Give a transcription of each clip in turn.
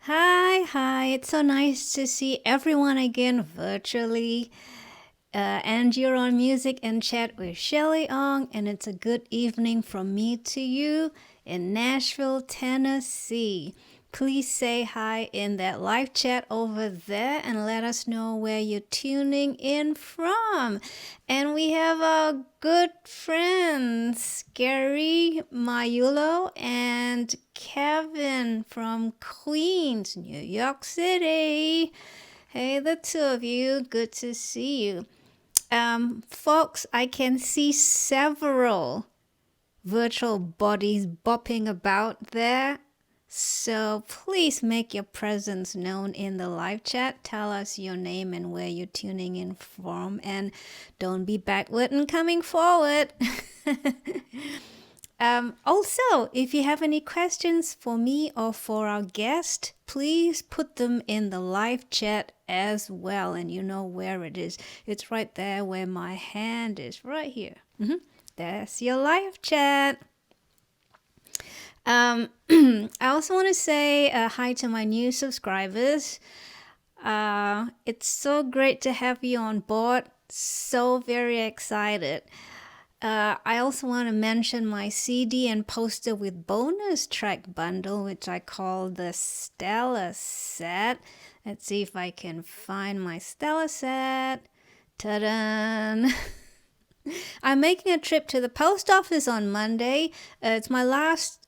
Hi. It's so nice to see everyone again virtually. And you're on Music and Chat with Shueh-li Ong, and it's a good evening from me to you in Nashville, Tennessee. Please say hi in that live chat over there and let us know where you're tuning in from. And we have our good friends, Gary Mayulo and Kevin from Queens, New York City. Hey, the two of you, good to see you. Folks, I can see several virtual bodies bopping about there. So please make your presence known in the live chat. Tell us your name and where you're tuning in from. And don't be backward and coming forward. Also, if you have any questions for me or for our guest, please put them in the live chat as well. And you know where it is. It's right there where my hand is, right here. That's your live chat. I also want to say hi to my new subscribers. It's so great to have you on board. So very excited. I also want to mention my CD and poster with bonus track bundle, which I call the Stella set. Let's see if I can find my Stella set. Ta-da! I'm making a trip to the post office on Monday. It's my last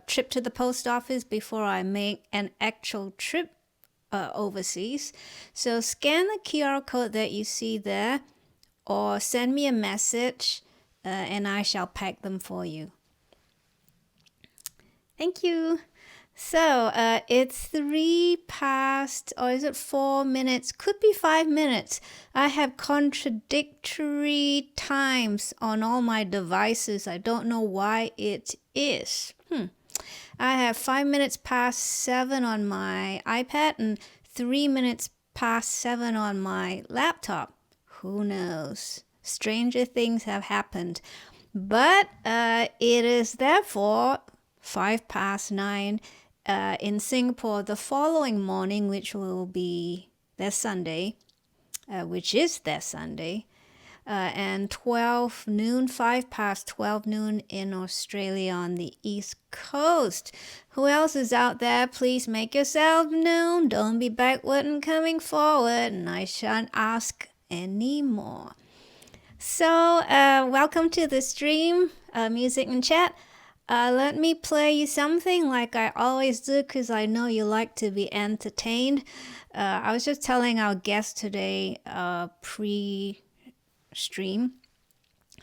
trip to the post office before I make an actual trip overseas. So scan the QR code that you see there or send me a message and I shall pack them for you. Thank you. So it's 3 past, or is it 4 minutes? Could be 5 minutes. I have contradictory times on all my devices. I don't know why it is. I have 5 minutes past 7 on my iPad and 3 minutes past 7 on my laptop. Who knows? Stranger things have happened. But it is therefore 5 past 9 in Singapore the following morning, which will be their Sunday, which is their Sunday, and 12 noon, 5 past 12 noon in Australia on the East Coast. Who else is out there? Please make yourself known. Don't be backward and coming forward, and I shan't ask anymore. So, welcome to the stream, Music and Chat. Let me play you something like I always do because I know you like to be entertained. I was just telling our guest today, pre-stream,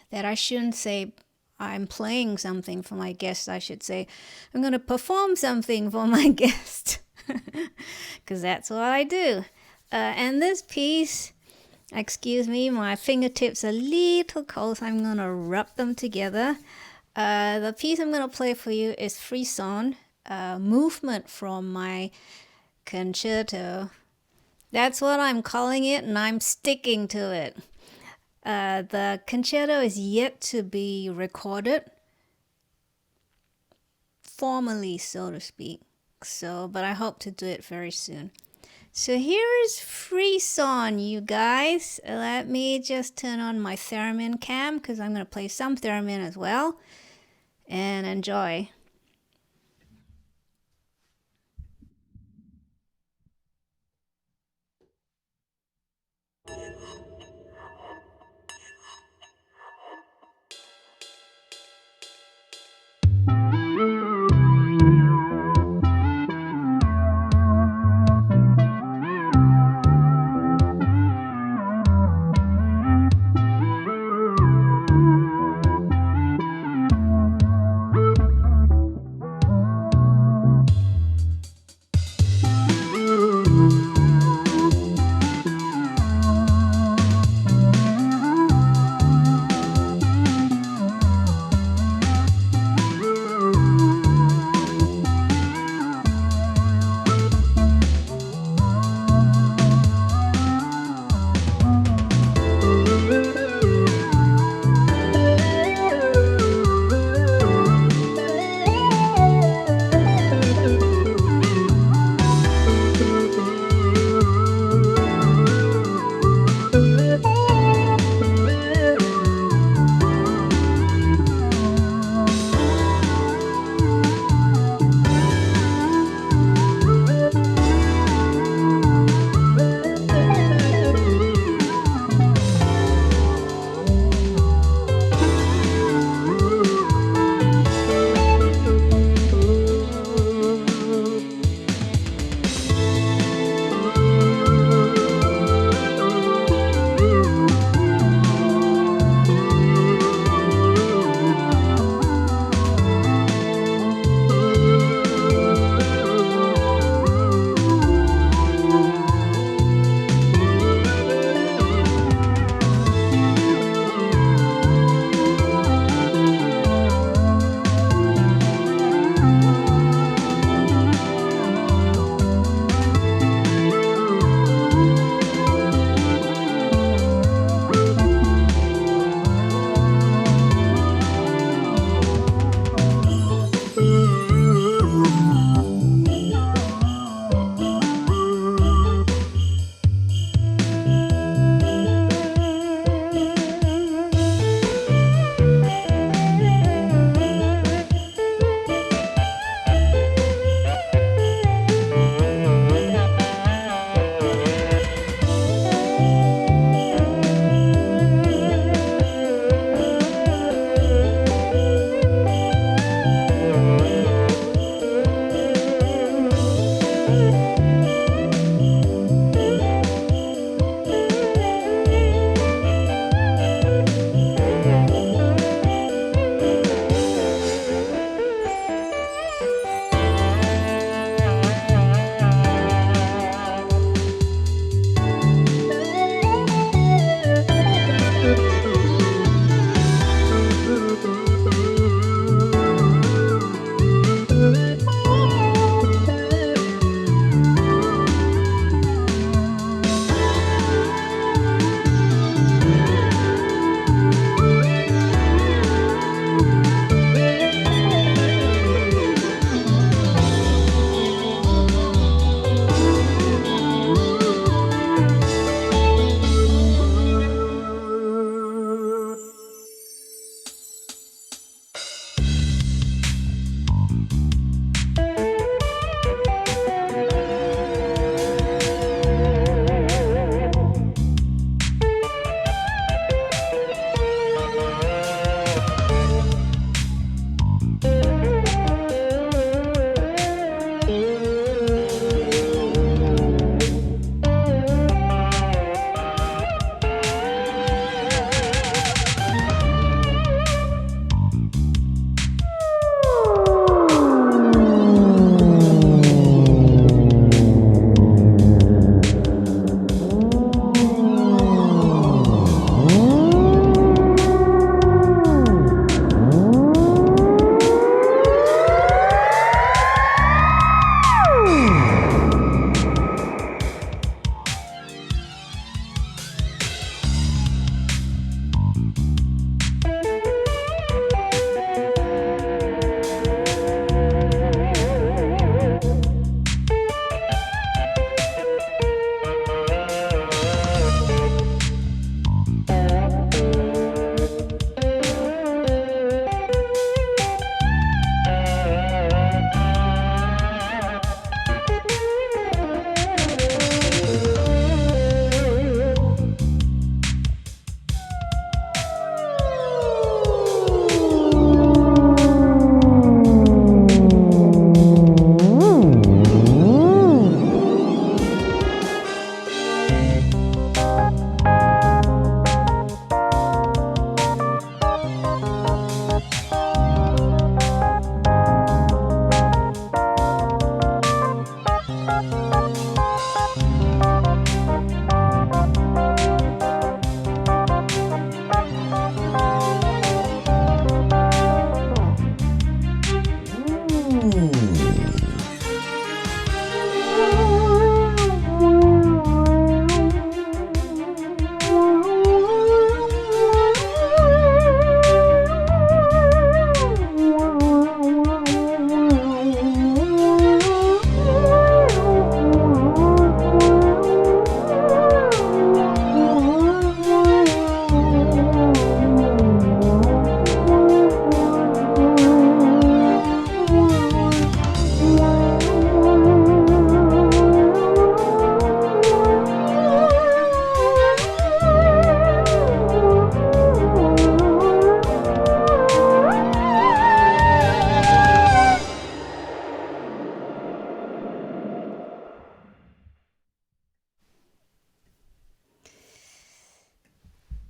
that I shouldn't say I'm playing something for my guest. I should say I'm going to perform something for my guest because that's what I do. And this piece, excuse me, my fingertips are a little cold, so I'm going to rub them together. The piece I'm going to play for you is Frisson, movement from my concerto. That's what I'm calling it, and I'm sticking to it. The concerto is yet to be recorded, formally, so to speak. But I hope to do it very soon. So here is Frisson, you guys. Let me just turn on my theremin cam because I'm going to play some theremin as well. And enjoy.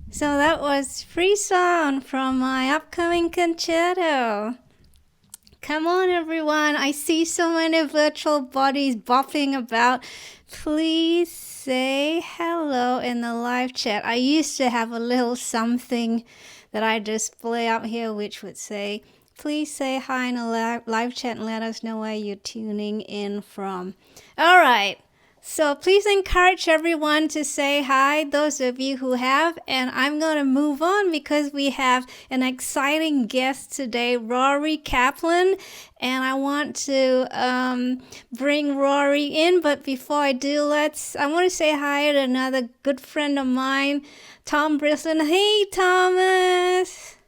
So that was Free Song from my upcoming concerto. Come on, everyone. I see so many virtual bodies bopping about. Please say hello in the live chat. I used to have a little something that I display up here which would say, please say hi in the live chat and let us know where you're tuning in from. All right. So please encourage everyone to say hi, those of you who have, and I'm going to move on because we have an exciting guest today, Rory Kaplan, and I want to bring Rory in, but before I do, I want to say hi to another good friend of mine, Tom Brisson. Hey, Thomas!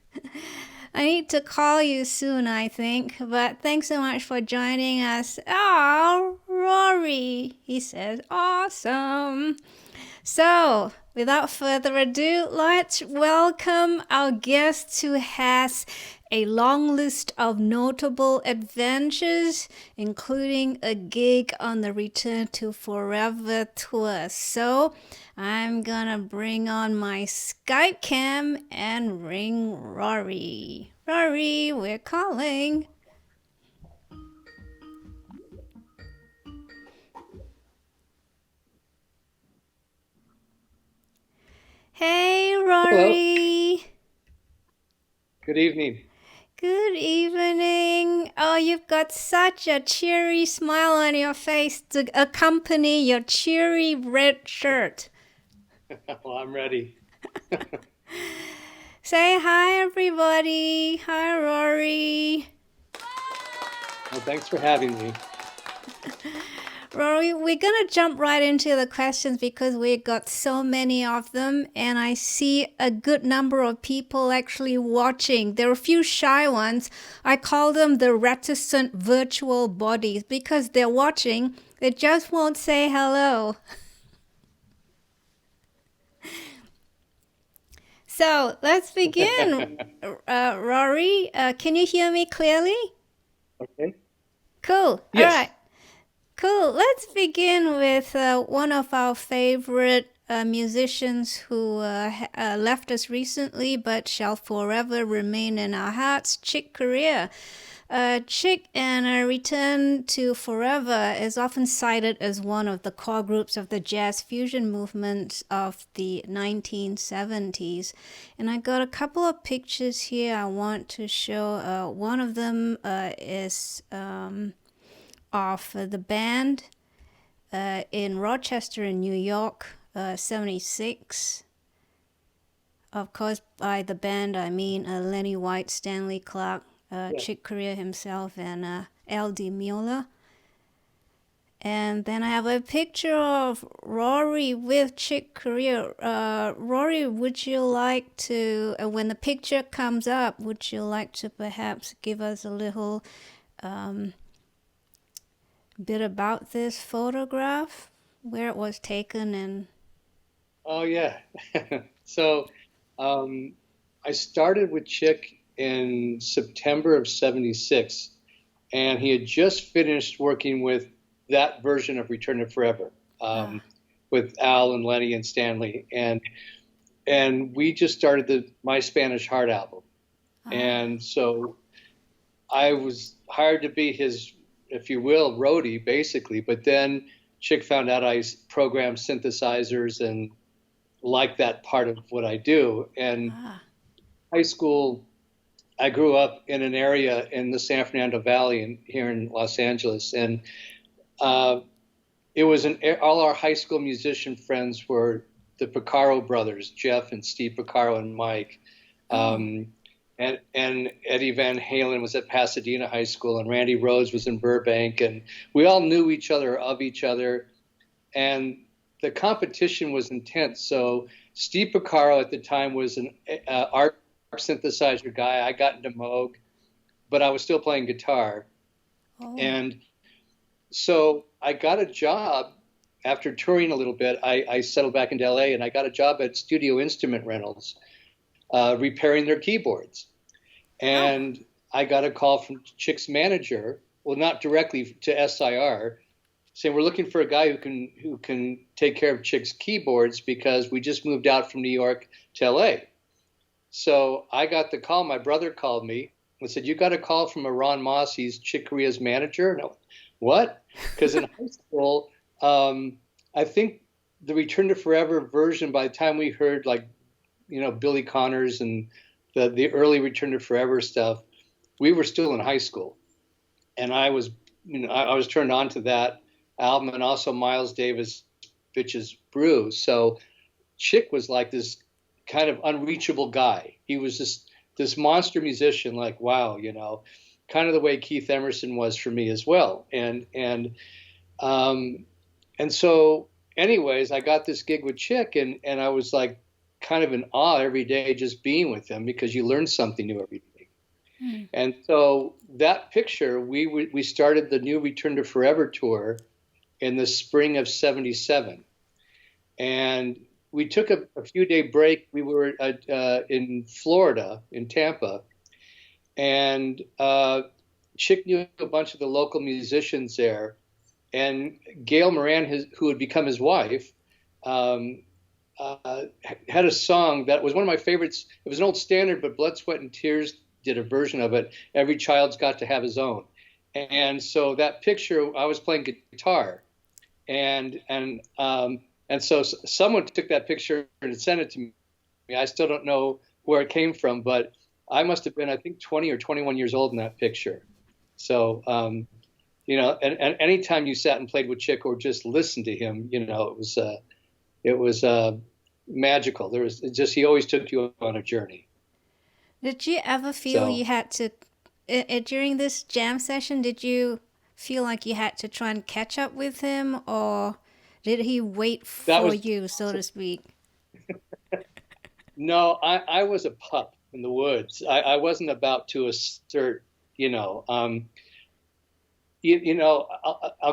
I need to call you soon, I think, but thanks so much for joining us. Oh, Rory, he says, awesome. So, without further ado, let's welcome our guest who has a long list of notable adventures, including a gig on the Return to Forever tour. So, I'm gonna bring on my Skype cam and ring Rory. Rory, we're calling. Hey, Rory. Hello. Good evening. Good evening. Oh, you've got such a cheery smile on your face to accompany your cheery red shirt. Well, I'm ready. Say hi, everybody. Hi, Rory. Well, thanks for having me. Rory, we're going to jump right into the questions because we got so many of them, and I see a good number of people actually watching. There are a few shy ones. I call them the reticent virtual bodies because they're watching. They just won't say hello. So let's begin. Rory, can you hear me clearly? Okay. Cool. Yes. All right. Cool. Let's begin with one of our favorite musicians who left us recently but shall forever remain in our hearts, Chick Corea. Chick and Return to Forever is often cited as one of the core groups of the jazz fusion movement of the 1970s. And I got a couple of pictures here I want to show. One of them is of the band in Rochester in New York, 76. Of course, by the band I mean Lenny White, Stanley Clarke, Chick Corea himself, and L.D. Mueller. And then I have a picture of Rory with Chick Corea. Rory, would you like to, when the picture comes up, would you like to perhaps give us a little bit about this photograph, where it was taken and... Oh, yeah. So I started with Chick in September of 76, and he had just finished working with that version of Return to Forever with Al and Lenny and Stanley. And we just started the My Spanish Heart album. And so I was hired to be his if you will, roadie basically. But then Chick found out I program synthesizers and liked that part of what I do. And high school, I grew up in an area in the San Fernando Valley here in Los Angeles, and it was all our high school musician friends were the Porcaro brothers, Jeff and Steve Porcaro and Mike. And Eddie Van Halen was at Pasadena High School, and Randy Rhoads was in Burbank, and we all knew each other of each other, and the competition was intense. So Steve Porcaro at the time was an art synthesizer guy. I got into Moog, but I was still playing guitar. And so I got a job after touring a little bit. I settled back into LA, and I got a job at Studio Instrument Rentals, repairing their keyboards. And I got a call from Chick's manager, well, not directly to SIR, saying we're looking for a guy who can take care of Chick's keyboards because we just moved out from New York to LA. So I got the call. My brother called me and said, "You got a call from Ron Moss. He's Chick Corea's manager." And I went, "What?" Because in high school, I think the Return to Forever version, by the time we heard Billy Connors and the early Return to Forever stuff, we were still in high school. And I was turned on to that album, and also Miles Davis' Bitches Brew. So Chick was like this kind of unreachable guy. He was just this monster musician, like, wow, kind of the way Keith Emerson was for me as well. And so anyways, I got this gig with Chick, and I was like kind of in awe every day just being with him, because you learn something new every day. And so that picture, we started the new Return to Forever tour in the spring of '77. And we took a few-day break. We were in Florida, in Tampa, and Chick knew a bunch of the local musicians there. And Gail Moran, who had become his wife, had a song that was one of my favorites. It was an old standard, but Blood, Sweat, and Tears did a version of it. Every Child's Got to Have His Own. And so that picture, I was playing guitar, and so someone took that picture and sent it to me. I still don't know where it came from, but I must have been, I think, 20 or 21 years old in that picture. So, and anytime you sat and played with Chick or just listened to him, it was magical. He always took you on a journey. Did you ever feel you had to, during this jam session, did you feel like you had to try and catch up with him, or did he wait for you, so to speak? No, I was a pup in the woods. I wasn't about to assert, I'll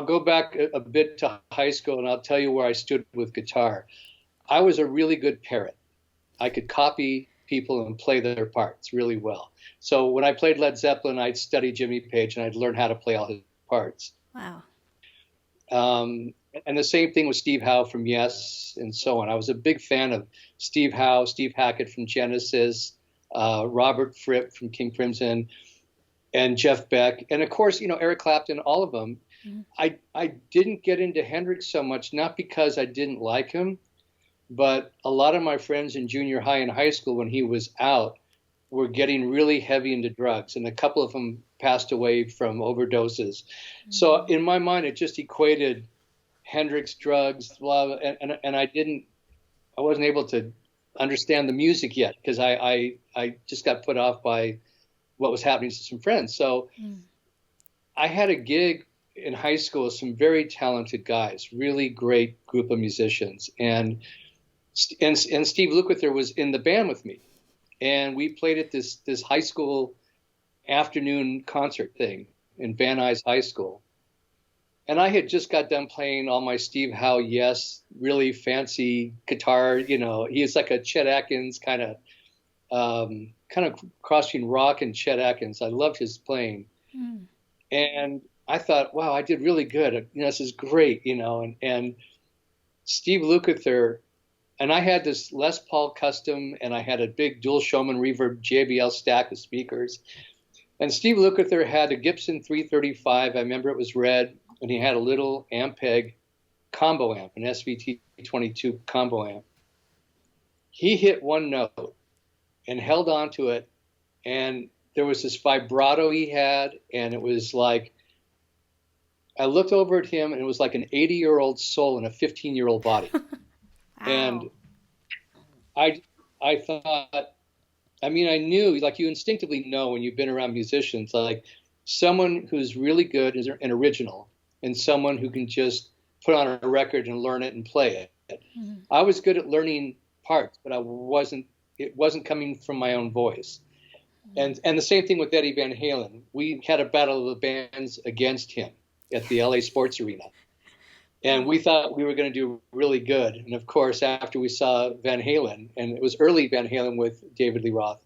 go back a bit to high school, and I'll tell you where I stood with guitar. I was a really good parrot. I could copy people and play their parts really well. So when I played Led Zeppelin, I'd study Jimmy Page, and I'd learn how to play all his parts. Wow. And the same thing with Steve Howe from Yes, and so on. I was a big fan of Steve Howe, Steve Hackett from Genesis, Robert Fripp from King Crimson, and Jeff Beck, and of course, Eric Clapton, all of them. I didn't get into Hendrix so much, not because I didn't like him, but a lot of my friends in junior high and high school when he was out were getting really heavy into drugs, and a couple of them passed away from overdoses. So in my mind, it just equated Hendrix, drugs, blah, and I wasn't able to understand the music yet, because I just got put off by what was happening to some friends. So I had a gig in high school with some very talented guys, really great group of musicians. And Steve Lukather was in the band with me. And we played at this high school afternoon concert thing in Van Nuys High School. And I had just got done playing all my Steve Howe, Yes, really fancy guitar. He is like a Chet Atkins kind of crossing rock and Chet Atkins. I loved his playing. And I thought, wow, I did really good. This is great, and Steve Lukather, and I had this Les Paul Custom, and I had a big dual Showman Reverb JBL stack of speakers. And Steve Lukather had a Gibson 335. I remember it was red, and he had a little Ampeg combo amp, an SVT22 combo amp. He hit one note and held on to it, and there was this vibrato he had, and it was like, I looked over at him, and it was like an 80-year-old soul in a 15-year-old body. Wow. And I thought, I mean, I knew, like you instinctively know when you've been around musicians, like someone who's really good and original, and someone who can just put on a record and learn it and play it. Mm-hmm. I was good at learning parts, but it wasn't coming from my own voice. Mm-hmm. And the same thing with Eddie Van Halen. We had a battle of the bands against him at the LA Sports Arena. And we thought we were going to do really good. And of course, after we saw Van Halen, and it was early Van Halen with David Lee Roth,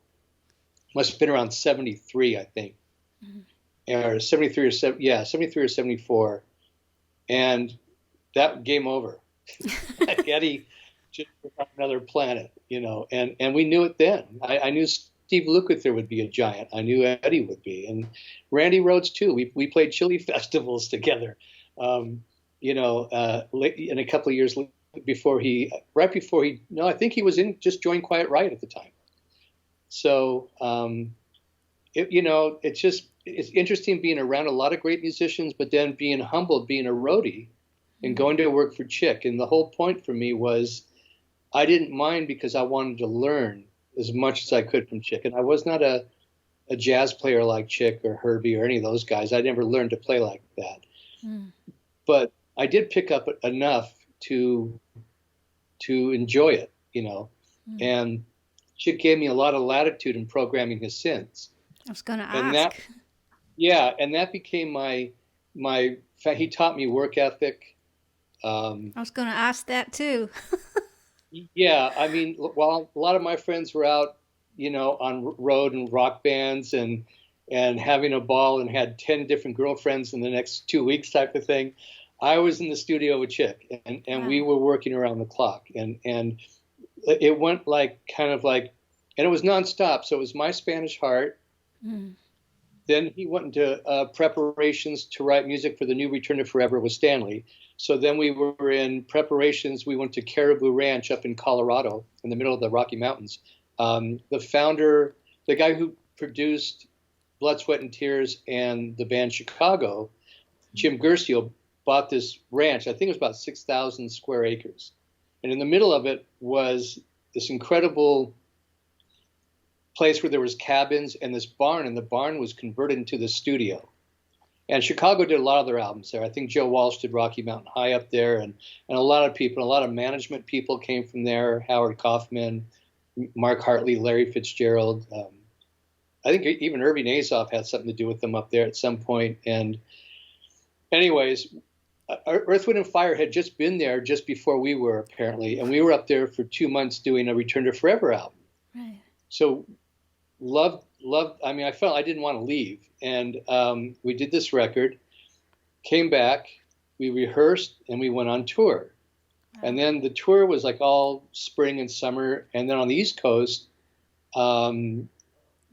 must have been around 73, I think, or 73 or 73 or 74. And that game over. Eddie just was on another planet, you know, and we knew it then. I knew Steve Lukather would be a giant. I knew Eddie would be. And Randy Rhoads, too. We played chili festivals together. You know, in a couple of years before I think he was just joined Quiet Riot at the time. So, you know, it's interesting being around a lot of great musicians, but then being humbled, being a roadie and going to work for Chick. And the whole point for me was I didn't mind because I wanted to learn as much as I could from Chick. And I was not a jazz player like Chick or Herbie or any of those guys. I never learned to play like that. But I did pick up enough to enjoy it, you know. And Chick gave me a lot of latitude in programming his synths. I was going to ask. And that became he taught me work ethic. I was going to ask that too. Yeah, I mean, while a lot of my friends were out, you know, on road and rock bands and having a ball and had 10 different girlfriends in the next 2 weeks type of thing, I was in the studio with Chick, and wow. We were working around the clock, and it went and it was nonstop. So it was My Spanish Heart. Then he went into preparations to write music for the new Return to Forever with Stanley. So then we were in preparations. We went to Caribou Ranch up in Colorado in the middle of the Rocky Mountains. The founder, the guy who produced Blood, Sweat, and Tears and the band Chicago, Jim Guercio, bought this ranch. I think it was about 6,000 square acres. And in the middle of it was this incredible place where there was cabins and this barn, and the barn was converted into the studio. And Chicago did a lot of their albums there. I think Joe Walsh did Rocky Mountain High up there, and a lot of people, a lot of management people came from there, Howard Kaufman, Mark Hartley, Larry Fitzgerald. I think even Irving Azoff had something to do with them up there at some point. And anyways, Earth, Wind & Fire had just been there just before we were, apparently, and we were up there for 2 months doing a Return to Forever album. Right. So loved. I mean, I felt I didn't want to leave, and we did this record, came back, we rehearsed, and we went on tour. Wow. And then the tour was like all spring and summer, and then on the East Coast,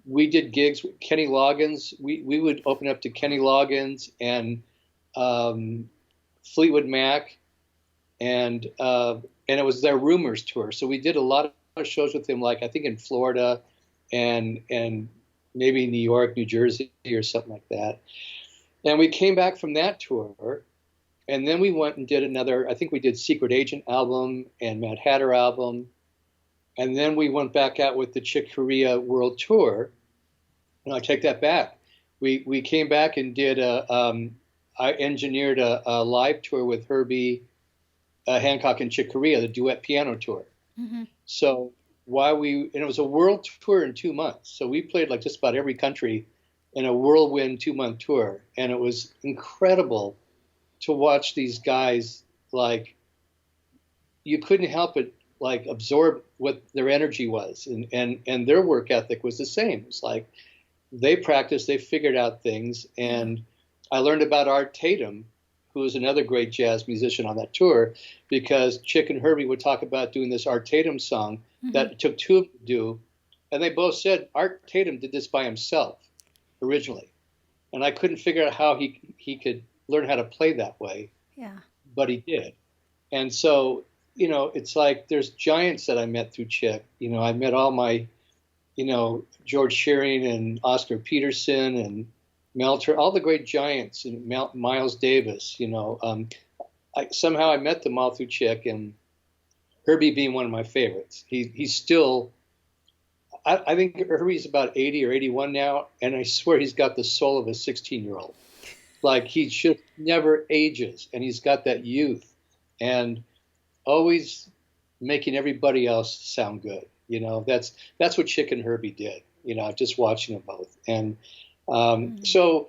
we did gigs with Kenny Loggins. We would open up to Kenny Loggins and Fleetwood Mac, and it was their Rumors tour. So we did a lot of shows with him, like I think in Florida and maybe New York, New Jersey, or something like that. And we came back from that tour, and then we went and did another. I think we did Secret Agent album and Mad Hatter album, and then we went back out with the Chick Corea World Tour. No, I take that back. We came back and did I engineered a live tour with Herbie Hancock and Chick Corea, the duet piano tour. Mm-hmm. So and it was a world tour in 2 months. So we played like just about every country in a whirlwind 2-month tour. And it was incredible to watch these guys, like, you couldn't help but like absorb what their energy was. And their work ethic was the same. It's like they practiced, they figured out things. And I learned about Art Tatum, who was another great jazz musician on that tour, because Chick and Herbie would talk about doing this Art Tatum song that it took two of them to do. And they both said Art Tatum did this by himself. originally. And I couldn't figure out how he could learn how to play that way. Yeah. But he did. And so, it's like there's giants that I met through Chick. I met all my, George Shearing and Oscar Peterson and Melter, all the great giants, and Miles Davis, somehow I met them all through Chick, and Herbie being one of my favorites. He's still, I think Herbie's about 80 or 81 now, and I swear he's got the soul of a 16-year-old. Like, he just never ages, and he's got that youth, and always making everybody else sound good. That's what Chick and Herbie did, just watching them both. And so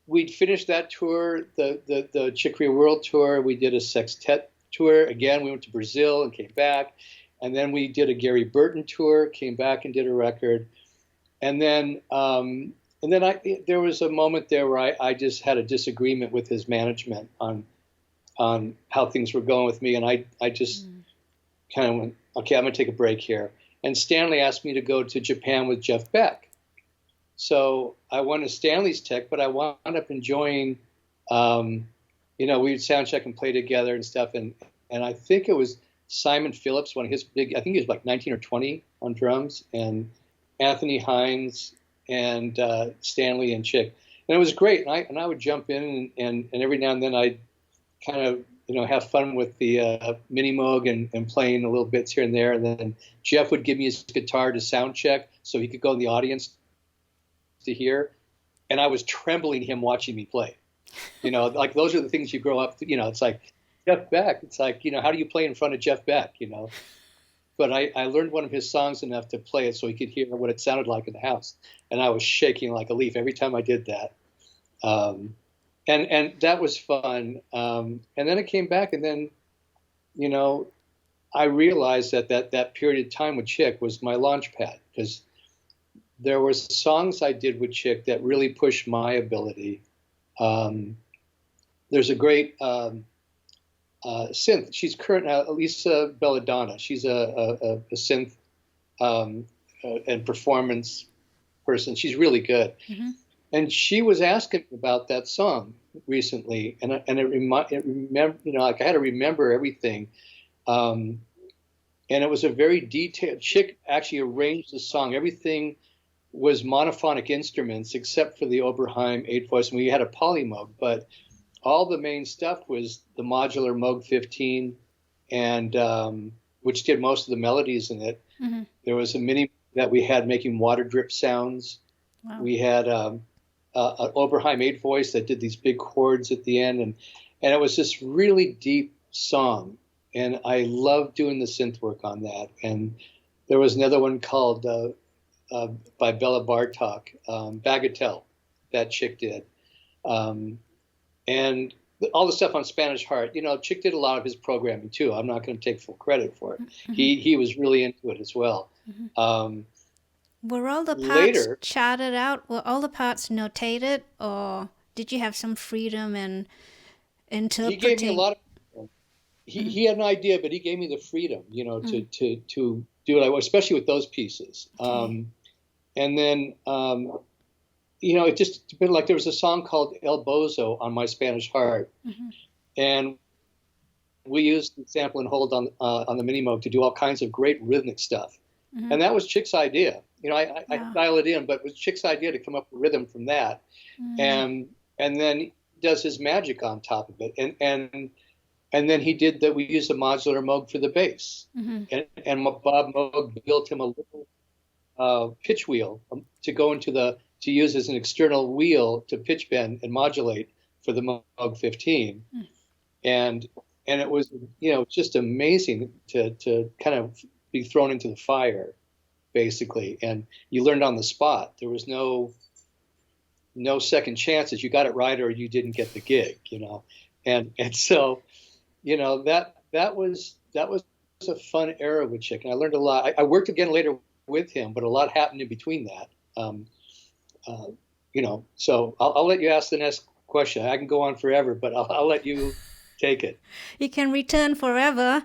we'd finished that tour, the Chick Corea World Tour. We did a sextet tour. Again, we went to Brazil and came back. And then we did a Gary Burton tour, came back and did a record. And then there was a moment there where I just had a disagreement with his management on how things were going with me. And I just kind of went, okay, I'm going to take a break here. And Stanley asked me to go to Japan with Jeff Beck. So I went to Stanley's tech, but I wound up enjoying, we would sound check and play together and stuff. And I think it was Simon Phillips, one of his big, I think he was like 19 or 20 on drums, and Anthony Hines and Stanley and Chick. And it was great. And I would jump in and every now and then I'd kind of, have fun with the Minimoog and playing a little bits here and there. And then Jeff would give me his guitar to sound check so he could go in the audience to hear. And I was trembling him watching me play. Like those are the things you grow up, it's like Jeff Beck. It's like, how do you play in front of Jeff Beck, But I learned one of his songs enough to play it so he could hear what it sounded like in the house. And I was shaking like a leaf every time I did that. And that was fun. And then it came back, and then, I realized that period of time with Chick was my launch pad, because there were songs I did with Chick that really pushed my ability. There's a great synth. She's current, Elisa Belladonna. She's a synth and performance person. She's really good. Mm-hmm. And she was asking about that song recently, and like I had to remember everything. And it was a very detailed. Chick actually arranged the song. Everything was monophonic instruments except for the Oberheim 8-voice, and we had a polymoog, but all the main stuff was the modular Moog 15, and which did most of the melodies in it. Mm-hmm. There was a mini that we had making water drip sounds. Wow. We had an Oberheim 8-voice that did these big chords at the end, and it was this really deep song, and I loved doing the synth work on that. And there was another one called by Bela Bartok, Bagatelle, that Chick did. And all the stuff on Spanish Heart, Chick did a lot of his programming too. I'm not going to take full credit for it. Mm-hmm. He was really into it as well. Mm-hmm. Were all the parts charted out? Were all the parts notated, or did you have some freedom in interpreting? He gave me a lot of. He had an idea, but he gave me the freedom, to do what I was, especially with those pieces. Okay. And then. It just been like there was a song called El Bozo on My Spanish Heart, mm-hmm. and we used the sample and hold on the Minimoog to do all kinds of great rhythmic stuff, mm-hmm. and that was Chick's idea. I dial it in, but it was Chick's idea to come up with rhythm from that, mm-hmm. and then he does his magic on top of it, and then he did that. We used a modular Moog for the bass, mm-hmm. and Bob Moog built him a little pitch wheel to go into to use as an external wheel to pitch bend and modulate for the Moog 15. Mm. And it was, just amazing to kind of be thrown into the fire, basically. And you learned on the spot. There was no second chances. You got it right or you didn't get the gig, And so, that was a fun era with Chick. And I learned a lot. I worked again later with him, but a lot happened in between that. So I'll let you ask the next question. I can go on forever, but I'll let you take it. You can return forever.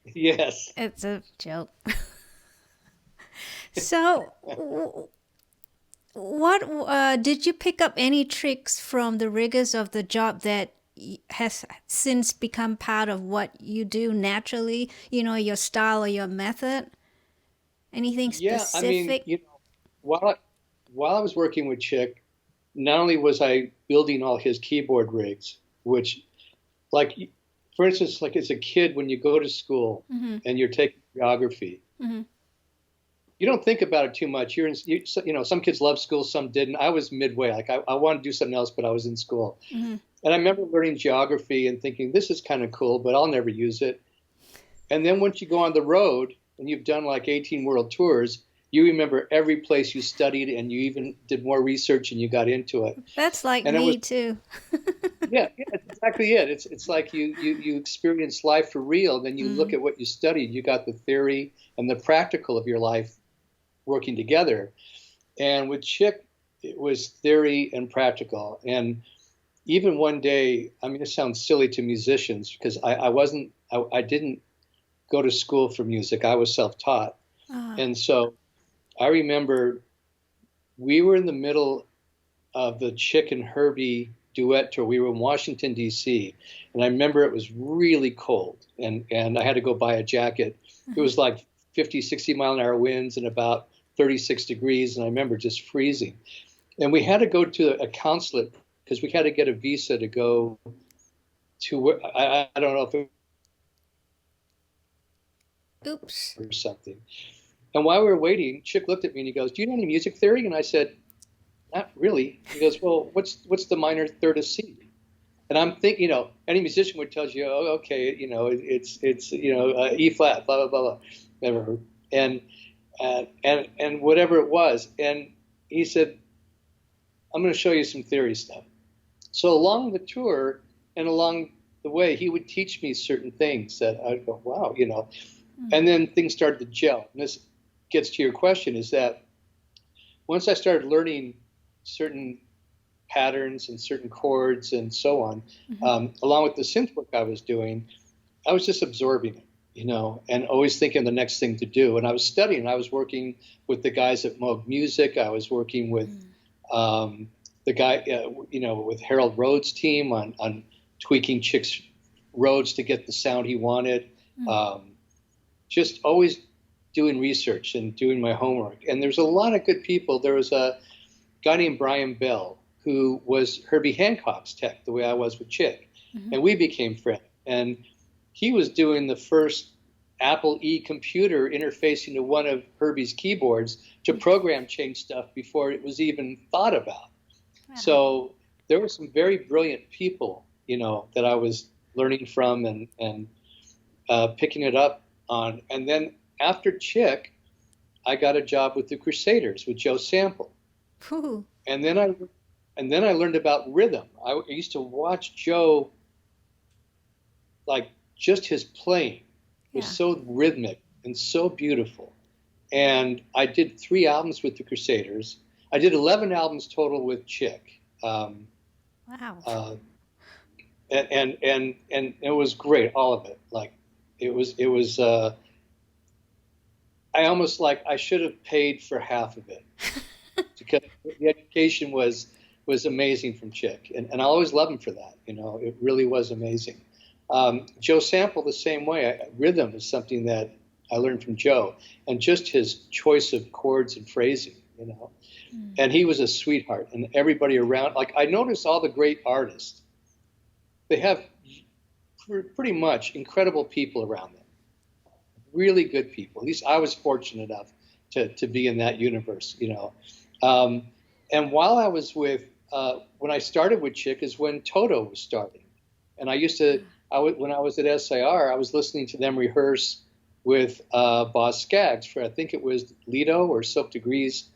Yes. It's a joke. So what did you pick up any tricks from the rigors of the job that has since become part of what you do naturally? Your style or your method? Anything Yeah, I mean, specific? while I was working with Chick, not only was I building all his keyboard rigs, which, like, for instance, like as a kid, when you go to school Mm-hmm. and you're taking geography, Mm-hmm. you don't think about it too much. Some kids love school, some didn't. I was midway. Like I wanted to do something else, but I was in school. Mm-hmm. And I remember learning geography and thinking, this is kind of cool, but I'll never use it. And then once you go on the road and you've done like 18 world tours, you remember every place you studied, and you even did more research and you got into it. That's like And me too. yeah, that's exactly it. It's like you experience life for real. Then you look at what you studied. You got the theory and the practical of your life working together. And with Chick, it was theory and practical. And even one day, I mean, it sounds silly to musicians because I didn't go to school for music. I was self-taught. And so I remember we were in the middle of the Chick and Herbie duet tour. We were in Washington, D.C. And I remember it was really cold and I had to go buy a jacket. It was like 50, 60 mile an hour winds and about 36 degrees. And I remember just freezing. And we had to go to a consulate because we had to get a visa to go to, I don't know if it Oops. or something. And while we were waiting, Chick looked at me and he goes, "Do you know any music theory?" And I said, "Not really." He goes, "Well, what's the minor third of C?" And I'm thinking, any musician would tell you, "Oh, okay, it's E flat, blah blah blah blah," whatever, and whatever it was. And he said, "I'm going to show you some theory stuff." So along the tour and along the way, he would teach me certain things that I'd go, "Wow," And then things started to gel. And this gets to your question, is that once I started learning certain patterns and certain chords and so on, along with the synth work I was doing, I was just absorbing it, and always thinking the next thing to do. And I was studying. I was working with the guys at Moog Music. I was working with the guy, with Harold Rhodes' team on tweaking Chick's Rhodes to get the sound he wanted. Just always doing research and doing my homework. And there's a lot of good people. There was a guy named Brian Bell who was Herbie Hancock's tech, the way I was with Chick. And we became friends. And he was doing the first Apple E computer interfacing to one of Herbie's keyboards to program change stuff before it was even thought about. Wow. So there were some very brilliant people, that I was learning from and picking it up on. And then after Chick, I got a job with the Crusaders with Joe Sample. Ooh. And then I learned about rhythm. I used to watch Joe, like just his playing was so rhythmic and so beautiful. And I did 3 albums with the Crusaders. I did 11 albums total with Chick. Wow. And it was great, all of it. Like it was. I almost I should have paid for half of it because the education was amazing from Chick, and I always love him for that. It really was amazing. Joe Sample the same way. Rhythm is something that I learned from Joe, and just his choice of chords and phrasing. And he was a sweetheart, and everybody around. Like I noticed all the great artists, they have pretty much incredible people around them. Really good people. At least I was fortunate enough to be in that universe, And while I was when I started with Chick is when Toto was starting. And when I was at SIR, I was listening to them rehearse with Boz Scaggs for, I think it was Lido or Silk Degrees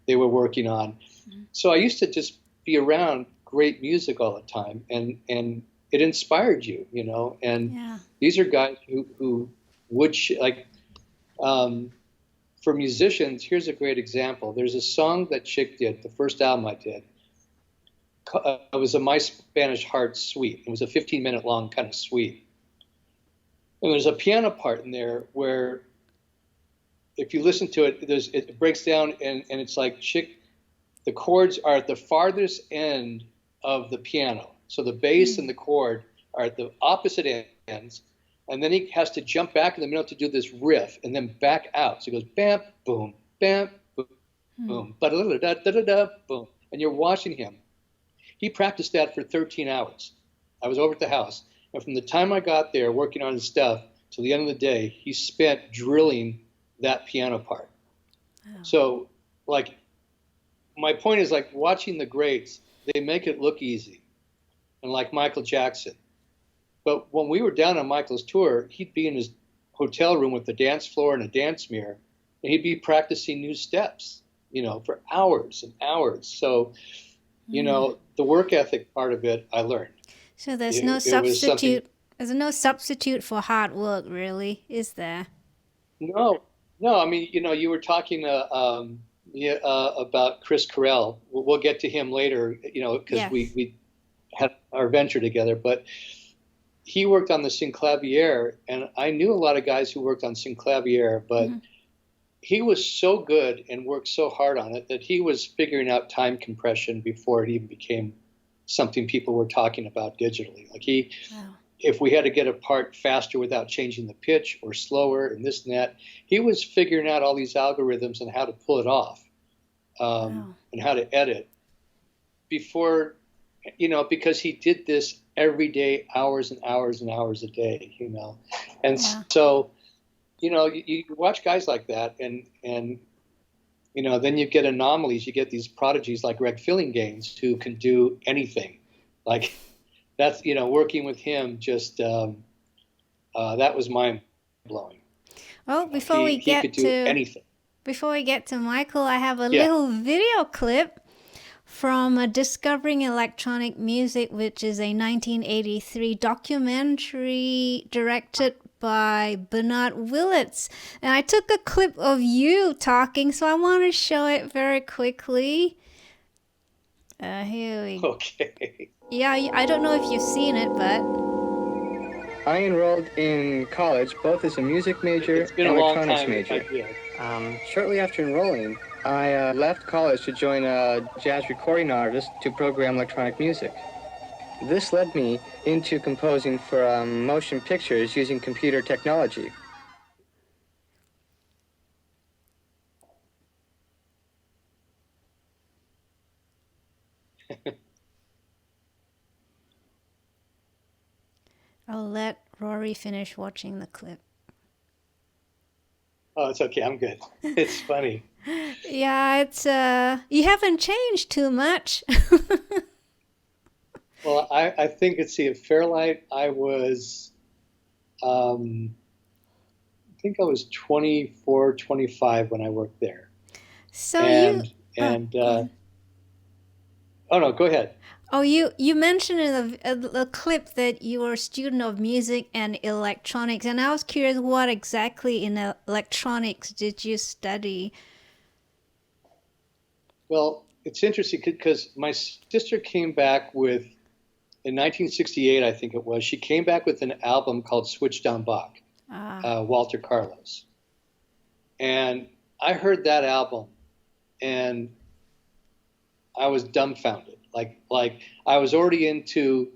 they were working on. So I used to just be around great music all the time. And it inspired you, and these are guys who would for musicians. Here's a great example. There's a song that Chick did, the first album I did. It was a My Spanish Heart suite. It was a 15-minute long kind of suite. And there's a piano part in there where, if you listen to it, it breaks down and it's like Chick, the chords are at the farthest end of the piano. So the bass and the chord are at the opposite ends. And then he has to jump back in the middle to do this riff and then back out. So he goes bam, boom, boom, ba-da-da-da-da-da, boom. And you're watching him. He practiced that for 13 hours. I was over at the house. And from the time I got there working on his stuff till the end of the day, he spent drilling that piano part. Oh. So, like, my point is, like, watching the greats, they make it look easy. And like Michael Jackson. But when we were down on Michael's tour, he'd be in his hotel room with a dance floor and a dance mirror, and he'd be practicing new steps, you know, for hours and hours. So, you know, the work ethic part of it, I learned. So there's no substitute. There's no substitute for hard work, really, is there? No. I mean, you know, you were talking about Chris Carell. We'll get to him later, you know, because we had our venture together. But he worked on the Synclavier, and I knew a lot of guys who worked on Synclavier, but he was so good and worked so hard on it that he was figuring out time compression before it even became something people were talking about digitally. Like if we had to get a part faster without changing the pitch or slower and this and that, he was figuring out all these algorithms and how to pull it off and how to edit before, you know, because he did this every day, hours and hours and hours a day, you know. And so, you know, you watch guys like that and, you know, then you get anomalies. You get these prodigies like Greg Phillinganes who can do anything. Like that's, you know, working with him just, that was mind blowing. Well, before we get to Michael, I have a little video clip from Discovering Electronic Music, which is a 1983 documentary directed by Bernard Willits. And I took a clip of you talking, so I want to show it very quickly. Here we go. Okay. Yeah, I don't know if you've seen it, but... I enrolled in college both as a music major and electronics major. Shortly after enrolling, I left college to join a jazz recording artist to program electronic music. This led me into composing for motion pictures using computer technology. I'll let Rory finish watching the clip. Oh, it's okay. I'm good. It's funny. Yeah, it's you haven't changed too much. Well, I think at Fairlight, I was, I think I was 24, 25 when I worked there. So oh no, go ahead. Oh, you mentioned in the clip that you were a student of music and electronics, and I was curious, what exactly in electronics did you study? Well, it's interesting because my sister came back with, in 1968, I think it was, she came back with an album called Switched on Bach, Walter Carlos. And I heard that album, and I was dumbfounded. Like I was already into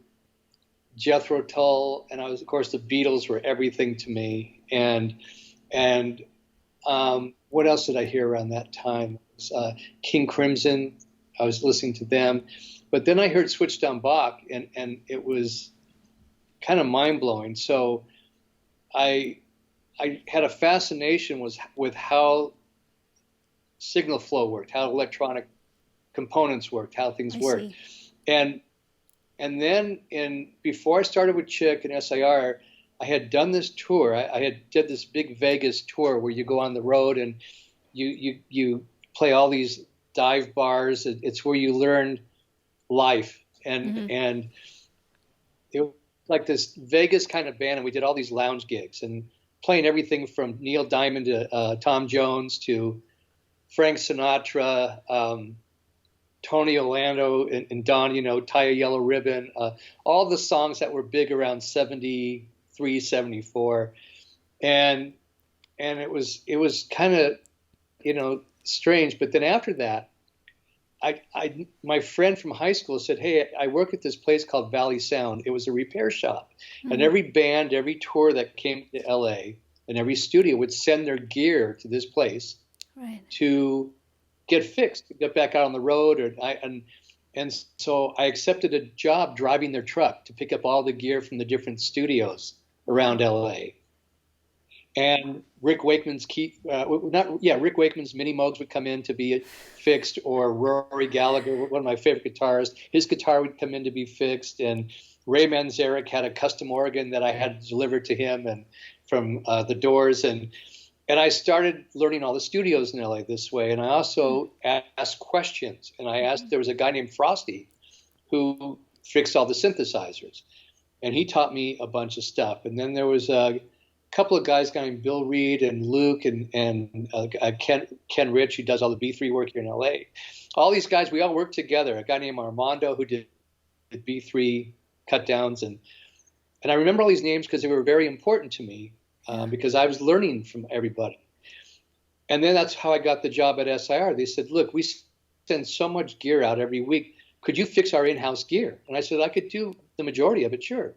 Jethro Tull, and of course, the Beatles were everything to me. And what else did I hear around that time? It was, King Crimson. I was listening to them. But then I heard Switched on Bach, and it was kind of mind-blowing. So I had a fascination with how signal flow worked, how electronic components worked, how things worked. And then before I started with Chick and SIR, I had done this tour. I did this big Vegas tour where you go on the road and you play all these dive bars. It's where you learn life. And it was like this Vegas kind of band, and we did all these lounge gigs and playing everything from Neil Diamond to Tom Jones to Frank Sinatra, Tony Orlando and Don, you know, Tie a Yellow Ribbon, all the songs that were big around 73, 74. And it was kind of, you know, strange. But then after that, my friend from high school said, hey, I work at this place called Valley Sound. It was a repair shop. Mm-hmm. And every band, every tour that came to LA and every studio would send their gear to this place to get fixed, to get back out on the road. And so I accepted a job driving their truck to pick up all the gear from the different studios around LA. And Rick Wakeman's Rick Wakeman's Minimoogs would come in to be fixed, or Rory Gallager, one of my favorite guitarists, his guitar would come in to be fixed, and Ray Manzarek had a custom organ that I had delivered to him and from the Doors, and I started learning all the studios in LA this way. And I also asked questions, and I asked, there was a guy named Frosty who fixed all the synthesizers, and he taught me a bunch of stuff. And then there was a couple of guys named Bill Reed and Luke and Ken Rich, who does all the B3 work here in LA. All these guys, we all worked together. A guy named Armando who did B3 cut downs, and I remember all these names because they were very important to me, because I was learning from everybody. And then that's how I got the job at SIR. They said, look, we send so much gear out every week. Could you fix our in-house gear? And I said, I could do the majority of it, sure.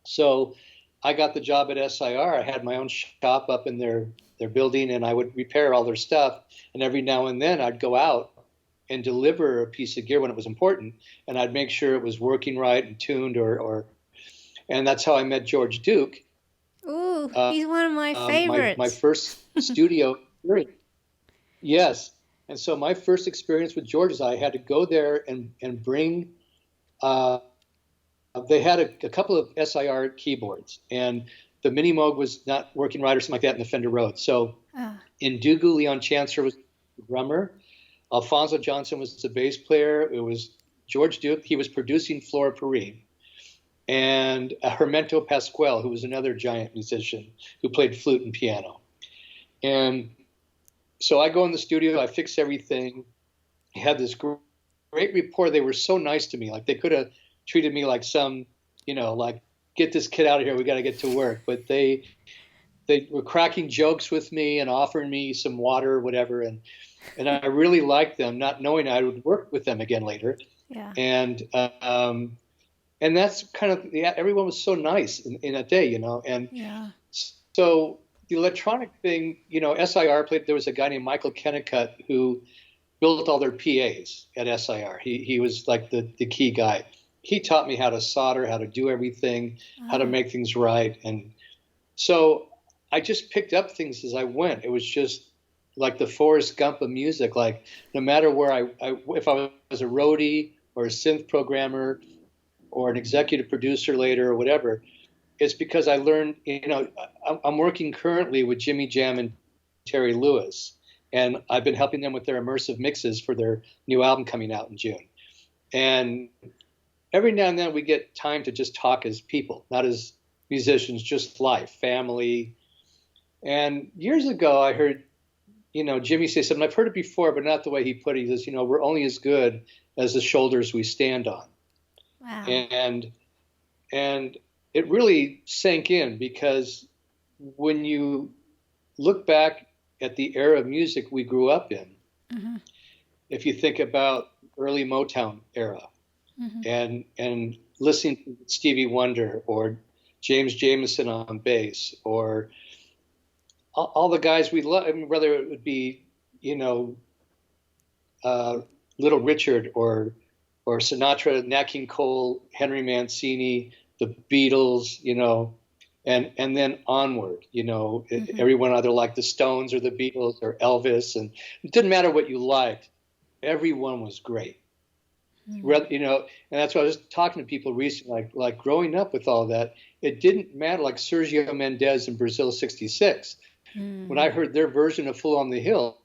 So I got the job at SIR. I had my own shop up in their building, and I would repair all their stuff. And every now and then I'd go out and deliver a piece of gear when it was important, and I'd make sure it was working right and tuned, and that's how I met George Duke. Ooh, he's one of my favorites. My first studio experience. Yes. And so my first experience with George is I had to go there and bring, they had a couple of SIR keyboards, and the Minimoog was not working right or something like that in the Fender Rhodes. So Ndugu Leon Chancellor was the drummer. Alfonso Johnson was the bass player. It was George Duke. He was producing Flora Purim. And Hermeto Pascual, who was another giant musician who played flute and piano. And so I go in the studio, I fix everything. I had this great rapport. They were so nice to me. Like, they could have treated me like some, like, get this kid out of here, we got to get to work. But they were cracking jokes with me and offering me some water or whatever. And I really liked them, not knowing I would work with them again later. Yeah. And that's kind of, everyone was so nice in that day, And so the electronic thing, SIR played, there was a guy named Michael Kennicott who built all their PAs at SIR. He was like the key guy. He taught me how to solder, how to do everything, how to make things right. And so I just picked up things as I went. It was just like the Forrest Gump of music. Like, no matter where if I was a roadie or a synth programmer or an executive producer later or whatever, it's because I learned, I'm working currently with Jimmy Jam and Terry Lewis, and I've been helping them with their immersive mixes for their new album coming out in June. And every now and then we get time to just talk as people, not as musicians, just life, family. And years ago I heard, Jimmy say something, I've heard it before, but not the way he put it. He says, we're only as good as the shoulders we stand on. Wow. And it really sank in, because when you look back at the era of music we grew up in, if you think about early Motown era and listening to Stevie Wonder or James Jamerson on bass, or all the guys we love, whether it would be, Little Richard or Sinatra, Nat King Cole, Henry Mancini, the Beatles, and then onward, everyone either liked the Stones or the Beatles or Elvis, and it didn't matter what you liked, everyone was great. And that's why I was talking to people recently, like growing up with all that, it didn't matter, like Sergio Mendes in Brazil 66. When I heard their version of Fool on the Hill,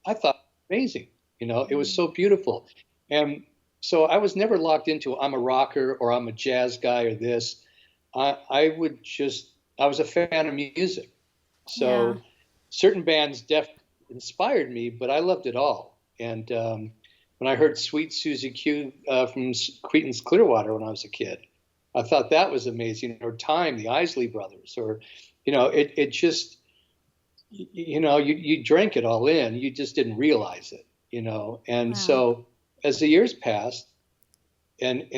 I thought amazing, it was so beautiful. And so I was never locked into I'm a rocker or I'm a jazz guy or this. I was a fan of music. So certain bands definitely inspired me, but I loved it all. And when I heard Sweet Susie Q from Creedence Clearwater when I was a kid, I thought that was amazing. Or Time, the Isley Brothers, or, it just, you drank it all in. You just didn't realize it, And so as the years passed, and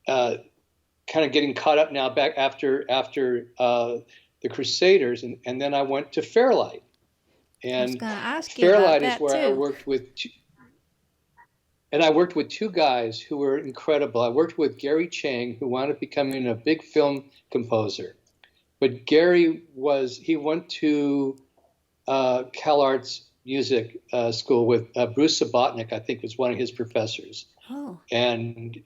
kind of getting caught up now back after the Crusaders, and then I went to Fairlight. And I was going to ask you Fairlight about is where too. I worked with, and I worked with two guys who were incredible. I worked with Gary Chang, who wound up becoming a big film composer. But Gary went to CalArts Music School with Bruce Subotnick, I think was one of his professors. Oh. And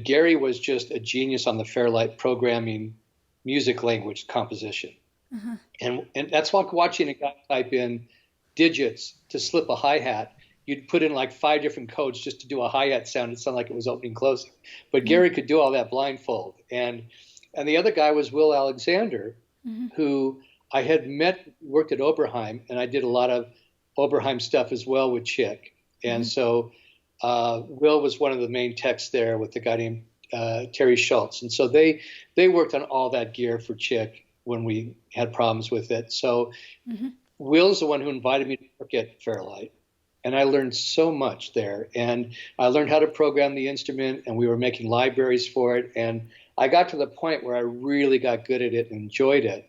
Gary was just a genius on the Fairlight programming music language composition. Uh-huh. And that's like watching a guy type in digits to slip a hi-hat. You'd put in like 5 different codes just to do a hi-hat sound. It sounded like it was opening closing. But Gary could do all that blindfold. And the other guy was Will Alexander, who I had worked at Oberheim, and I did a lot of Oberheim stuff as well with Chick. And so Will was one of the main techs there with the guy named Terry Schultz. And so they worked on all that gear for Chick when we had problems with it. So Will's the one who invited me to work at Fairlight. And I learned so much there. And I learned how to program the instrument, and we were making libraries for it. And I got to the point where I really got good at it and enjoyed it.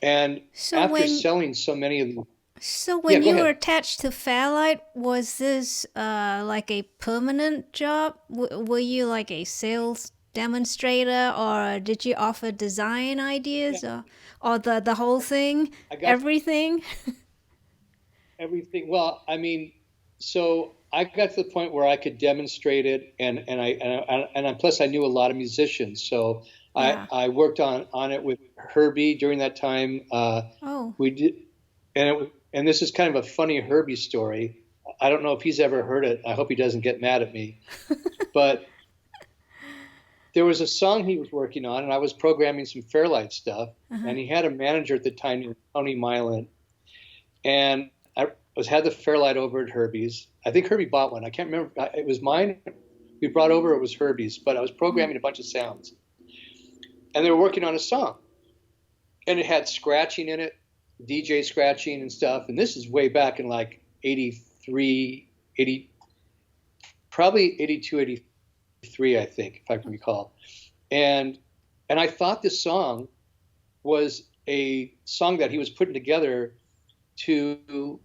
And so after selling so many of them. So when you were attached to Fairlight, was this like a permanent job? Were you like a sales demonstrator, or did you offer design ideas, or the whole thing, everything? Everything. Well, I mean, so I got to the point where I could demonstrate it, and plus I knew a lot of musicians, so I worked on it with Herbie during that time. We did, and this is kind of a funny Herbie story. I don't know if he's ever heard it. I hope he doesn't get mad at me, but there was a song he was working on, and I was programming some Fairlight stuff, and he had a manager at the time named Tony Mylan, and I had the Fairlight over at Herbie's. I think Herbie bought one. I can't remember. It was mine. We brought over, it was Herbie's, but I was programming a bunch of sounds. And they were working on a song. And it had scratching in it, DJ scratching and stuff. And this is way back in like 83, probably 82, 83, I think, if I can recall. And I thought this song was a song that he was putting together to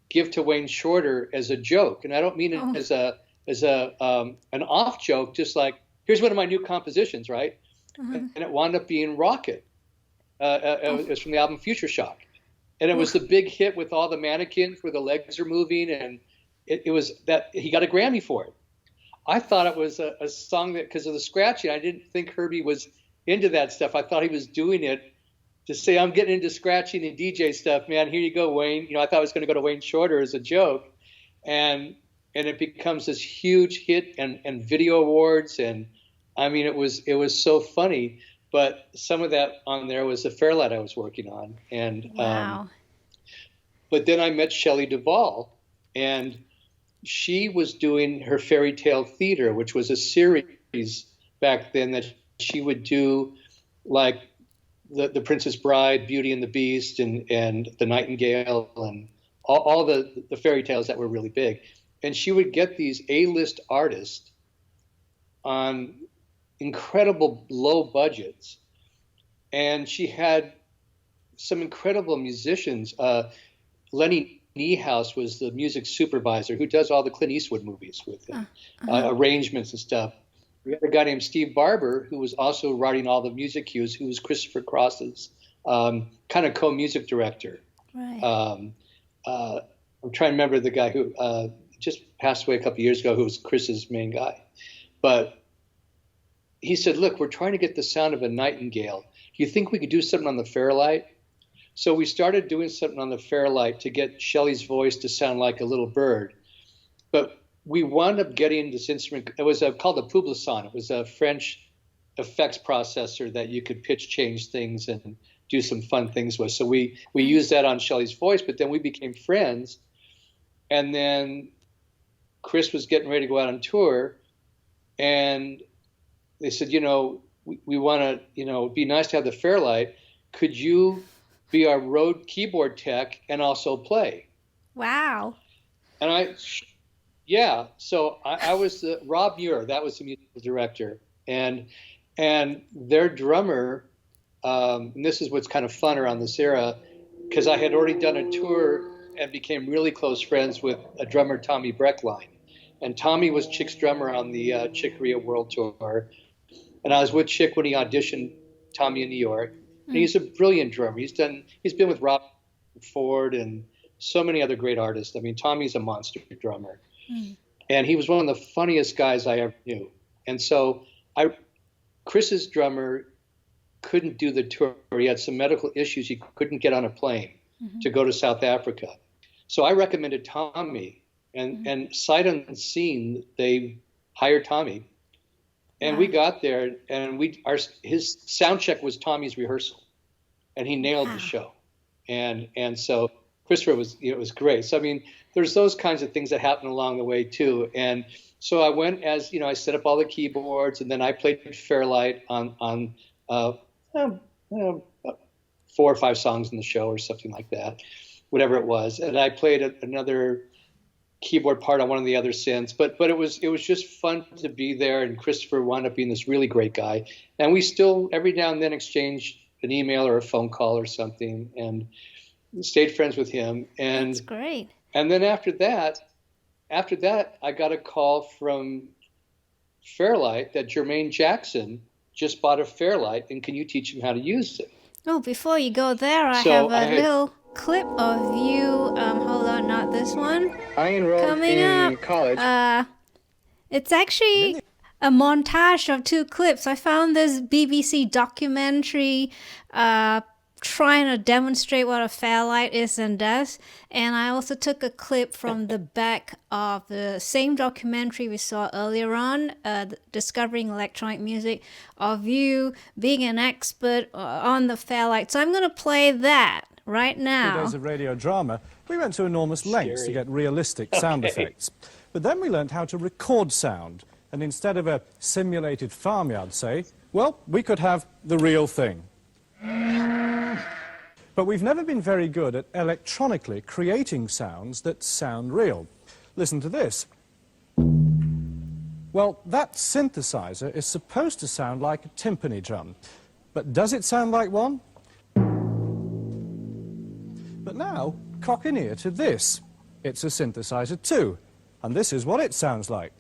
give to Wayne Shorter as a joke, and I don't mean it as an off joke, just like, here's one of my new compositions, right? And it wound up being Rocket. It was from the album Future Shock, and it was the big hit with all the mannequins where the legs are moving, and it was that he got a Grammy for it. I thought it was a song that, because of the scratching, I didn't think Herbie was into that stuff. I thought he was doing it to say, I'm getting into scratching and DJ stuff, man. Here you go, Wayne. You know, I thought I was going to go to Wayne Shorter as a joke. And it becomes this huge hit and video awards. And I mean, it was so funny. But some of that on there was the Fairlight I was working on. And wow. But then I met Shelley Duvall, and she was doing her Fairy Tale Theater, which was a series back then that she would do, like the Princess Bride, Beauty and the Beast, and the Nightingale, and all the fairy tales that were really big. And she would get these A-list artists on incredible low budgets. And she had some incredible musicians. Lenny Niehaus was the music supervisor who does all the Clint Eastwood movies with him, arrangements and stuff. We had a guy named Steve Barber who was also writing all the music cues, who was Christopher Cross's kind of co-music director. Right. I'm trying to remember the guy who just passed away a couple of years ago, who was Chris's main guy. But he said, look, we're trying to get the sound of a nightingale. Do you think we could do something on the Fairlight? So we started doing something on the Fairlight to get Shelley's voice to sound like a little bird. But we wound up getting this instrument. It was called a Publison. It was a French effects processor that you could pitch change things and do some fun things with. So we used that on Shelley's voice, but then we became friends. And then Chris was getting ready to go out on tour, and they said, we want to, it'd be nice to have the Fairlight. Could you be our Rhodes keyboard tech and also play? Wow. And Yeah, so I was Rob Muir. That was the musical director, and their drummer. And this is what's kind of fun around this era, because I had already done a tour and became really close friends with a drummer, Tommy Breckline, and Tommy was Chick's drummer on the Chick Corea World Tour, and I was with Chick when he auditioned Tommy in New York. And he's a brilliant drummer. He's been with Rob Ford and so many other great artists. I mean, Tommy's a monster drummer. And he was one of the funniest guys I ever knew. And so Chris's drummer couldn't do the tour. He had some medical issues. He couldn't get on a plane to go to South Africa. So I recommended Tommy, and sight unseen, they hired Tommy. And we got there, and his sound check was Tommy's rehearsal, and he nailed the show. And so Christopher was, it was great. So, I mean, there's those kinds of things that happen along the way too. And so I went as, I set up all the keyboards, and then I played Fairlight on 4 or 5 songs in the show or something like that, whatever it was. And I played another keyboard part on one of the other synths, but it was just fun to be there. And Christopher wound up being this really great guy. And we still every now and then exchange an email or a phone call or something, and stayed friends with him. And that's great. And then after that, I got a call from Fairlight that Jermaine Jackson just bought a Fairlight, and can you teach him how to use it? Oh, before you go there, I have a little clip of you. Hold on, not this one. I enrolled in college. It's actually a montage of 2 clips. I found this BBC documentary trying to demonstrate what a Fairlight is and does. And I also took a clip from the back of the same documentary we saw earlier on, Discovering Electronic Music, of you being an expert on the Fairlight. So I'm going to play that right now. 2 days of radio drama, we went to enormous lengths to get realistic sound effects. But then we learned how to record sound. And instead of a simulated farmyard, say, well, we could have the real thing. But we've never been very good at electronically creating sounds that sound real. Listen to this. Well, that synthesizer is supposed to sound like a timpani drum. But does it sound like one? But now, cock an ear to this. It's a synthesizer too. And this is what it sounds like.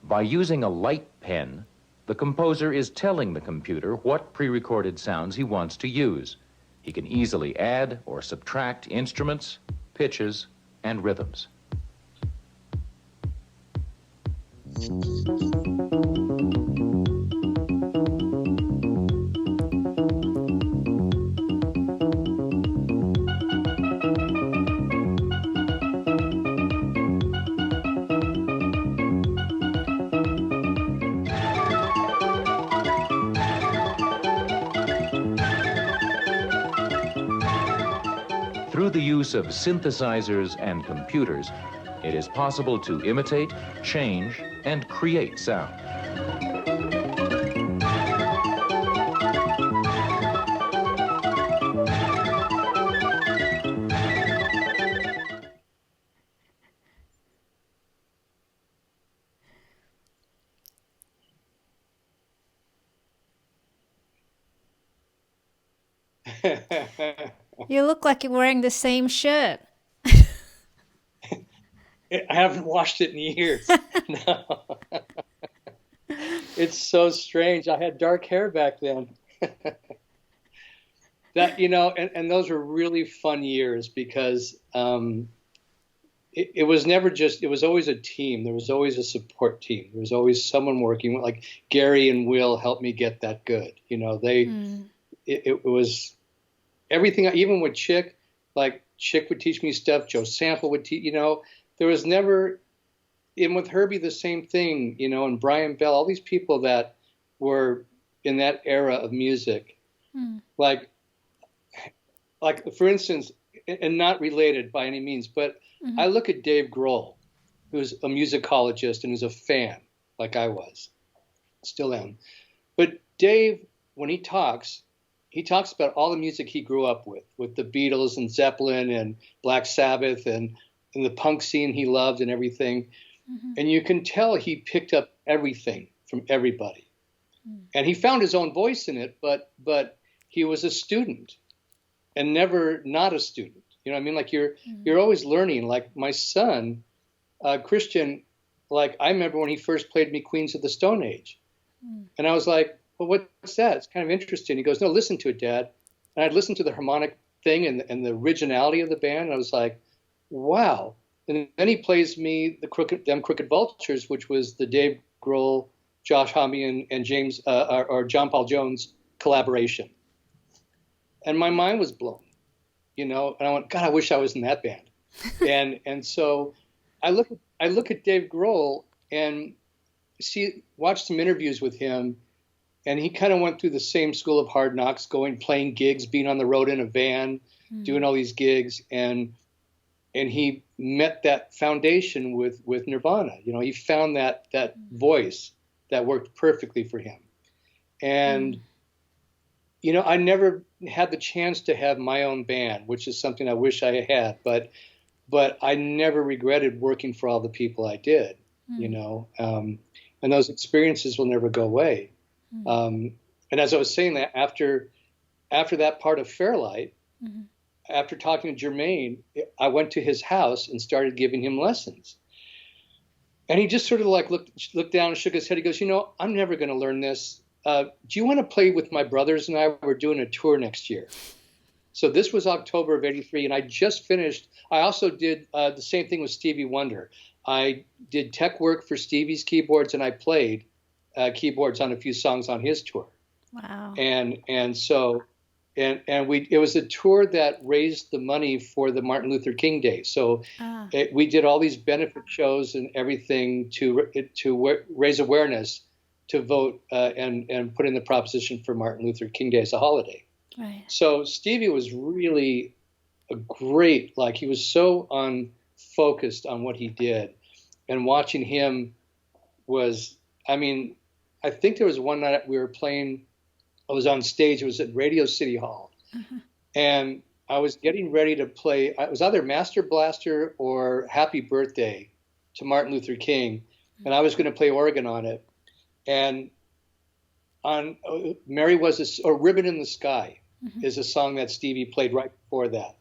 By using a light pen, the composer is telling the computer what pre-recorded sounds he wants to use. He can easily add or subtract instruments, pitches, and rhythms. Through the use of synthesizers and computers, it is possible to imitate, change, and create sound. You look like you're wearing the same shirt. I haven't washed it in years. No. It's so strange. I had dark hair back then. That, and those were really fun years because it was never just, it was always a team. There was always a support team. There was always someone working. Like Gary and Will helped me get that good. It was everything, even with Chick, like Chick would teach me stuff. Joe Sample would teach, there was never, and with Herbie, the same thing, and Brian Bell, all these people that were in that era of music, like for instance, and not related by any means, but I look at Dave Grohl, who's a musicologist and who's a fan, like I was, still am. But Dave, when he talks about all the music he grew up with the Beatles and Zeppelin and Black Sabbath and the punk scene he loved and everything. And you can tell he picked up everything from everybody. And he found his own voice in it, but he was a student and never not a student. You know what I mean? Like you're always learning. Like my son, Christian, like I remember when he first played me Queens of the Stone Age. And I was like, well, what's that? It's kind of interesting. He goes, no, listen to it, Dad. And I'd listen to the harmonic thing and the originality of the band. And I was like, wow. And then he plays me Them Crooked Vultures, which was the Dave Grohl, Josh Homme, and James or John Paul Jones collaboration. And my mind was blown, you know. And I went, God, I wish I was in that band. and so I look at Dave Grohl and watch some interviews with him, and he kind of went through the same school of hard knocks, playing gigs, being on the road in a van, doing all these gigs, and he met that foundation with Nirvana. You know, he found that voice that worked perfectly for him. And, you know, I never had the chance to have my own band, which is something I wish I had, but I never regretted working for all the people I did, you know, and those experiences will never go away. And as I was saying, that after that part of Fairlight, after talking to Jermaine, I went to his house and started giving him lessons. And he just sort of like looked down and shook his head. He goes, you know, I'm never going to learn this. Do you want to play with my brothers and I? We're doing a tour next year. So this was October of '83, and I just finished. I also did the same thing with Stevie Wonder. I did tech work for Stevie's keyboards, and I played keyboards on a few songs on his tour. Wow. And so it was a tour that raised the money for the Martin Luther King Day. So we did all these benefit shows and everything to raise awareness, to vote and put in the proposition for Martin Luther King Day as a holiday. Right. So Stevie was really a great, like he was so focused on what he did, and watching him was, I mean, I think there was one night we were playing, I was on stage, it was at Radio City Hall, and I was getting ready to play, it was either Master Blaster or Happy Birthday to Martin Luther King, and I was going to play organ on it, and on Mary Was or Ribbon in the Sky is a song that Stevie played right before that,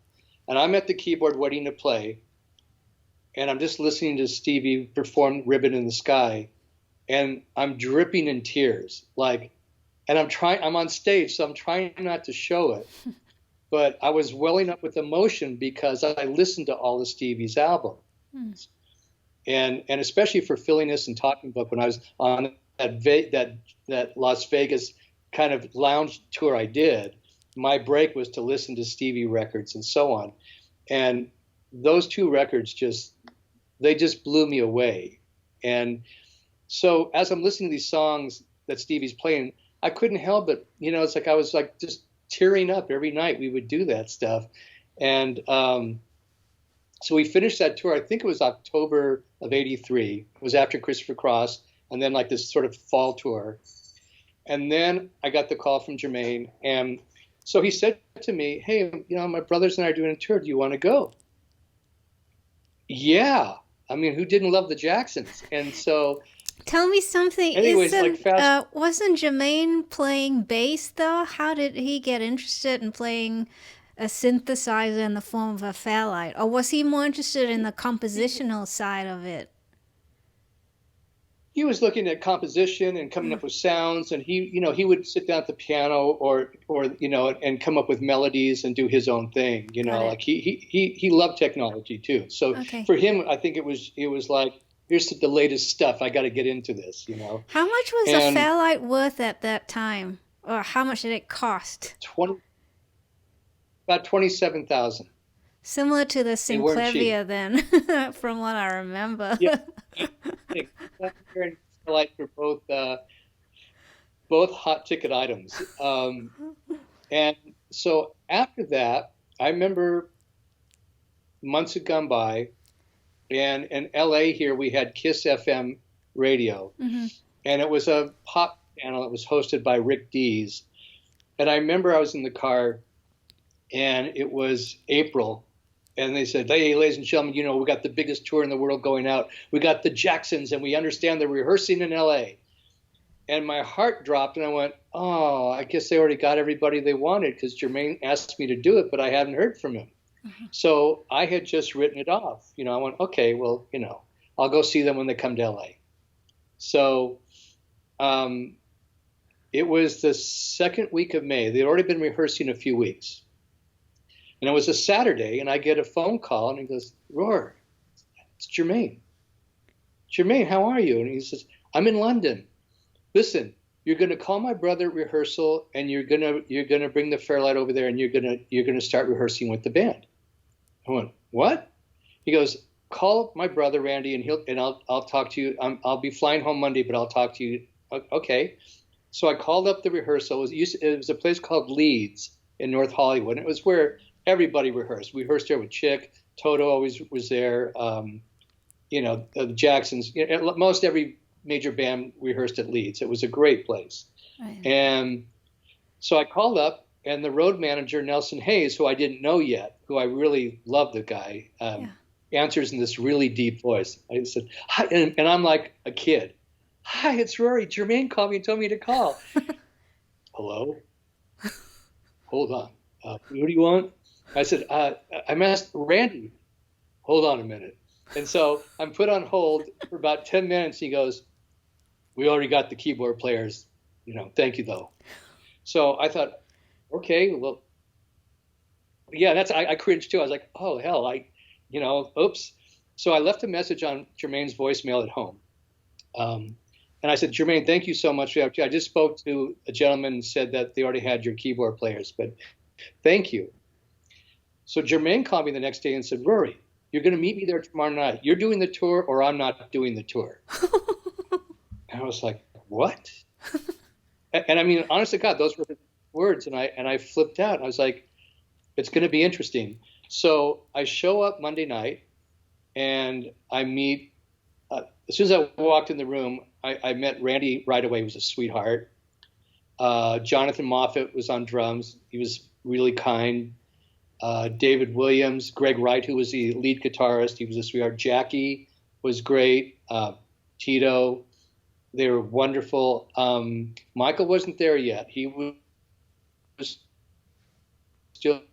and I'm at the keyboard waiting to play, and I'm just listening to Stevie perform Ribbon in the Sky, and I'm dripping in tears, like, and I'm on stage, so I'm trying not to show it, but I was welling up with emotion because I listened to all of Stevie's albums, and especially for Phillinganes and Talking Book, when I was on that Las Vegas kind of lounge tour I did, my break was to listen to Stevie records and so on, and those two records just blew me away. And so as I'm listening to these songs that Stevie's playing, I couldn't help it. You know, it's like I was like just tearing up every night we would do that stuff. And so we finished that tour. I think it was October of '83. It was after Christopher Cross, and then like this sort of fall tour. And then I got the call from Jermaine. And so he said to me, hey, you know, my brothers and I are doing a tour. Do you want to go? Yeah. I mean, who didn't love the Jacksons? And so... Tell me something. Anyways, wasn't Jermaine playing bass, though? How did he get interested in playing a synthesizer in the form of a Fairlight? Or was he more interested in the compositional side of it? He was looking at composition and coming up with sounds, and he would sit down at the piano or and come up with melodies and do his own thing. You know, like he loved technology too. So for him, I think it was like, here's the latest stuff. I got to get into this, you know. How much was a Fairlight worth at that time? Or how much did it cost? About $27,000. Similar to the Synclavier then, from what I remember. Yeah. Fairlight for both hot ticket items. And so after that, I remember months had gone by, and in LA here, we had KISS FM radio, and it was a pop channel. It was hosted by Rick Dees. And I remember I was in the car, and it was April, And they said, hey, ladies and gentlemen, you know, we got the biggest tour in the world going out. We got the Jacksons, and we understand they're rehearsing in L.A. And my heart dropped, and I went, oh, I guess they already got everybody they wanted because Jermaine asked me to do it, but I haven't heard from him. Mm-hmm. So I had just written it off. You know, I went, okay, well, you know, I'll go see them when they come to L.A. So it was the second week of May. They'd already been rehearsing a few weeks. And it was a Saturday, and I get a phone call, and he goes, Roar, it's Jermaine. Jermaine, how are you? And he says, I'm in London. Listen, you're going to call my brother at rehearsal, and you're going to bring the Fairlight over there, and you're going to start rehearsing with the band. I went, what? He goes, call my brother Randy, and I'll talk to you. I'll be flying home Monday, but I'll talk to you. Okay. So I called up the rehearsal. It was a place called Leeds in North Hollywood. And it was where everybody rehearsed. We rehearsed there with Chick. Toto always was there. You know, the Jacksons. You know, most every major band rehearsed at Leeds. It was a great place. Right. And so I called up, and the road manager, Nelson Hayes, who I didn't know yet, who I really loved the guy, answers in this really deep voice. I said, hi, and I'm like a kid. Hi, it's Rory. Jermaine called me and told me to call. Hello? Hold on. Who do you want? I said, I'm asked Randy. Hold on a minute. And so I'm put on hold for about 10 minutes. He goes, we already got the keyboard players. You know, thank you, though. So I thought, okay, well, yeah, I cringed, too. I was like, oh, hell, oops. So I left a message on Jermaine's voicemail at home. And I said, Jermaine, thank you so much. I just spoke to a gentleman and said that they already had your keyboard players, but thank you. So Jermaine called me the next day and said, Rory, you're going to meet me there tomorrow night. You're doing the tour or I'm not doing the tour. And I was like, what? And I mean, honest to God, those were the words. And I flipped out. I was like, it's going to be interesting. So I show up Monday night and I meet, as soon as I walked in the room, I met Randy right away. He was a sweetheart. Jonathan Moffett was on drums. He was really kind. David Williams, Greg Wright, who was the lead guitarist, he was a sweetheart. Jackie was great. Tito, they were wonderful. Michael wasn't there yet. He was still.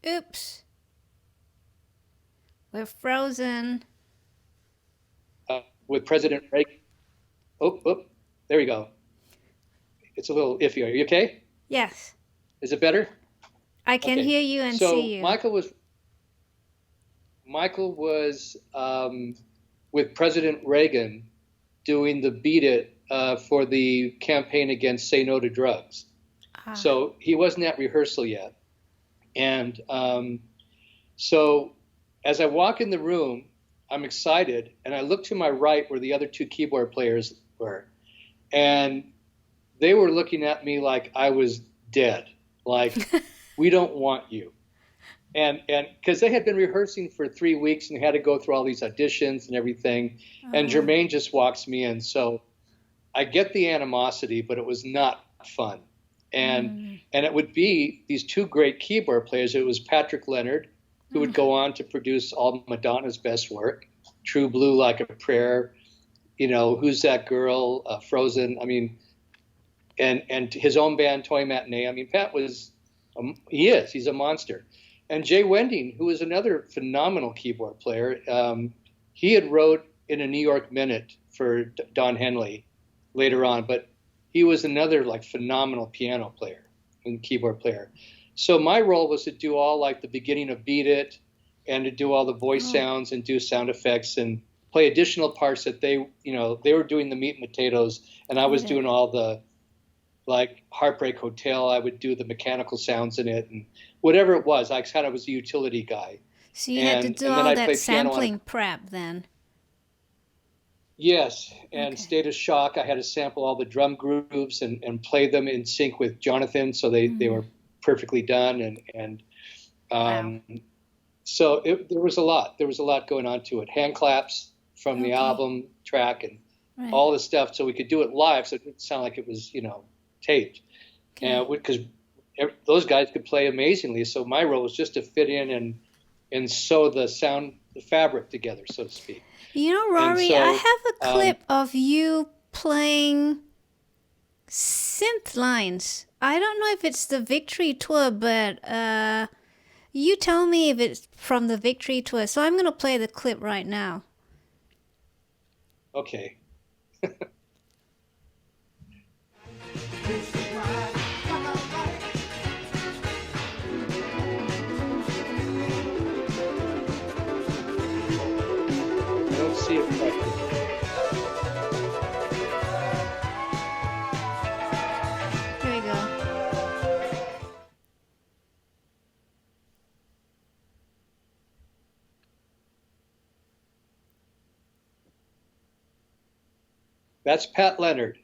Oops. We're frozen. With President Reagan. Oh, there we go. It's a little iffy. Are you okay? Yes. Is it better? I can hear you and see you. Michael was with President Reagan doing the Beat It for the campaign against Say No to Drugs. So he wasn't at rehearsal yet. And so as I walk in the room, I'm excited, and I look to my right where the other two keyboard players were, and they were looking at me like I was dead, like, we don't want you. And because they had been rehearsing for 3 weeks and had to go through all these auditions and everything, and Jermaine just walks me in. So I get the animosity, but it was not fun. And it would be these two great keyboard players. It was Patrick Leonard, who would go on to produce all Madonna's best work, True Blue, Like a Prayer, you know, Who's That Girl, Frozen. I mean, and his own band, Toy Matinee. I mean, Pat was, he's a monster. And Jay Wending, who is another phenomenal keyboard player, he had wrote in a New York Minute for Don Henley later on, but he was another like phenomenal piano player and keyboard player. So my role was to do all like the beginning of Beat It and to do all the voice sounds and do sound effects and play additional parts that they were doing the meat and potatoes, and I was doing all the like Heartbreak Hotel. I would do the mechanical sounds in it and whatever it was. I kind of was a utility guy. So you had to do all that sampling prep then. Yes, and State of Shock, I had to sample all the drum grooves and play them in sync with Jonathan, so they were perfectly done. So there was a lot. There was a lot going on to it. Hand claps from the album track and all the stuff, so we could do it live, so it didn't sound like it was, taped. Because those guys could play amazingly. So my role was just to fit in and sew the fabric together, so to speak. You know, Rory, I have a clip of you playing synth lines. I don't know if it's the Victory Tour, but you tell me if it's from the Victory Tour. So I'm going to play the clip right now. Okay. See it correctly. Here we go. That's Pat Leonard.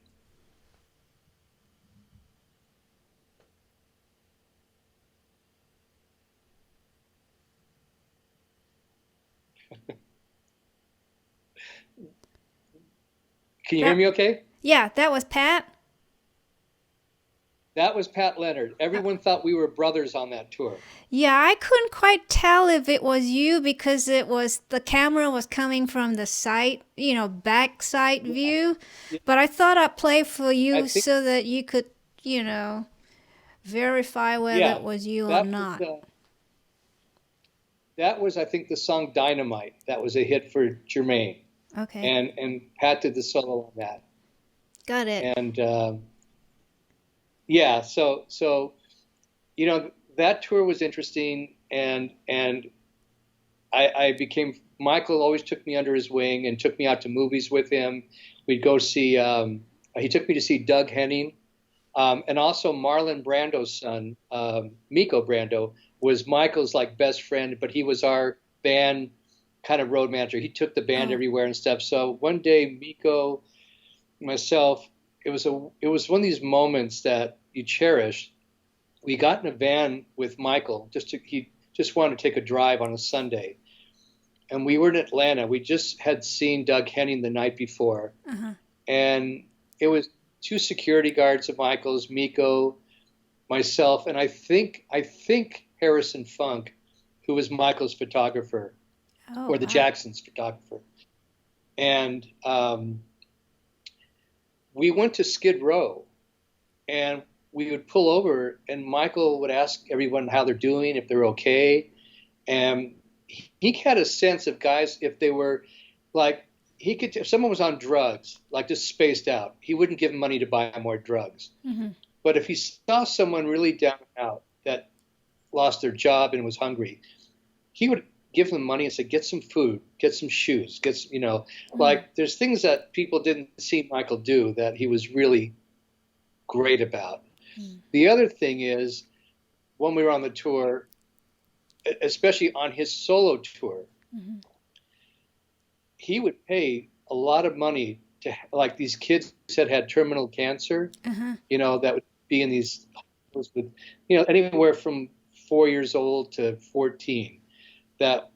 Can you hear me okay? Yeah, that was Pat. That was Pat Leonard. Everyone thought we were brothers on that tour. Yeah, I couldn't quite tell if it was you because the camera was coming from the side, back side view. But I thought I'd play for you so that you could, verify whether it was you or not. That was, I think, the song Dynamite. That was a hit for Jermaine. Okay. And Pat did the solo on that. Got it. And so that tour was interesting, and I became, Michael always took me under his wing and took me out to movies with him. We'd go see he took me to see Doug Henning, and also Marlon Brando's son, Miko Brando, was Michael's like best friend, but he was our band kind of road manager. He took the band everywhere and stuff. So one day, Miko, myself, it was one of these moments that you cherish. We got in a van with Michael. He just wanted to take a drive on a Sunday, and we were in Atlanta. We just had seen Doug Henning the night before, and it was 2 security guards of Michael's, Miko, myself, and I think Harrison Funk, who was Michael's photographer. Or the Jackson's photographer. And we went to Skid Row, and we would pull over, and Michael would ask everyone how they're doing, if they're okay. And he had a sense of guys, if they were like, if someone was on drugs, like just spaced out, he wouldn't give them money to buy more drugs. Mm-hmm. But if he saw someone really down and out that lost their job and was hungry, he would give them money and say, get some food, get some shoes, like there's things that people didn't see Michael do that he was really great about. The other thing is, when we were on the tour, especially on his solo tour, he would pay a lot of money to, like, these kids that had terminal cancer, that would be in these, with, anywhere from 4 years old to 14. That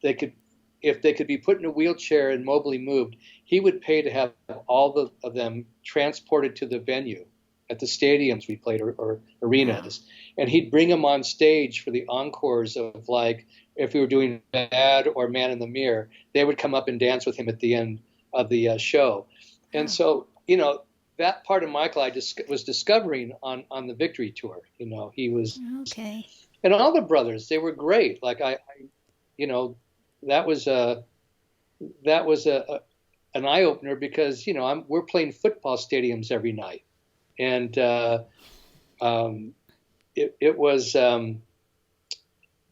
they could, if they could be put in a wheelchair and mobily moved, he would pay to have all of them transported to the venue at the stadiums we played or arenas. And he'd bring them on stage for the encores of, like, if we were doing Bad or Man in the Mirror, they would come up and dance with him at the end of the show. And so, that part of Michael I was discovering on the Victory Tour. He was okay. And all the brothers, they were great. Like that was an eye opener because we're playing football stadiums every night, and it was an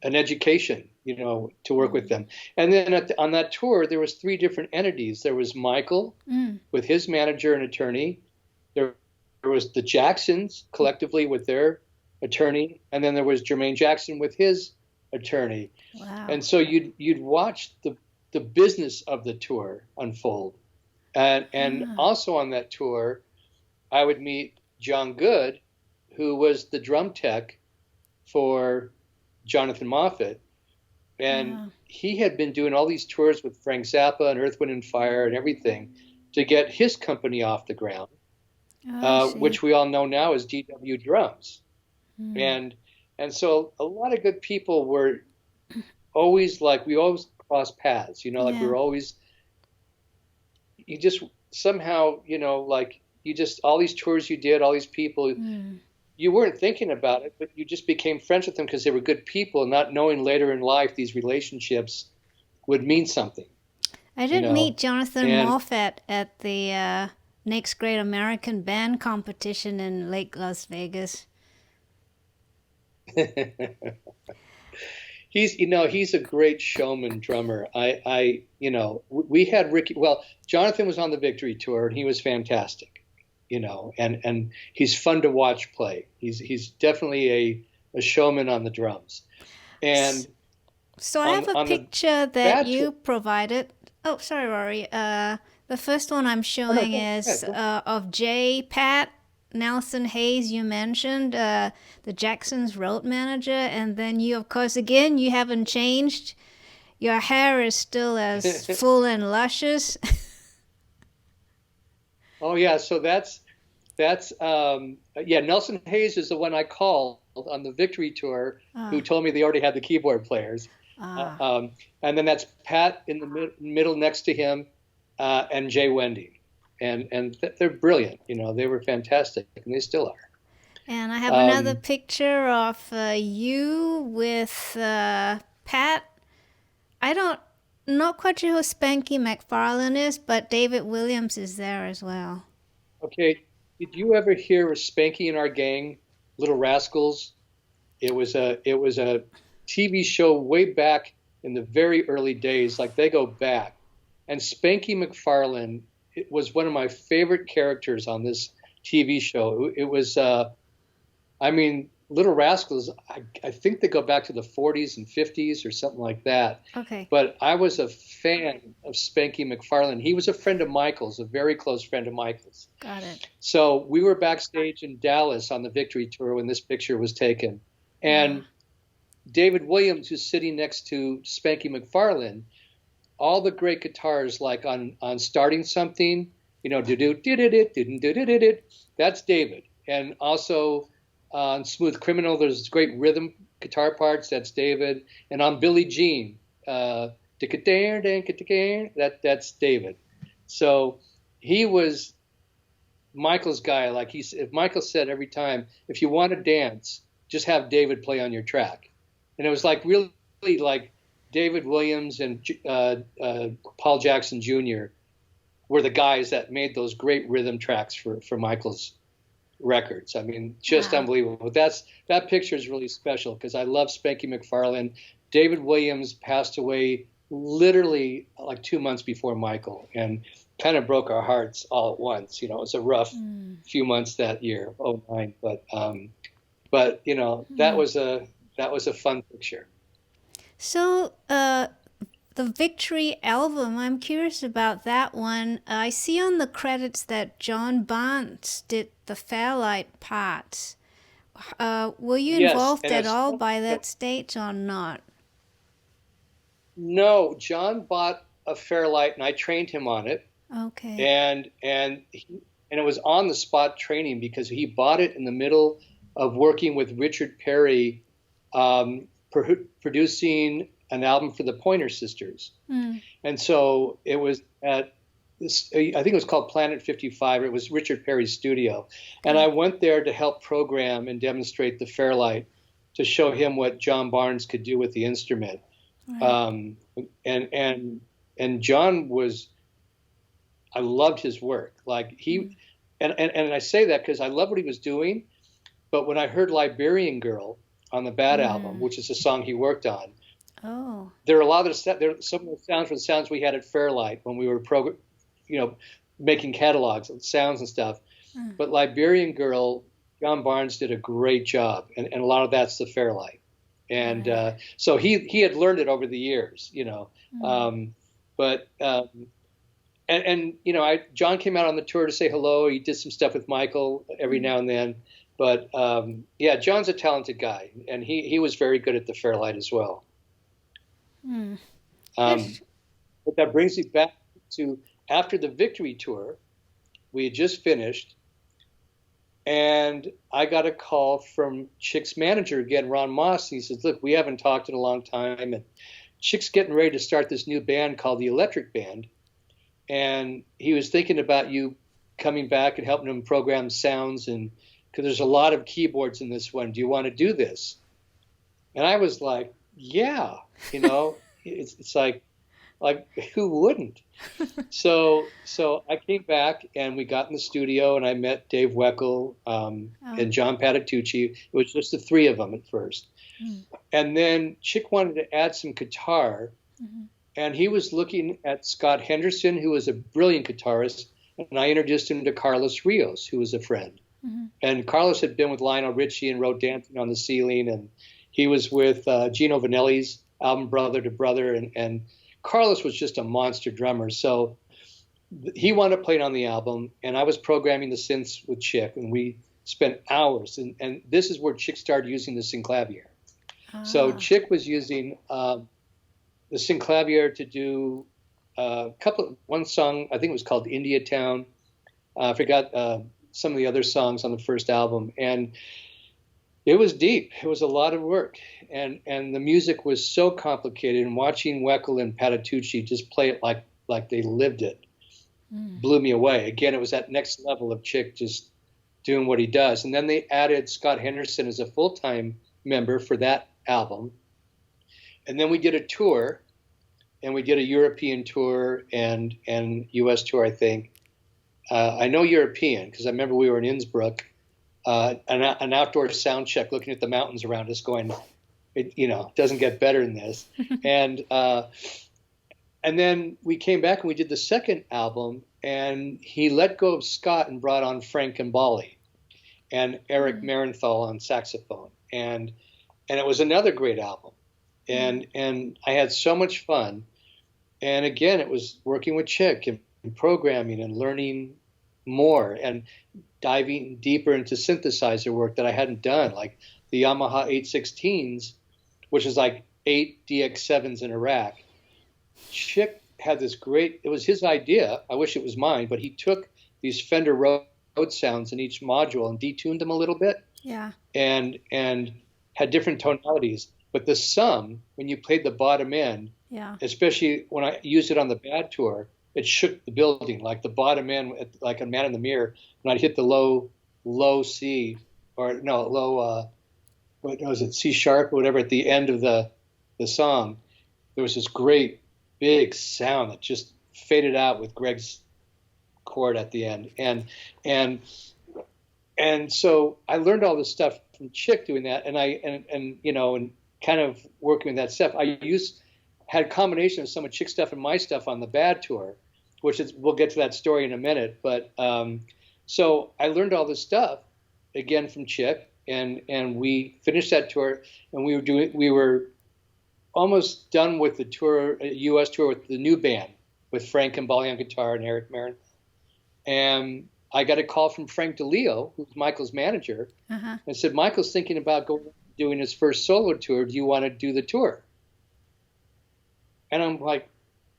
education, to work with them. And then on that tour, there was 3 different entities. There was Michael with his manager and attorney. There was the Jacksons collectively with their attorney, and then there was Jermaine Jackson with his attorney. Wow. And so you'd watch the business of the tour unfold. And also on that tour, I would meet John Good, who was the drum tech for Jonathan Moffett. And he had been doing all these tours with Frank Zappa and Earth, Wind and Fire and everything to get his company off the ground, which we all know now as DW Drums. And so a lot of good people were always like, we always crossed paths, you know, like we were always, you just somehow, you know, like you just, all these tours you did, all these people, you weren't thinking about it, but you just became friends with them because they were good people, not knowing later in life these relationships would mean something. I did meet Jonathan Moffat at the Next Great American Band competition in Lake Las Vegas. He's a great showman drummer. You know, we had Ricky, well, Jonathan was on the Victory Tour and he was fantastic, you know, and he's fun to watch play. He's definitely a showman on the drums. And so I have a picture that you provided. Oh, sorry, Rory. The first one I'm showing is of Jay, Pat, Nelson Hayes, you mentioned, the Jackson's road manager, and then you, of course, again, you haven't changed. Your hair is still as full and luscious. Oh, yeah, so that's Nelson Hayes is the one I called on the Victory Tour, who told me they already had the keyboard players. And then that's Pat in the middle next to him, and Jay Wendy. And they're brilliant, you know, they were fantastic, and they still are. And I have another picture of you with Pat. Not quite sure who Spanky McFarlane is, but David Williams is there as well. Okay, did you ever hear of Spanky and Our Gang, Little Rascals? It was a TV show way back in the very early days, like they go back. And Spanky McFarlane, it was one of my favorite characters on this TV show. It was, Little Rascals, I think they go back to the 40s and 50s or something like that. Okay. But I was a fan of Spanky McFarlane. He was a friend of Michael's, a very close friend of Michael's. Got it. So we were backstage in Dallas on the Victory Tour when this picture was taken. And David Williams, who's sitting next to Spanky McFarlane, all the great guitars, like on Starting Something, you know, that's David. And also on Smooth Criminal, there's great rhythm guitar parts, that's David. And on Billie Jean, that's David. So he was Michael's guy. Like Michael said every time, if you want to dance, just have David play on your track. And it was like really like David Williams and Paul Jackson Jr. were the guys that made those great rhythm tracks for Michael's records. I mean, just unbelievable. That picture is really special because I love Spanky McFarlane. David Williams passed away literally like 2 months before Michael, and kind of broke our hearts all at once. You know, it was a rough few months that year, 2009. But you know, that was a fun picture. So, the Victory album, I'm curious about that one. I see on the credits that John Barnes did the Fairlight parts. Were you involved at all by that stage or not? No, John bought a Fairlight and I trained him on it. Okay. And it was on the spot training because he bought it in the middle of working with Richard Perry, producing an album for the Pointer Sisters. And so it was at this, I think it was called Planet 55. It was Richard Perry's studio. And I went there to help program and demonstrate the Fairlight to show him what John Barnes could do with the instrument. Right. And John was, I loved his work. Like he, and I say that because I love what he was doing. But when I heard Liberian Girl on the Bad album, which is a song he worked on, there are a lot of some of the sounds were the sounds we had at Fairlight when we were making catalogs and sounds and stuff. But Liberian Girl, John Barnes did a great job, and a lot of that's the Fairlight. And so he had learned it over the years, you know. John came out on the tour to say hello. He did some stuff with Michael every now and then. But John's a talented guy, and he was very good at the Fairlight as well. But that brings me back to after the Victory Tour, we had just finished, And I got a call from Chick's manager again, Ron Moss. He says, look, we haven't talked in a long time. And Chick's getting ready to start this new band called the Elektric Band. And he was thinking about you coming back and helping him program sounds. And because there's a lot of keyboards in this one. Do you want to do this? And I was like, yeah, you know, it's like who wouldn't? So I came back and we got in the studio and I met Dave Weckl and John Patitucci. It was just the three of them at first. And then Chick wanted to add some guitar, and he was looking at Scott Henderson, who was a brilliant guitarist, and I introduced him to Carlos Rios, who was a friend. And Carlos had been with Lionel Richie and wrote Dancing on the Ceiling, and he was with Gino Vanelli's album Brother to Brother, and Carlos was just a monster drummer. So he wound up playing on the album, and I was programming the synths with Chick, and we spent hours. And this is where Chick started using the Synclavier. So Chick was using the Synclavier to do one song, I think it was called India Town. I forgot some of the other songs on the first album. And it was deep. It was a lot of work. And the music was so complicated. And watching Weckl and Patitucci just play it like they lived it blew me away. Again, it was that next level of Chick just doing what he does. And then they added Scott Henderson as a full-time member for that album. And then we did a tour, and we did a European tour and U.S. tour, I think. I know European because I remember we were in Innsbruck, an outdoor sound check, looking at the mountains around us, going, it doesn't get better than this. And then we came back and we did the second album, and he let go of Scott and brought on Frank Gambale and Eric Marenthal on saxophone, and it was another great album. And I had so much fun. And again, it was working with Chick and programming and learning more and diving deeper into synthesizer work that I hadn't done, like the Yamaha 816s, which is like 8 DX7s in a rack. Chick had this great, it was his idea, I wish it was mine, but he took these Fender Rhodes sounds in each module and detuned them a little bit. Yeah. And had different tonalities. But the sum, when you played the bottom end, especially when I used it on the Bad tour, it shook the building, like the bottom end, like a Man in the Mirror. When I'd hit the low C, or no, low, what was it, C sharp or whatever, at the end of the song, there was this great big sound that just faded out with Greg's chord at the end. And so I learned all this stuff from Chick doing that, and kind of working with that stuff. I had a combination of some of Chick's stuff and my stuff on the Bad tour, which is, we'll get to that story in a minute. But so I learned all this stuff again from Chick, and we finished that tour, and we were almost done with the tour, U.S. tour, with the new band, with Frank Gambale on guitar and Eric Marin. And I got a call from Frank DeLeo, who's Michael's manager, and said, Michael's thinking about doing his first solo tour. Do you want to do the tour? And I'm like,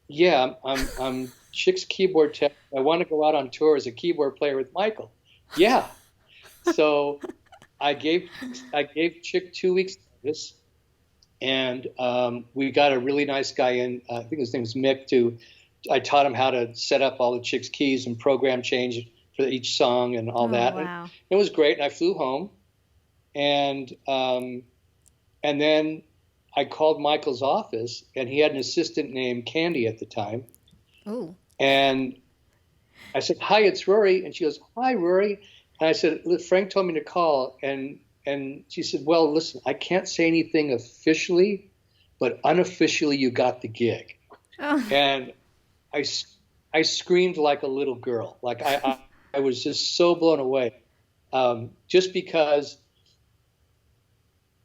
yeah, I'm Chick's keyboard tech. I want to go out on tour as a keyboard player with Michael. Yeah. So I gave Chick 2 weeks notice, and we got a really nice guy in. I think his name was Mick. I taught him how to set up all the Chick's keys and program change for each song and all that. Wow. And it was great. And I flew home, and then I called Michael's office, and he had an assistant named Candy at the time. Oh. And I said, hi, it's Rory. And she goes, hi, Rory. And I said, Frank told me to call. And she said, well, listen, I can't say anything officially, but unofficially you got the gig. Oh. And I screamed like a little girl. Like I was just so blown away, just because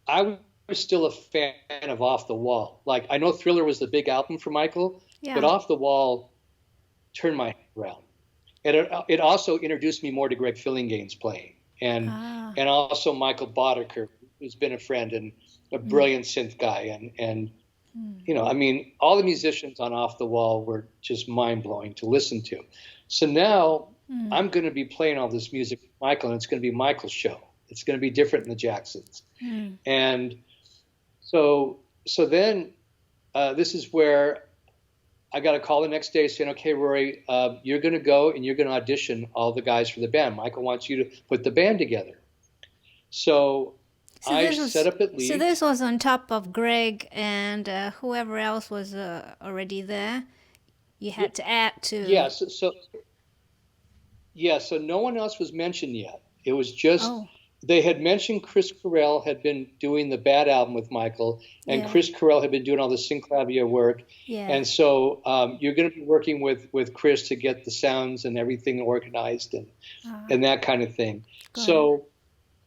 I was still a fan of Off the Wall. Like, I know Thriller was the big album for Michael, but Off the Wall turned my head around. And it also introduced me more to Greg Phillinganes playing, and also Michael Boddicker, who's been a friend and a brilliant synth guy, and I mean, all the musicians on Off the Wall were just mind blowing to listen to. So now I'm going to be playing all this music with Michael, and it's going to be Michael's show. It's going to be different than the Jacksons. And so then this is where I got a call the next day saying, okay, Rory, you're going to go and you're going to audition all the guys for the band. Michael wants you to put the band together. So I set up at Leeds. So this was on top of Greg and whoever else was already there. You had to add to. Yeah. So no one else was mentioned yet. It was just they had mentioned Chris Correll had been doing the Bad album with Michael, and Chris Correll had been doing all the Synclavier work. Yeah. And so you're going to be working with Chris to get the sounds and everything organized and that kind of thing. So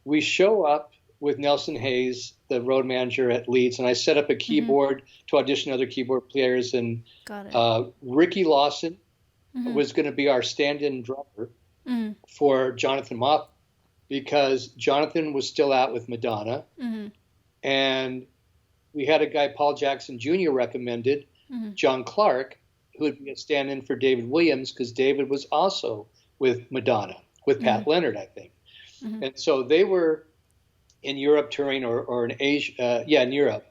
we show up with Nelson Hayes, the road manager at Leeds, and I set up a keyboard to audition other keyboard players. And Ricky Lawson was going to be our stand-in drummer for Jonathan Moffett, because Jonathan was still out with Madonna. And we had a guy, Paul Jackson Jr., recommended, John Clarke, who would be a stand-in for David Williams, because David was also with Madonna, with Pat Leonard, I think. And so they were in Europe touring, or in Asia, in Europe.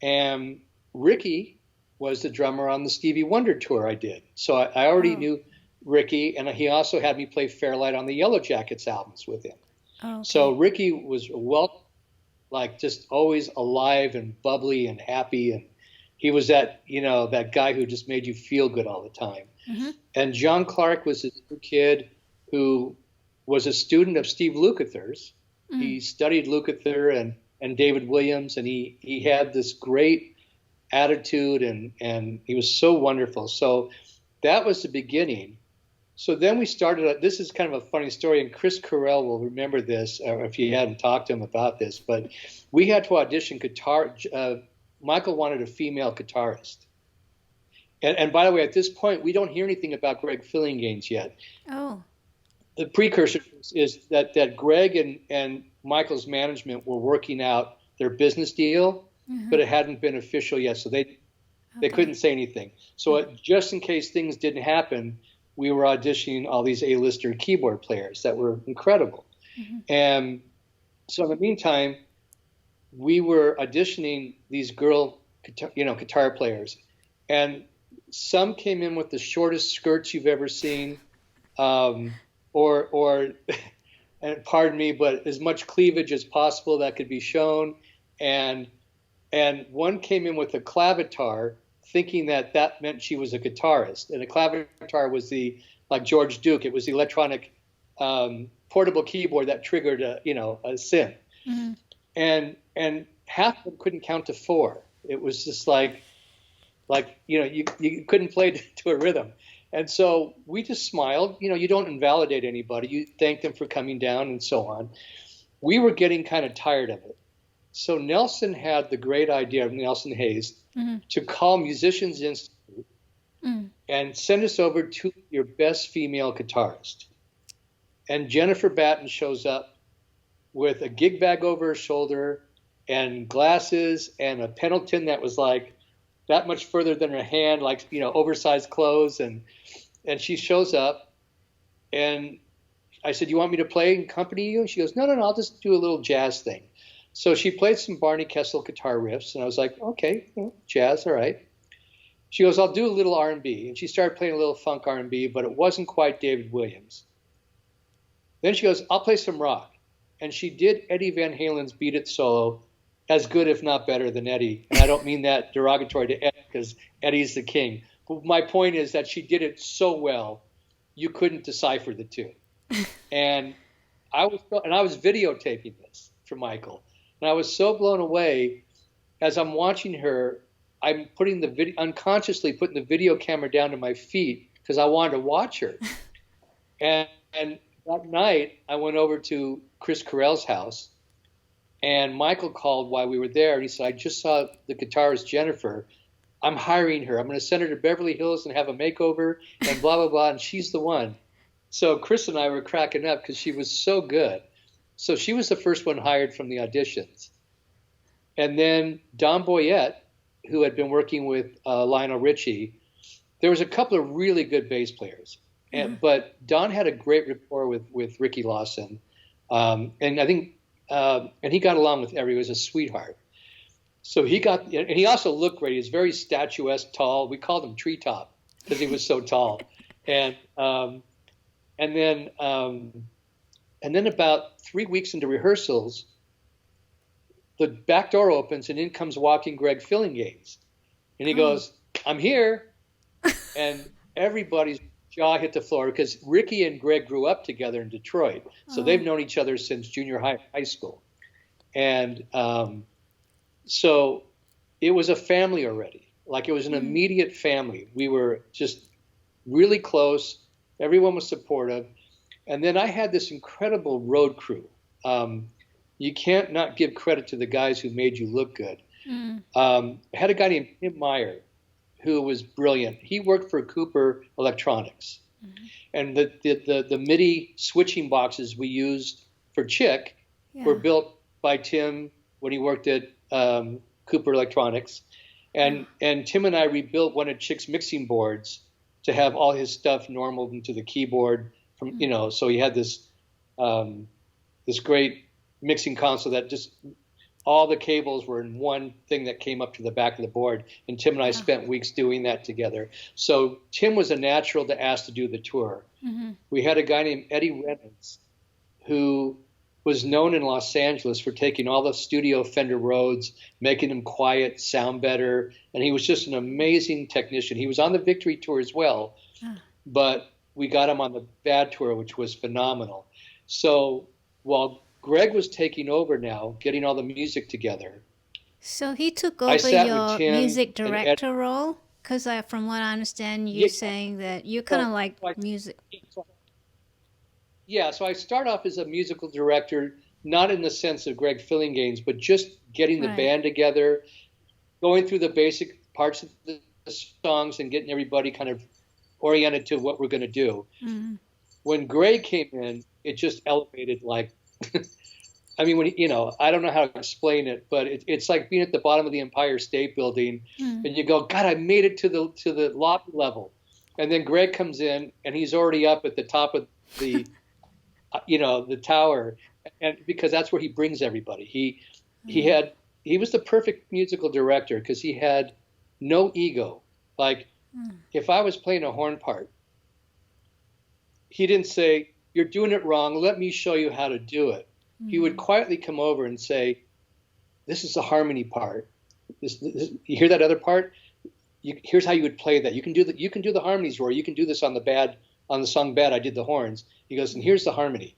And Ricky was the drummer on the Stevie Wonder tour I did. So I already knew Ricky, and he also had me play Fairlight on the Yellow Jackets albums with him. So Ricky was just always alive and bubbly and happy, and he was that guy who just made you feel good all the time. And John Clarke was this kid who was a student of Steve Lukather's. He studied Lukather and David Williams, and he had this great attitude, and he was so wonderful. So that was the beginning. So then we started, this is kind of a funny story, and Chris Correll will remember this, or if you hadn't talked to him about this, but we had to audition guitar. Michael wanted a female guitarist. And by the way, at this point, we don't hear anything about Greg Phillinganes yet. The precursor is that Greg and Michael's management were working out their business deal, but it hadn't been official yet, so they couldn't say anything. So just in case things didn't happen, we were auditioning all these A-lister keyboard players that were incredible. And so in the meantime, we were auditioning these girl guitar players, and some came in with the shortest skirts you've ever seen, or and pardon me, but as much cleavage as possible that could be shown. And one came in with a clavitar, thinking that meant she was a guitarist. And a clavitar was like George Duke. It was the electronic portable keyboard that triggered a synth. And half of them couldn't count to 4. It was just like you couldn't play to a rhythm. And so we just smiled. You don't invalidate anybody. You thank them for coming down and so on. We were getting kind of tired of it. So Nelson had the great idea, of Nelson Hayes, to call Musicians Institute and send us over to your best female guitarist. And Jennifer Batten shows up with a gig bag over her shoulder and glasses and a Pendleton that was like that much further than her hand, like, oversized clothes. And she shows up, and I said, you want me to play and accompany you? And she goes, no, I'll just do a little jazz thing. So she played some Barney Kessel guitar riffs, and I was like, okay, jazz, all right. She goes, I'll do a little R&B. And she started playing a little funk R&B, but it wasn't quite David Williams. Then she goes, I'll play some rock. And she did Eddie Van Halen's Beat It solo, as good, if not better, than Eddie. And I don't mean that derogatory to Eddie, because Eddie's the king. But my point is that she did it so well, you couldn't decipher the two. And I was videotaping this for Michael. And I was so blown away. As I'm watching her, I'm unconsciously putting the video camera down to my feet because I wanted to watch her. And that night, I went over to Chris Correll's house, and Michael called while we were there, and he said, I just saw the guitarist Jennifer. I'm hiring her. I'm going to send her to Beverly Hills and have a makeover and blah, blah, blah, and she's the one. So Chris and I were cracking up because she was so good. So she was the first one hired from the auditions. And then Don Boyette, who had been working with Lionel Richie, there was a couple of really good bass players. But Don had a great rapport with Ricky Lawson, and I think and he got along with everyone. He was a sweetheart. So and he also looked great. He was very statuesque, tall. We called him Treetop because he was so tall. And then about 3 weeks into rehearsals, the back door opens and in comes walking Greg Phillinganes, and he goes, "I'm here," and everybody's jaw hit the floor because Ricky and Greg grew up together in Detroit, so they've known each other since junior high school, and so it was a family already. Like it was an immediate family. We were just really close. Everyone was supportive. And then I had this incredible road crew. You can't not give credit to the guys who made you look good. I had a guy named Tim Meyer who was brilliant. He worked for Cooper Electronics. And the MIDI switching boxes we used for Chick were built by Tim when he worked at Cooper Electronics. And Tim and I rebuilt one of Chick's mixing boards to have all his stuff normaled into the keyboard from, so he had this great mixing console that just all the cables were in one thing that came up to the back of the board. And Tim and I spent weeks doing that together. So Tim was a natural to ask to do the tour. We had a guy named Eddie Reynolds who was known in Los Angeles for taking all the studio Fender Rhodes, making them quiet, sound better. And he was just an amazing technician. He was on the Victory Tour as well, but we got him on the Bad Tour, which was phenomenal. So while Greg was taking over now, getting all the music together. So he took over your music director role? Because from what I understand, you're saying that you're kind of like music. Yeah, so I start off as a musical director, not in the sense of Greg Phillinganes, but just getting the band together, going through the basic parts of the songs and getting everybody kind of oriented to what we're going to do. When Greg came in, it just elevated like, I mean, when I don't know how to explain it, but it's like being at the bottom of the Empire State Building and you go, God, I made it to the lobby level. And then Greg comes in and he's already up at the top of the the tower, and because that's where he brings everybody. He was the perfect musical director because he had no ego. Like if I was playing a horn part, he didn't say, "You're doing it wrong. Let me show you how to do it." He would quietly come over and say, "This is the harmony part. You hear that other part? Here's how you would play that. You can do the harmonies, Rory. You can do this on the song Bad. I did the horns." He goes, "And here's the harmony,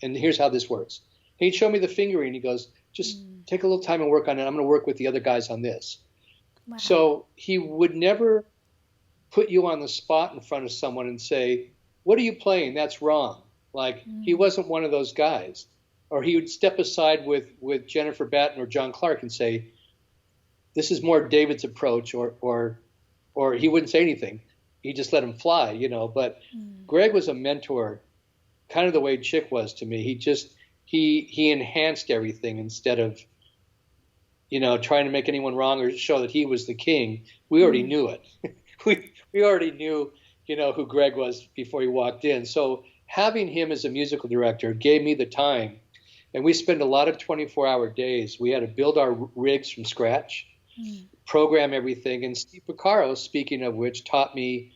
and here's how this works." And he'd show me the fingering. He goes, "Just take a little time and work on it. I'm going to work with the other guys on this." Wow. So he would never put you on the spot in front of someone and say, "What are you playing? That's wrong." Like he wasn't one of those guys. Or he would step aside with Jennifer Batten or Jon Clarke and say, "This is more David's approach," or he wouldn't say anything. He just let him fly, But Greg was a mentor, kind of the way Chick was to me. He enhanced everything instead of, trying to make anyone wrong or show that he was the king. We already knew it. we already knew, who Greg was before he walked in. So having him as a musical director gave me the time. And we spent a lot of 24-hour days. We had to build our rigs from scratch, program everything. And Steve Porcaro, speaking of which, taught me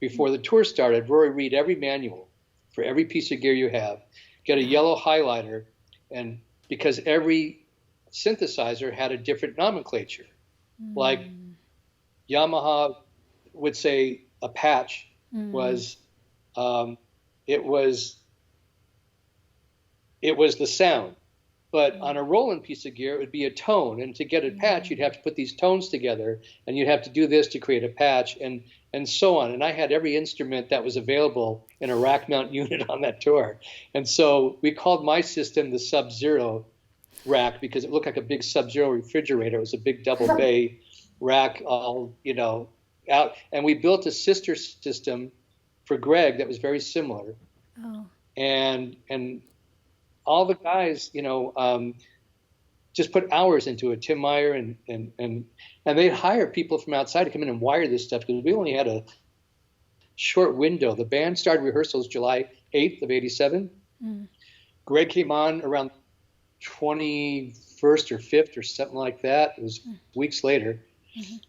before the tour started, Rory, read every manual for every piece of gear you have. Get a yellow highlighter, and because every synthesizer had a different nomenclature. Like Yamaha would say a patch was, it was the sound. But on a Roland piece of gear, it would be a tone. And to get a patch, you'd have to put these tones together, and you'd have to do this to create a patch, and so on. And I had every instrument that was available in a rack mount unit on that tour. And so we called my system the Sub-Zero rack because it looked like a big Sub-Zero refrigerator. It was a big double bay rack, all, out. And we built a sister system for Greg that was very similar. And all the guys, just put hours into it. Tim Meyer and they'd hire people from outside to come in and wire this stuff because we only had a short window. The band started rehearsals July 8th of 87. Greg came on around 21st or 5th or something like that. It was weeks later.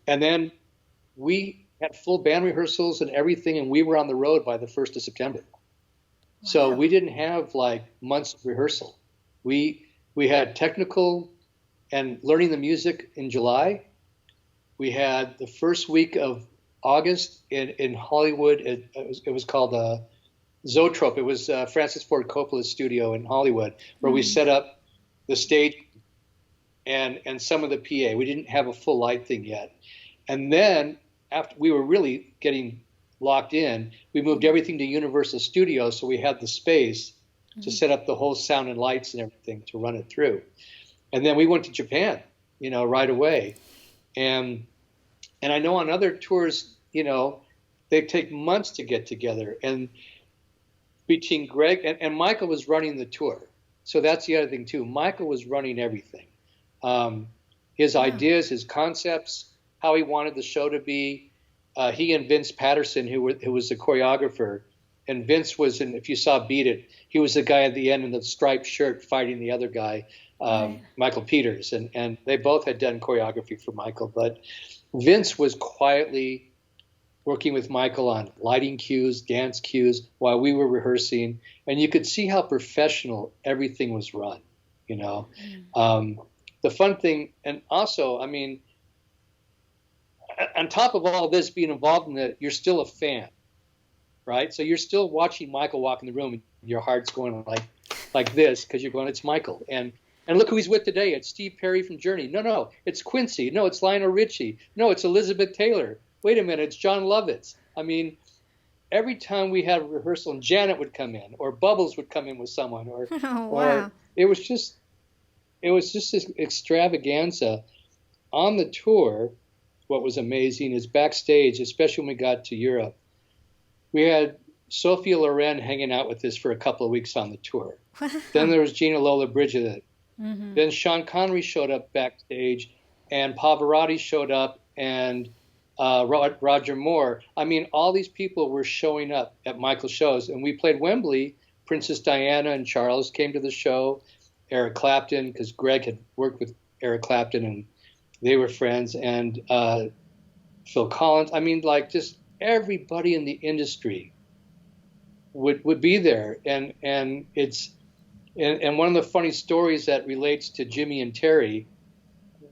And then we had full band rehearsals and everything, and we were on the road by the 1st of September. Wow. So we didn't have like months of rehearsal. We had technical and learning the music in July. We had the first week of August in Hollywood. It was called Zoetrope. It was Francis Ford Coppola's studio in Hollywood, where we set up the stage and some of the PA. We didn't have a full light thing yet. And then after we were really getting locked in, we moved everything to Universal Studios, so we had the space to set up the whole sound and lights and everything to run it through. And then we went to Japan, right away. And I know on other tours, they take months to get together. And between Greg and Michael was running the tour. So that's the other thing too. Michael was running everything. His ideas, his concepts, how he wanted the show to be. He and Vince Patterson, who was the choreographer, and Vince was if you saw Beat It, he was the guy at the end in the striped shirt fighting the other guy, Michael Peters, and they both had done choreography for Michael, but Vince was quietly working with Michael on lighting cues, dance cues while we were rehearsing, and you could see how professional everything was run, The fun thing, and also, on top of all this, being involved in it, you're still a fan, right? So you're still watching Michael walk in the room, and your heart's going like this, because you're going, it's Michael. And look who he's with today. It's Steve Perry from Journey. No, it's Quincy. No, it's Lionel Richie. No, it's Elizabeth Taylor. Wait a minute, it's John Lovitz. Every time we had a rehearsal, and Janet would come in, or Bubbles would come in with someone, or it was just this extravaganza. On the tour, what was amazing is backstage, especially when we got to Europe, we had Sophia Loren hanging out with us for a couple of weeks on the tour. Then there was Gina Lola Bridget. Then Sean Connery showed up backstage, and Pavarotti showed up, and Roger Moore. All these people were showing up at Michael's shows, and we played Wembley. Princess Diana and Charles came to the show. Eric Clapton, because Greg had worked with Eric Clapton, and they were friends, and Phil Collins. Just everybody in the industry would be there, and it's and one of the funny stories that relates to Jimmy and Terry,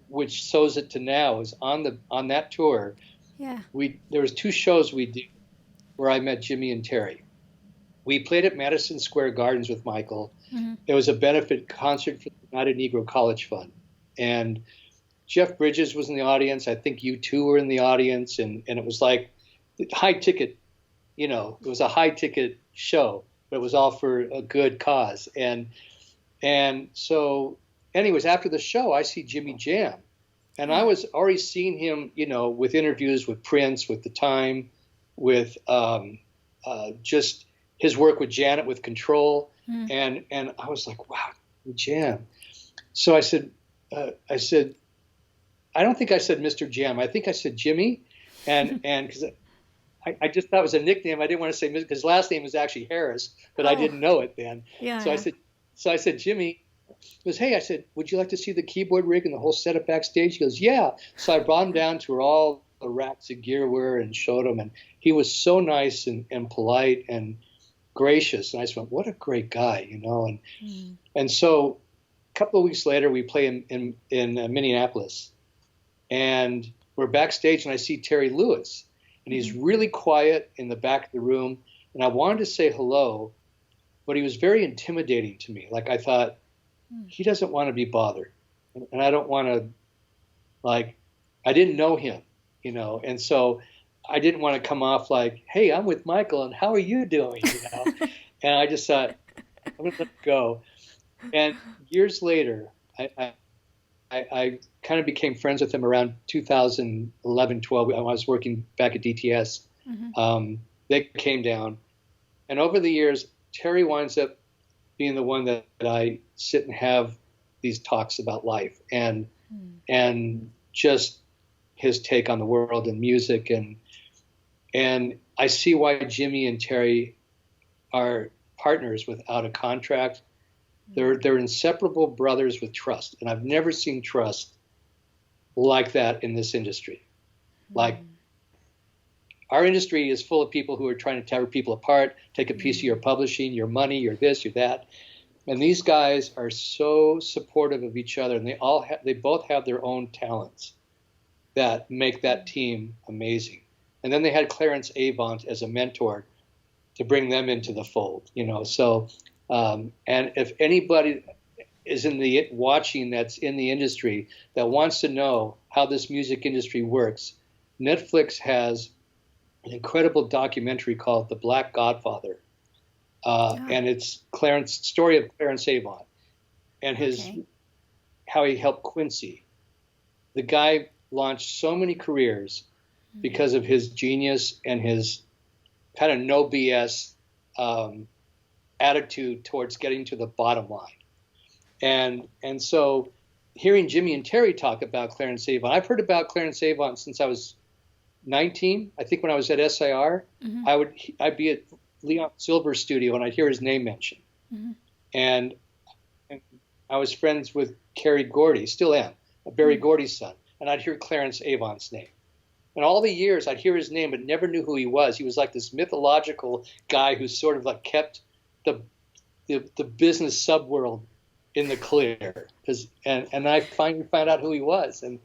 which sews it to now, is on that tour. Yeah. There was 2 shows we did where I met Jimmy and Terry. We played at Madison Square Gardens with Michael. It was a benefit concert for the United Negro College Fund, and Jeff Bridges was in the audience. I think you two were in the audience, and it was like high ticket. It was a high ticket show, but it was all for a good cause. And so, anyways, after the show, I see Jimmy jam. And I was already seeing him, with interviews with Prince, with The Time, with just his work with Janet, with Control. And I was like, wow, we jam. So I said, I don't think I said Mr. Jam. I think I said Jimmy. And because I just thought it was a nickname. I didn't want to say, because his last name was actually Harris, but I didn't know it then. Yeah. So I said, Jimmy. He goes, hey, I said, would you like to see the keyboard rig and the whole setup backstage? He goes, yeah. So I brought him down to where all the racks of gear were and showed him. And he was so nice and polite and gracious. And I just went, what a great guy, And so a couple of weeks later, we play in Minneapolis. And we're backstage, and I see Terry Lewis. And he's really quiet in the back of the room. And I wanted to say hello, but he was very intimidating to me. Like, I thought, he doesn't want to be bothered. And I don't want to, I didn't know him, and so I didn't want to come off like, hey, I'm with Michael, and how are you doing, And I just thought, I'm going to let it go. And years later, I kind of became friends with him around 2011, 12. I was working back at DTS. They came down. And over the years, Terry winds up being the one that I sit and have these talks about life and just his take on the world and music. And I see why Jimmy and Terry are partners without a contract. They're inseparable brothers with trust, and I've never seen trust like that in this industry. Like, our industry is full of people who are trying to tear people apart, take a piece of your publishing, your money, your this, your that. And these guys are so supportive of each other, and they both have their own talents that make that team amazing. And then they had Clarence Avant as a mentor to bring them into the fold, you know. So, and if anybody is watching that's in the industry that wants to know how this music industry works, Netflix has an incredible documentary called The Black Godfather. And it's story of Clarence Avant and how he helped Quincy. The guy launched so many careers because of his genius and his kind of no BS attitude towards getting to the bottom line. And so hearing Jimmy and Terry talk about Clarence Avant, I've heard about Clarence Avant since I was 19. I think when I was at SIR, I'd be at Leon Silver's studio and I'd hear his name mentioned. And I was friends with Kerry Gordy, still am, Barry Gordy's son, and I'd hear Clarence Avant's name. And all the years I'd hear his name but never knew who he was. He was like this mythological guy who sort of like kept the business subworld in the clear. And I finally found out who he was. And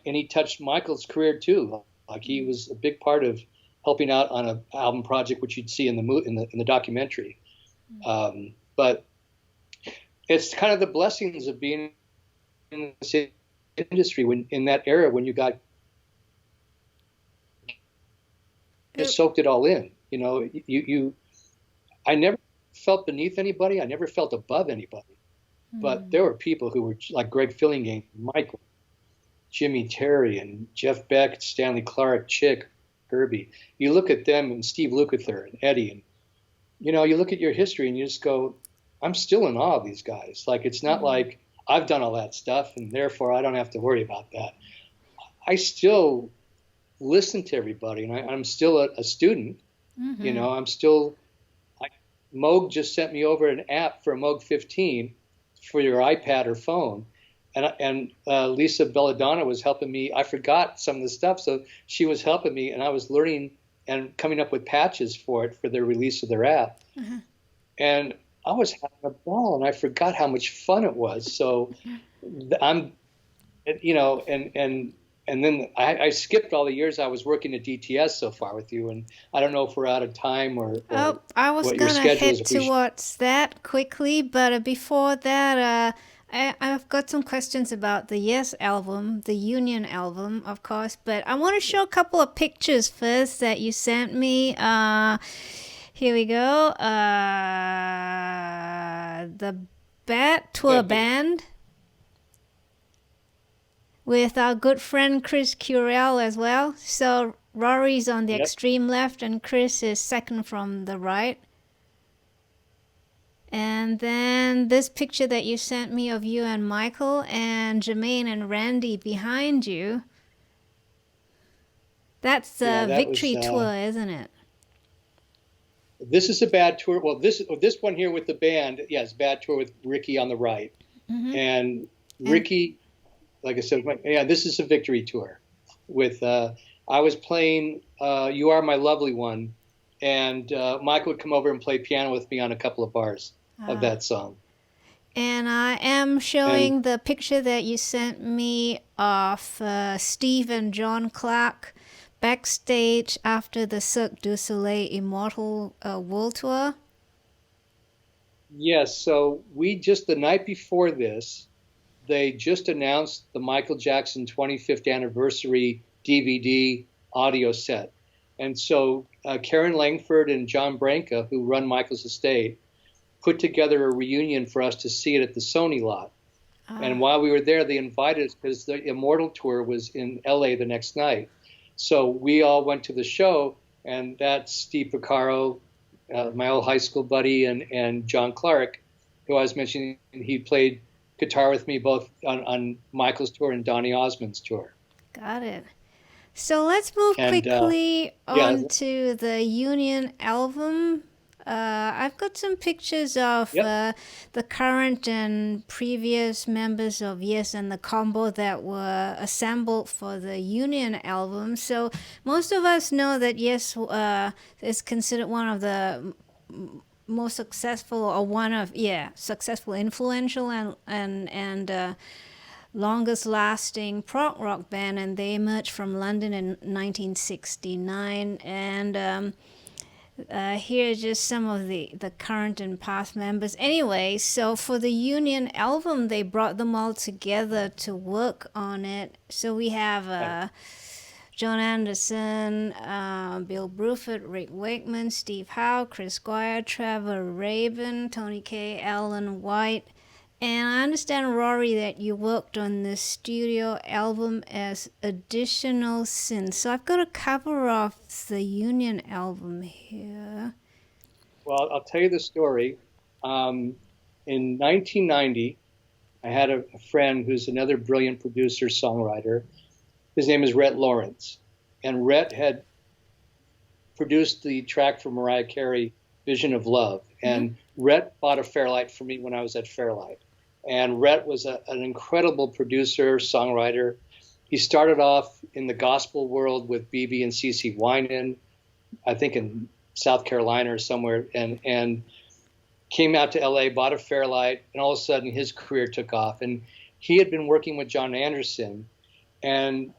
he touched Michael's career too. Like, he was a big part of helping out on an album project, which you'd see in the documentary. But it's kind of the blessings of being in this industry in that era when you got soaked it all in. You know, I never felt beneath anybody. I never felt above anybody. But there were people who were like Greg Phillinganes, Michael, Jimmy Terry, and Jeff Beck, Stanley Clarke, Chick, Herbie. You look at them and Steve Lukather and Eddie, and you know, you look at your history and you just go, I'm still in awe of these guys. Like, it's not like I've done all that stuff and therefore I don't have to worry about that. I still listen to everybody, and I'm still a student. You know, Moog just sent me over an app for a Moog 15 for your iPad or phone. And Lisa Belladonna was helping me. I forgot some of the stuff, so she was helping me, and I was learning and coming up with patches for it for the release of their app. And I was having a ball, and I forgot how much fun it was. So you know, and then I skipped all the years I was working at DTS so far with you, and I don't know if we're out of time or I was going to head towards that quickly, but before that, I've got some questions about the Yes album, the Union album, of course, but I want to show a couple of pictures first that you sent me. Here we go. The Bat Tour Band with our good friend Chris Curell as well. So Rory's on the extreme left and Chris is second from the right. And then this picture that you sent me of you and Michael and Jermaine and Randy behind you. That's the Victory Tour, isn't it? This is a bad tour. Well, this one here with the band, it's Bad Tour with Ricky on the right. And Ricky, like I said, this is a Victory Tour. With I was playing You Are My Lovely One, and Michael would come over and play piano with me on a couple of bars of that song. And I am showing the picture that you sent me of Steve and Jon Clarke backstage after the Cirque du Soleil Immortal World Tour. Yes, so the night before this, they just announced the Michael Jackson 25th anniversary DVD audio set. And so Karen Langford and John Branca, who run Michael's estate, put together a reunion for us to see it at the Sony lot. And while we were there, they invited us because the Immortal Tour was in LA the next night. So we all went to the show, and that's Steve Porcaro, my old high school buddy, and Jon Clarke, who I was mentioning. He played guitar with me both on Michael's tour and Donny Osmond's tour. Got it. So let's move quickly on to the Union album. I've got some pictures of the current and previous members of Yes and the Combo that were assembled for the Union album. So most of us know that Yes is considered one of the most successful, or one of successful, influential, and longest lasting prog rock band, and they emerged from London in 1969. And here are just some of the current and past members. Anyway, so for the Union album, they brought them all together to work on it. So we have Jon Anderson, Bill Bruford, Rick Wakeman, Steve Howe, Chris Squire, Trevor Rabin, Tony Kaye, Alan White. And I understand, Rory, that you worked on the studio album as additional synths. So I've got a cover of the Union album here. Well, I'll tell you the story. In 1990, I had a friend who's another brilliant producer, songwriter. His name is Rhett Lawrence. And Rhett had produced the track for Mariah Carey, Vision of Love. And Rhett bought a Fairlight for me when I was at Fairlight. And Rhett was an incredible producer, songwriter. He started off in the gospel world with BB and CeCe Winans, I think in South Carolina or somewhere, and came out to LA, bought a Fairlight, and all of a sudden his career took off. And he had been working with Jon Anderson, and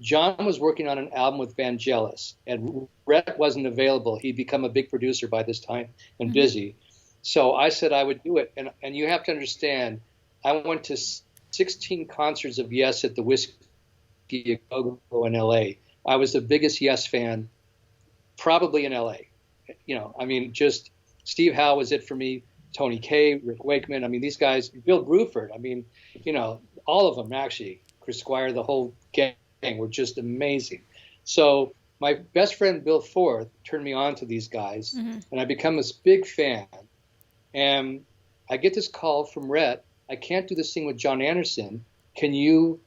Jon was working on an album with Vangelis, and Rhett wasn't available. He'd become a big producer by this time and busy. So I said I would do it. And you have to understand, I went to 16 concerts of Yes at the Whiskey Go-Go in LA. I was the biggest Yes fan probably in LA. You know, I mean, just Steve Howe was it for me, Tony Kaye, Rick Wakeman. I mean, these guys, Bill Bruford, I mean, you know, all of them actually, Chris Squire, the whole gang were just amazing. So my best friend Bill Forth turned me on to these guys, and I become this big fan. And I get this call from Rhett, I can't do this thing with Jon Anderson. Can you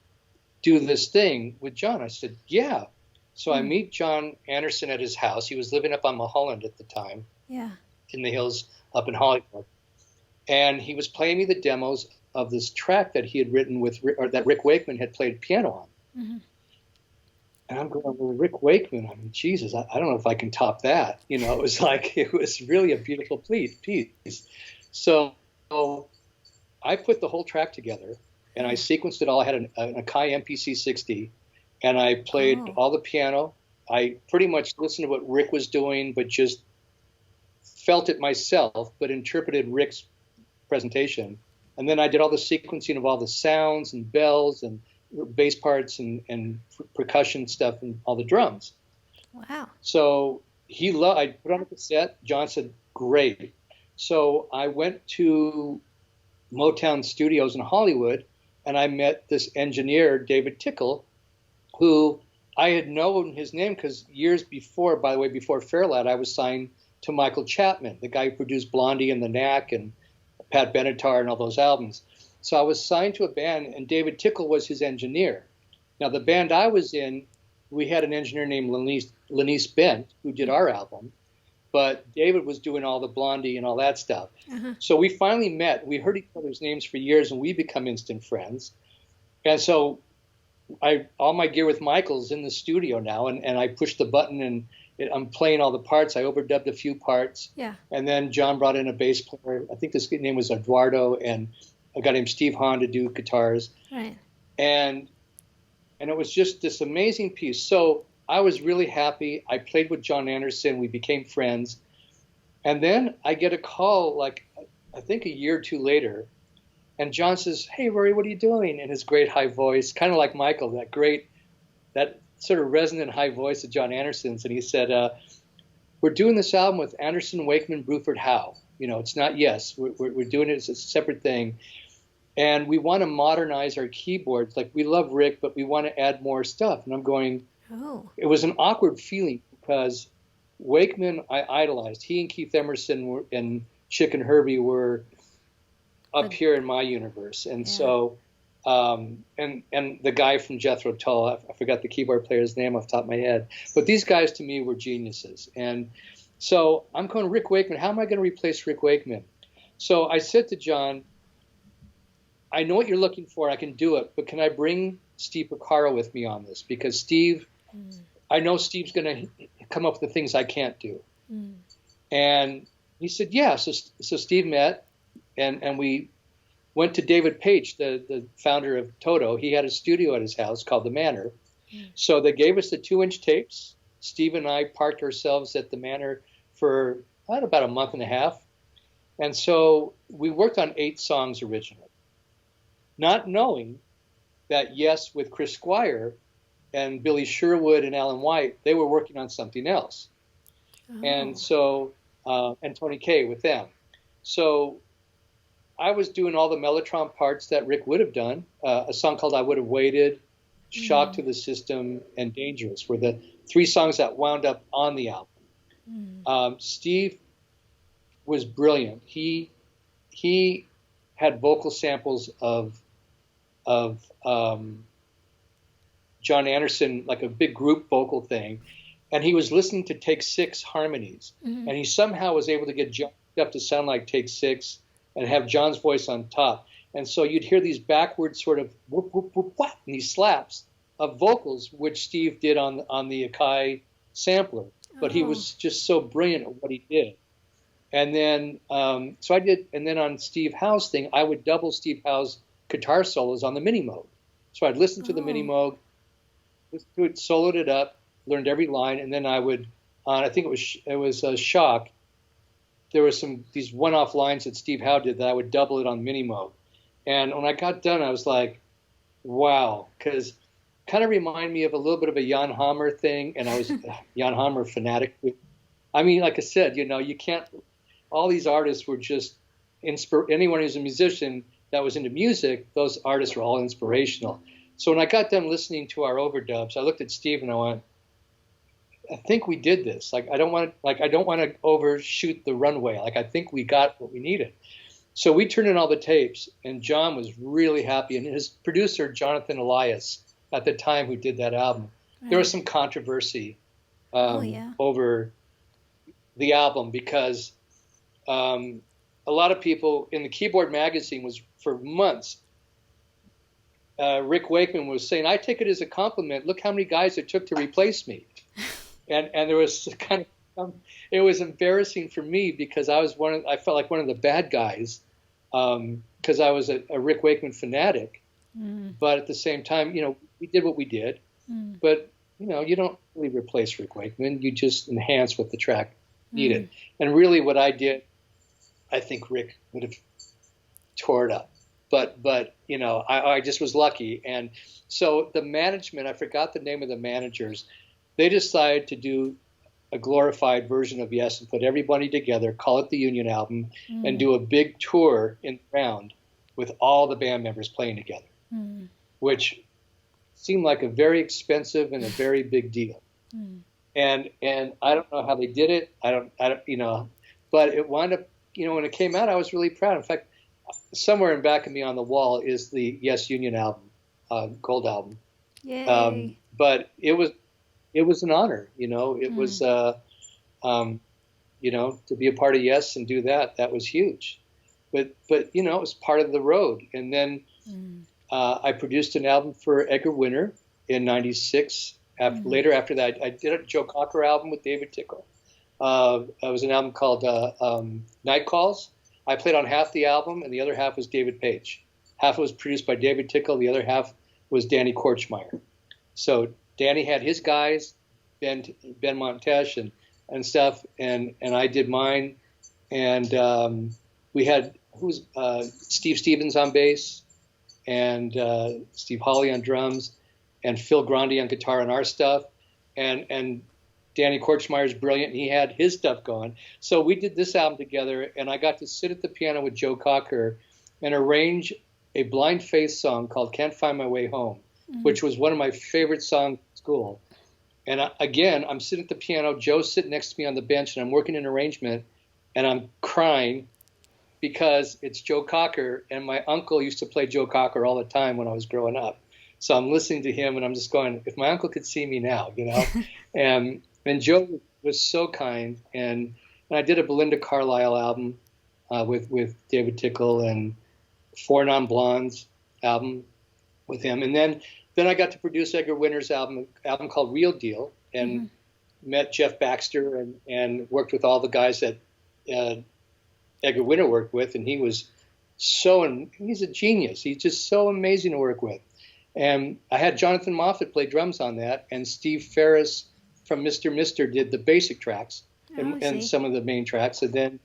do this thing with Jon? I said, yeah. So I meet Jon Anderson at his house. He was living up on Mulholland at the time, in the hills up in Hollywood. And he was playing me the demos of this track that he had written with, or that Rick Wakeman had played piano on. And I'm going, well, Rick Wakeman, I mean, Jesus, I don't know if I can top that. You know, it was really a beautiful piece. So I put the whole track together, and I sequenced it all. I had an Akai MPC60, and I played all the piano. I pretty much listened to what Rick was doing, but just felt it myself, but interpreted Rick's presentation. And then I did all the sequencing of all the sounds and bells and bass parts and percussion stuff and all the drums. Wow. So I put on a cassette. Jon said, great. So I went to Motown Studios in Hollywood, and I met this engineer, David Tickle, who I had known his name because years before, by the way, before Fairlight, I was signed to Michael Chapman, the guy who produced Blondie and the Knack and Pat Benatar and all those albums. So I was signed to a band, and David Tickle was his engineer. Now, the band I was in, we had an engineer named Lenise Bent, who did our album, but David was doing all the Blondie and all that stuff. So we finally met. We heard each other's names for years, and we become instant friends. And so all my gear with Michael's in the studio now, and I push the button, and I'm playing all the parts. I overdubbed a few parts. And then Jon brought in a bass player. I think this name was Eduardo, and a guy named Steve Hahn to do guitars. Right. And it was just this amazing piece. So I was really happy. I played with Jon Anderson. We became friends. And then I get a call, like, I think a year or two later, and Jon says, hey, Rory, what are you doing? In his great high voice, kind of like Michael, that sort of resonant high voice of Jon Anderson's. And he said, we're doing this album with Anderson, Wakeman, Bruford, Howe. You know, it's not Yes. We're doing it as a separate thing. And we want to modernize our keyboards. Like, we love Rick, but we want to add more stuff. And I'm going, It was an awkward feeling because Wakeman, I idolized. He and Keith Emerson and Chick and Herbie were up here in my universe. And so and the guy from Jethro Tull, I forgot the keyboard player's name off the top of my head, but these guys to me were geniuses. And so I'm going, Rick Wakeman, how am I going to replace Rick Wakeman? So I said to Jon, I know what you're looking for, I can do it, but can I bring Steve Porcaro with me on this? Because I know Steve's going to come up with the things I can't do. And he said, yeah. So Steve met, and we went to David Page, the founder of Toto. He had a studio at his house called The Manor. So they gave us the 2-inch tapes. Steve and I parked ourselves at The Manor for about a month and a half. And so we worked on 8 songs originally, not knowing that, yes, with Chris Squire and Billy Sherwood and Alan White, they were working on something else. And so, and Tony Kaye with them. So I was doing all the Mellotron parts that Rick would have done. A song called I Would Have Waited, Shock to the System, and Dangerous were the 3 songs that wound up on the album. Steve was brilliant. He had vocal samples of Jon Anderson, like a big group vocal thing. And he was listening to Take 6 harmonies. And he somehow was able to get Jon up to sound like Take 6 and have John's voice on top. And so you'd hear these backwards sort of whoop, whoop, whoop, whoop, and these slaps of vocals, which Steve did on the Akai sampler. But he was just so brilliant at what he did. And then, so I did, and then on Steve Howe's thing, I would double Steve Howe's guitar solos on the Minimoog. So I'd listen to the Minimoog, listen to it, soloed it up, learned every line, and then I would, I think it was Shock. There were these one-off lines that Steve Howe did that I would double it on Minimoog. And when I got done, I was like, wow, because kind of reminded me of a little bit of a Jan Hammer thing, and I was Jan Hammer fanatic. I mean, like I said, you can't, all these artists were just, anyone who's a musician that was into music, those artists were all inspirational. So when I got done listening to our overdubs, I looked at Steve and I went, I think we did this. I don't want to overshoot the runway. I think we got what we needed. So we turned in all the tapes, and Jon was really happy. And his producer, Jonathan Elias, at the time, who did that album, there was some controversy over the album because a lot of people in the Keyboard magazine was, for months, Rick Wakeman was saying, I take it as a compliment. Look how many guys it took to replace me. And there was it was embarrassing for me because I felt like one of the bad guys because I was a Rick Wakeman fanatic. But at the same time, we did what we did. But, you don't really replace Rick Wakeman. You just enhance what the track needed. And really what I did, I think Rick would have tore it up. But I just was lucky. And so the management, I forgot the name of the managers, they decided to do a glorified version of Yes and put everybody together, call it the Union album, and do a big tour in the round with all the band members playing together, which seemed like a very expensive and a very big deal. And I don't know how they did it. I don't, but it wound up, when it came out, I was really proud. In fact, somewhere in back of me on the wall is the Yes Union album, Gold album. Yay. But it was an honor, it was, to be a part of Yes and do that was huge. But it was part of the road. And then I produced an album for Edgar Winter in 96. Later after that, I did a Joe Cocker album with David Tickle. It was an album called Night Calls. I played on half the album, and the other half was David Page. Half was produced by David Tickle. The other half was Danny Korchmeyer. So Danny had his guys, Ben Montesh and stuff, and I did mine. And we had Steve Stevens on bass, and Steve Hawley on drums, and Phil Grandi on guitar on our stuff, and Danny Korchmeyer's brilliant, and he had his stuff going. So we did this album together, and I got to sit at the piano with Joe Cocker and arrange a Blind Faith song called Can't Find My Way Home, which was one of my favorite songs at school. And I'm sitting at the piano, Joe's sitting next to me on the bench, and I'm working an arrangement, and I'm crying because it's Joe Cocker, and my uncle used to play Joe Cocker all the time when I was growing up. So I'm listening to him, and I'm just going, if my uncle could see me now, you know. and Joe was so kind, and I did a Belinda Carlisle album with David Tickle, and Four Non-Blondes album with him, and then I got to produce Edgar Winter's album called Real Deal, and met Jeff Baxter and worked with all the guys that Edgar Winter worked with, and he's a genius. He's just so amazing to work with. And I had Jonathan Moffat play drums on that, and Steve Ferris from Mr. Mister did the basic tracks and some of the main tracks, and then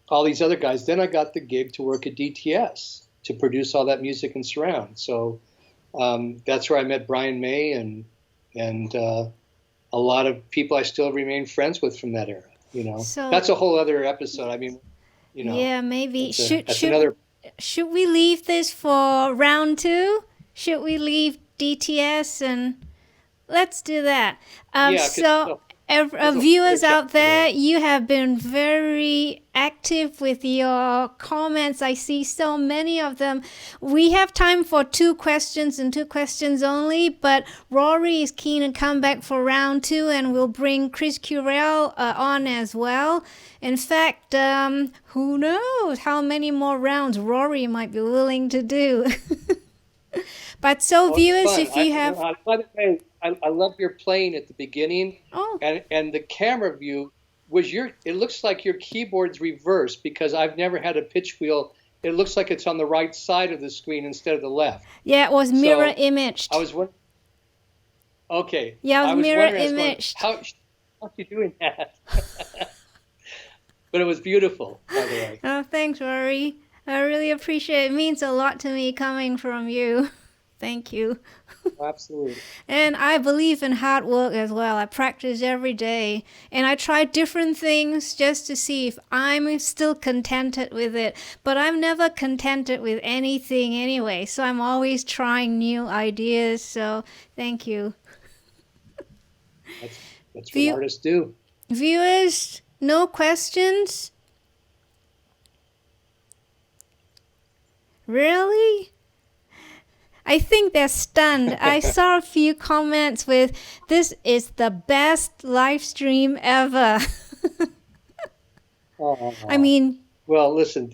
all these other guys. Then I got the gig to work at DTS to produce all that music and surround. So that's where I met Brian May and a lot of people I still remain friends with from that era. You know, so that's a whole other episode. I mean, you know, yeah, maybe should we leave this for round 2? Should we leave DTS and let's do that? Viewers out there, you have been very active with your comments. I see so many of them. We have time for 2 questions and 2 questions only, but Rory is keen to come back for round 2, and we'll bring Chris Currell on as well. In fact, who knows how many more rounds Rory might be willing to do. But viewers, if you have... By the way, I love your playing at the beginning. Oh. And the camera view was it looks like your keyboard's reversed, because I've never had a pitch wheel. It looks like it's on the right side of the screen instead of the left. Yeah, it was mirror imaged. I was wondering. Okay. Yeah, it was mirror imaged. How are you doing that? But it was beautiful, by the way. Oh, thanks, Rory. I really appreciate it. It means a lot to me coming from you. Thank you. Absolutely. And I believe in hard work as well. I practice every day, and I try different things just to see if I'm still contented with it. But I'm never contented with anything anyway, so I'm always trying new ideas. So thank you. That's what artists do. Viewers, no questions? Really? I think they're stunned. I saw a few comments with, "This is the best live stream ever." I mean... Well, listen,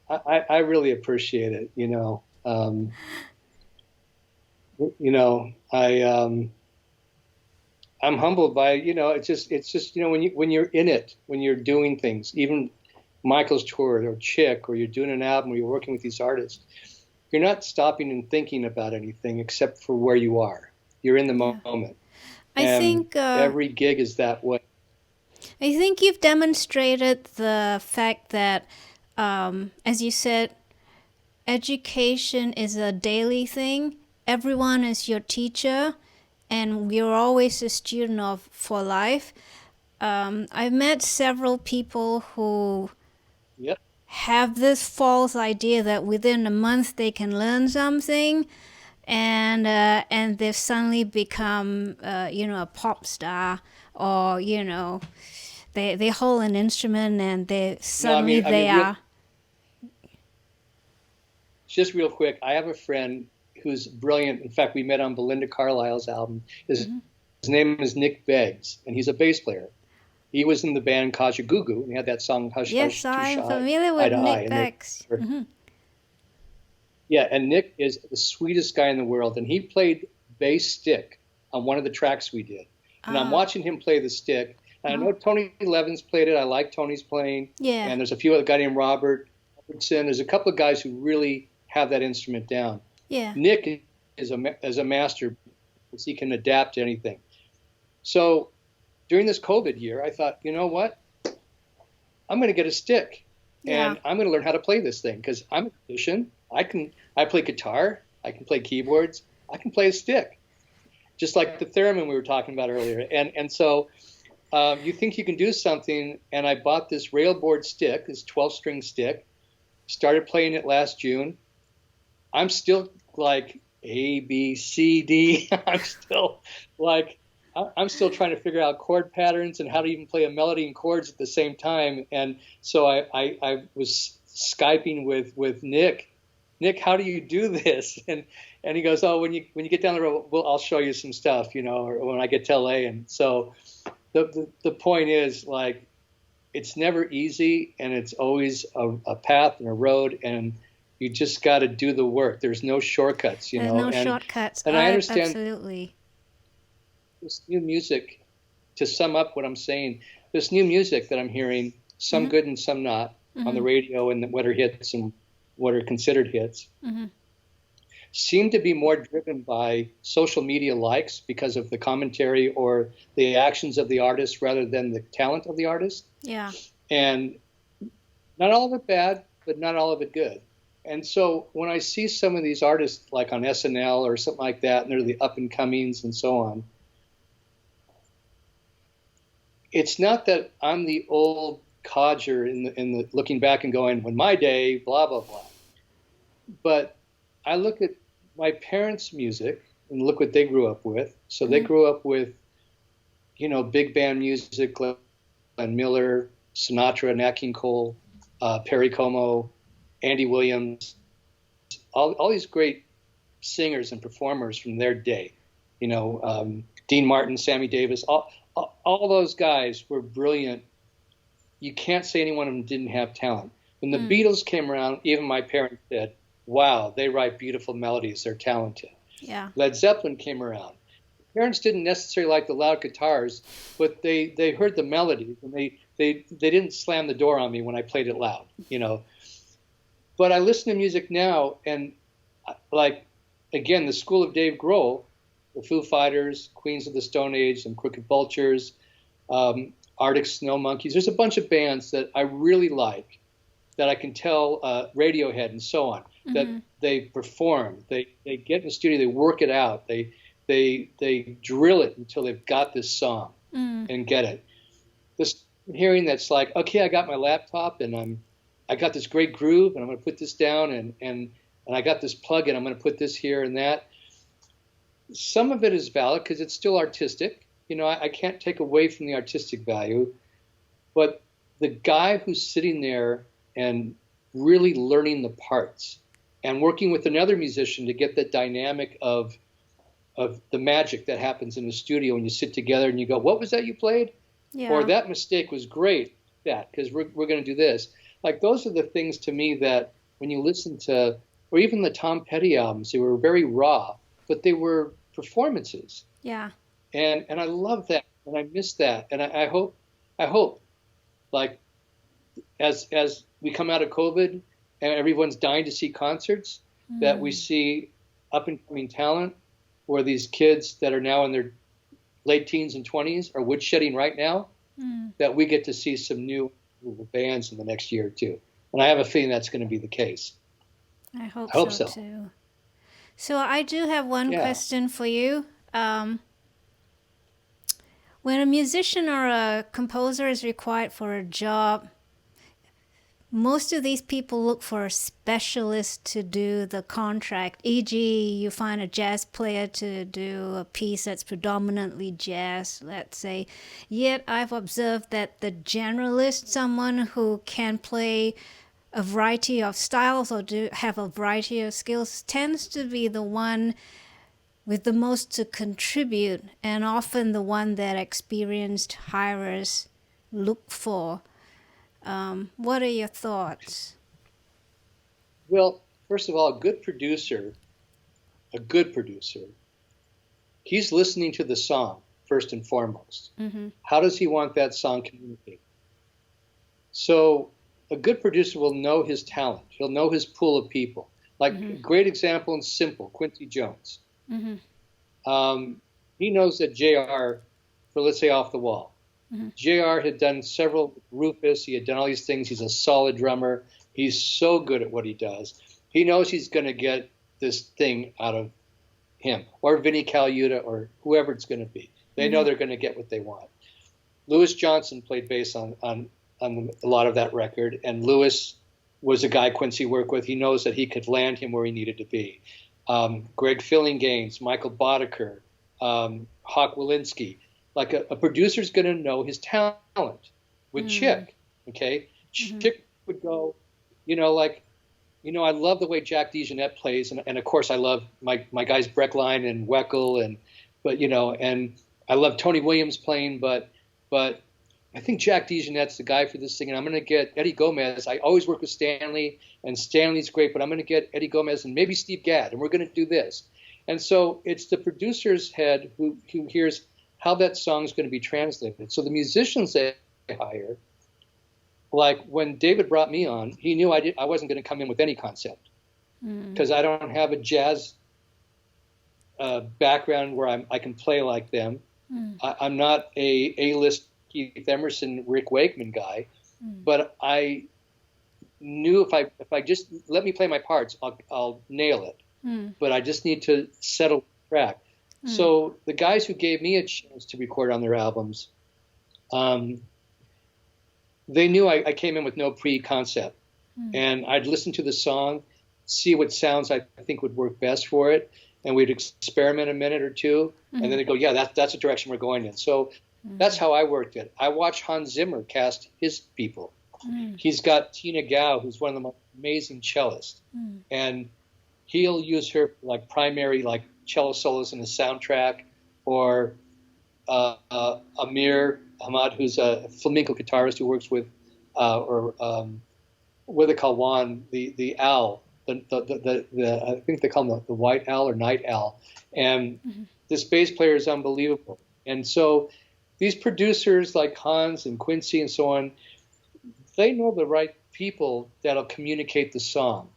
I really appreciate it, you know. I'm humbled by, you know, it's just, you know, when you're in it, when you're doing things, even Michael's tour or Chick, or you're doing an album where you're working with these artists, you're not stopping and thinking about anything except for where you are. You're in the moment. I think every gig is that way. I think you've demonstrated the fact that, as you said, education is a daily thing. Everyone is your teacher, and you're always a student for life. I've met several people who have this false idea that within a month they can learn something, and they've suddenly become, a pop star, or, you know, they hold an instrument and they are. Just real quick, I have a friend who's brilliant. In fact, we met on Belinda Carlisle's album. His name is Nick Beggs, and he's a bass player. He was in the band Kajagoogoo, and he had that song Hush Hush Too Shy. Yes, I'm familiar with Nick Beggs. Yeah, and Nick is the sweetest guy in the world, and he played bass stick on one of the tracks we did. And I'm watching him play the stick. And I know Tony Levin's played it. I like Tony's playing. Yeah. And there's a few other guy named Robertson. There's a couple of guys who really have that instrument down. Yeah. Nick is a master because he can adapt to anything. So during this COVID year, I thought, you know what? I'm going to get a stick, and I'm going to learn how to play this thing, because I'm a musician. I play guitar. I can play keyboards. I can play a stick, just like the theremin we were talking about earlier. And so you think you can do something, and I bought this railboard stick, this 12-string stick, started playing it last June. I'm still like A, B, C, D. I'm still like, I'm still trying to figure out chord patterns and how to even play a melody and chords at the same time. And so I was Skyping with Nick. Nick, how do you do this? And he goes, oh, when you get down the road, I'll show you some stuff, or when I get to LA. And so the point is, like, it's never easy, and it's always a path and a road, and you just got to do the work. There's no shortcuts, There's no shortcuts. And I understand. Absolutely. This new music, to sum up what I'm saying, this new music that I'm hearing, some good and some not, on the radio, and what are hits and what are considered hits, seem to be more driven by social media likes because of the commentary or the actions of the artist rather than the talent of the artist. Yeah. And not all of it bad, but not all of it good. And so when I see some of these artists like on SNL or something like that, and they're the up and comings and so on, it's not that I'm the old codger in the looking back and going, when my day, blah, blah, blah. But I look at my parents' music and look what they grew up with. So they grew up with, big band music, Glenn Miller, Sinatra, Nat King Cole, Perry Como, Andy Williams, all these great singers and performers from their day. Dean Martin, Sammy Davis, all those guys were brilliant. You can't say any one of them didn't have talent. When the Beatles came around, even my parents said, wow, they write beautiful melodies. They're talented. Yeah. Led Zeppelin came around. Parents didn't necessarily like the loud guitars, but they heard the melodies, and they didn't slam the door on me when I played it loud, But I listen to music now, and like, again, the school of Dave Grohl, the Foo Fighters, Queens of the Stone Age, and Crooked Vultures, Arctic Snow Monkeys. There's a bunch of bands that I really like, that I can tell, Radiohead and so on, that they perform, they get in the studio, they work it out, they drill it until they've got this song and get it. This hearing that's like, okay, I got my laptop and I got this great groove and I'm going to put this down and I got this plug and I'm going to put this here and that. Some of it is valid because it's still artistic. I can't take away from the artistic value, but the guy who's sitting there and really learning the parts and working with another musician to get the dynamic of the magic that happens in the studio when you sit together and you go, what was that you played? Yeah. Or that mistake was great, because we're going to do this. Like, those are the things to me that when you listen to, or even the Tom Petty albums, they were very raw, but they were performances. Yeah. And I love that, and I miss that. And I hope, like, as we come out of COVID and everyone's dying to see concerts, that we see up and coming talent, where these kids that are now in their late teens and 20s are woodshedding right now, that we get to see some new bands in the next year or two. And I have a feeling that's going to be the case. I hope so too. So I do have one question for you. When a musician or a composer is required for a job, most of these people look for a specialist to do the contract. E.g., you find a jazz player to do a piece that's predominantly jazz, let's say. Yet I've observed that the generalist, someone who can play a variety of styles or have a variety of skills, tends to be the one with the most to contribute, and often the one that experienced hirers look for. What are your thoughts? Well, first of all, a good producer, he's listening to the song first and foremost. How does he want that song communicated? So a good producer will know his talent. He'll know his pool of people. Like, a great example and simple, Quincy Jones. He knows that JR, for let's say Off the Wall, JR had done several Rufus. He had done all these things. He's a solid drummer. He's so good at what he does. He knows he's going to get this thing out of him, or Vinnie Colaiuta, or whoever it's going to be. They know they're going to get what they want. Louis Johnson played bass on a lot of that record, and Louis was a guy Quincy worked with. He knows that he could land him where he needed to be. Greg Phillinganes, Michael Boddicker, Hawk Walensky. like a producer's going to know his talent. With Chick, okay, Chick would go, you know, like, you know, I love the way Jack DeJohnette plays, and of course I love my guys Breckline and Weckel, but you know, and I love Tony Williams playing, but I think Jack DeJohnette's the guy for this thing, and I'm going to get Eddie Gomez. I always work with Stanley, and Stanley's great, but I'm going to get Eddie Gomez and maybe Steve Gadd, and we're going to do this. And so it's the producer's head who hears how that song is going to be translated. So the musicians they hire, like when David brought me on, he knew I wasn't going to come in with any concept because I don't have a jazz background where I can play like them. I'm not a A-list Keith Emerson, Rick Wakeman guy, but I knew if I just let me play my parts, I'll nail it. But I just need to settle the track. So the guys who gave me a chance to record on their albums, they knew I came in with no pre-concept, and I'd listen to the song, see what sounds I think would work best for it, and we'd experiment a minute or two, and then they'd go, yeah, that's the direction we're going in. So that's how I worked it. I watched Hans Zimmer cast his people. He's got Tina Gao, who's one of the most amazing cellists, and he'll use her like primary like cello solos in the soundtrack, or Amir Hamad, who's a flamenco guitarist who works with, what they call Juan, the owl, I think they call him the white owl or night owl, and this bass player is unbelievable. And so these producers like Hans and Quincy and so on, they know the right people that'll communicate the song.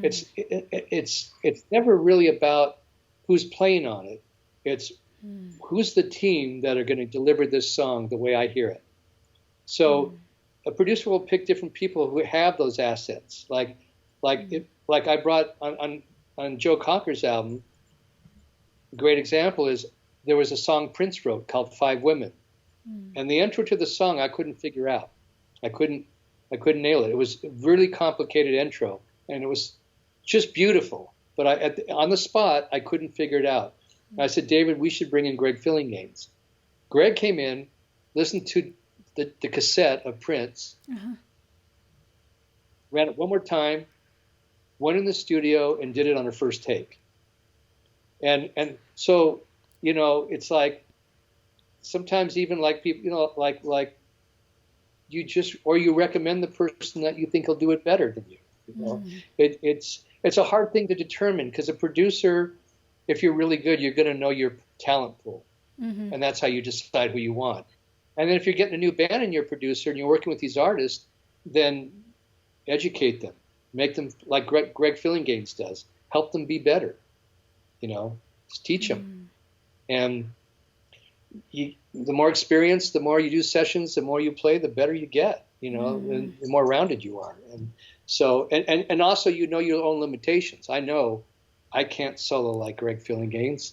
It's never really about who's playing on it. It's who's the team that are going to deliver this song the way I hear it. So a producer will pick different people who have those assets. Like I brought on Joe Conker's album, a great example is there was a song Prince wrote called 5 Women. And the intro to the song I couldn't figure out. I couldn't nail it. It was a really complicated intro, and it was just beautiful. But on the spot, I couldn't figure it out. I said, David, we should bring in Greg Phillinganes. Greg came in, listened to the cassette of Prince, ran it one more time, went in the studio, and did it on her first take. And so, you know, it's like sometimes even like people, you know, like you just, or you recommend the person that you think will do it better than you. You know, it's a hard thing to determine because a producer, if you're really good, you're going to know your talent pool. And that's how you decide who you want. And then if you're getting a new band and you're a producer and you're working with these artists, then educate them. Make them like Greg Phillinganes does. Help them be better. You know, just teach them. And the more experience, the more you do sessions, the more you play, the better you get. You know, and the more rounded you are. And so, and also you know your own limitations. I know I can't solo like Greg Phillinganes.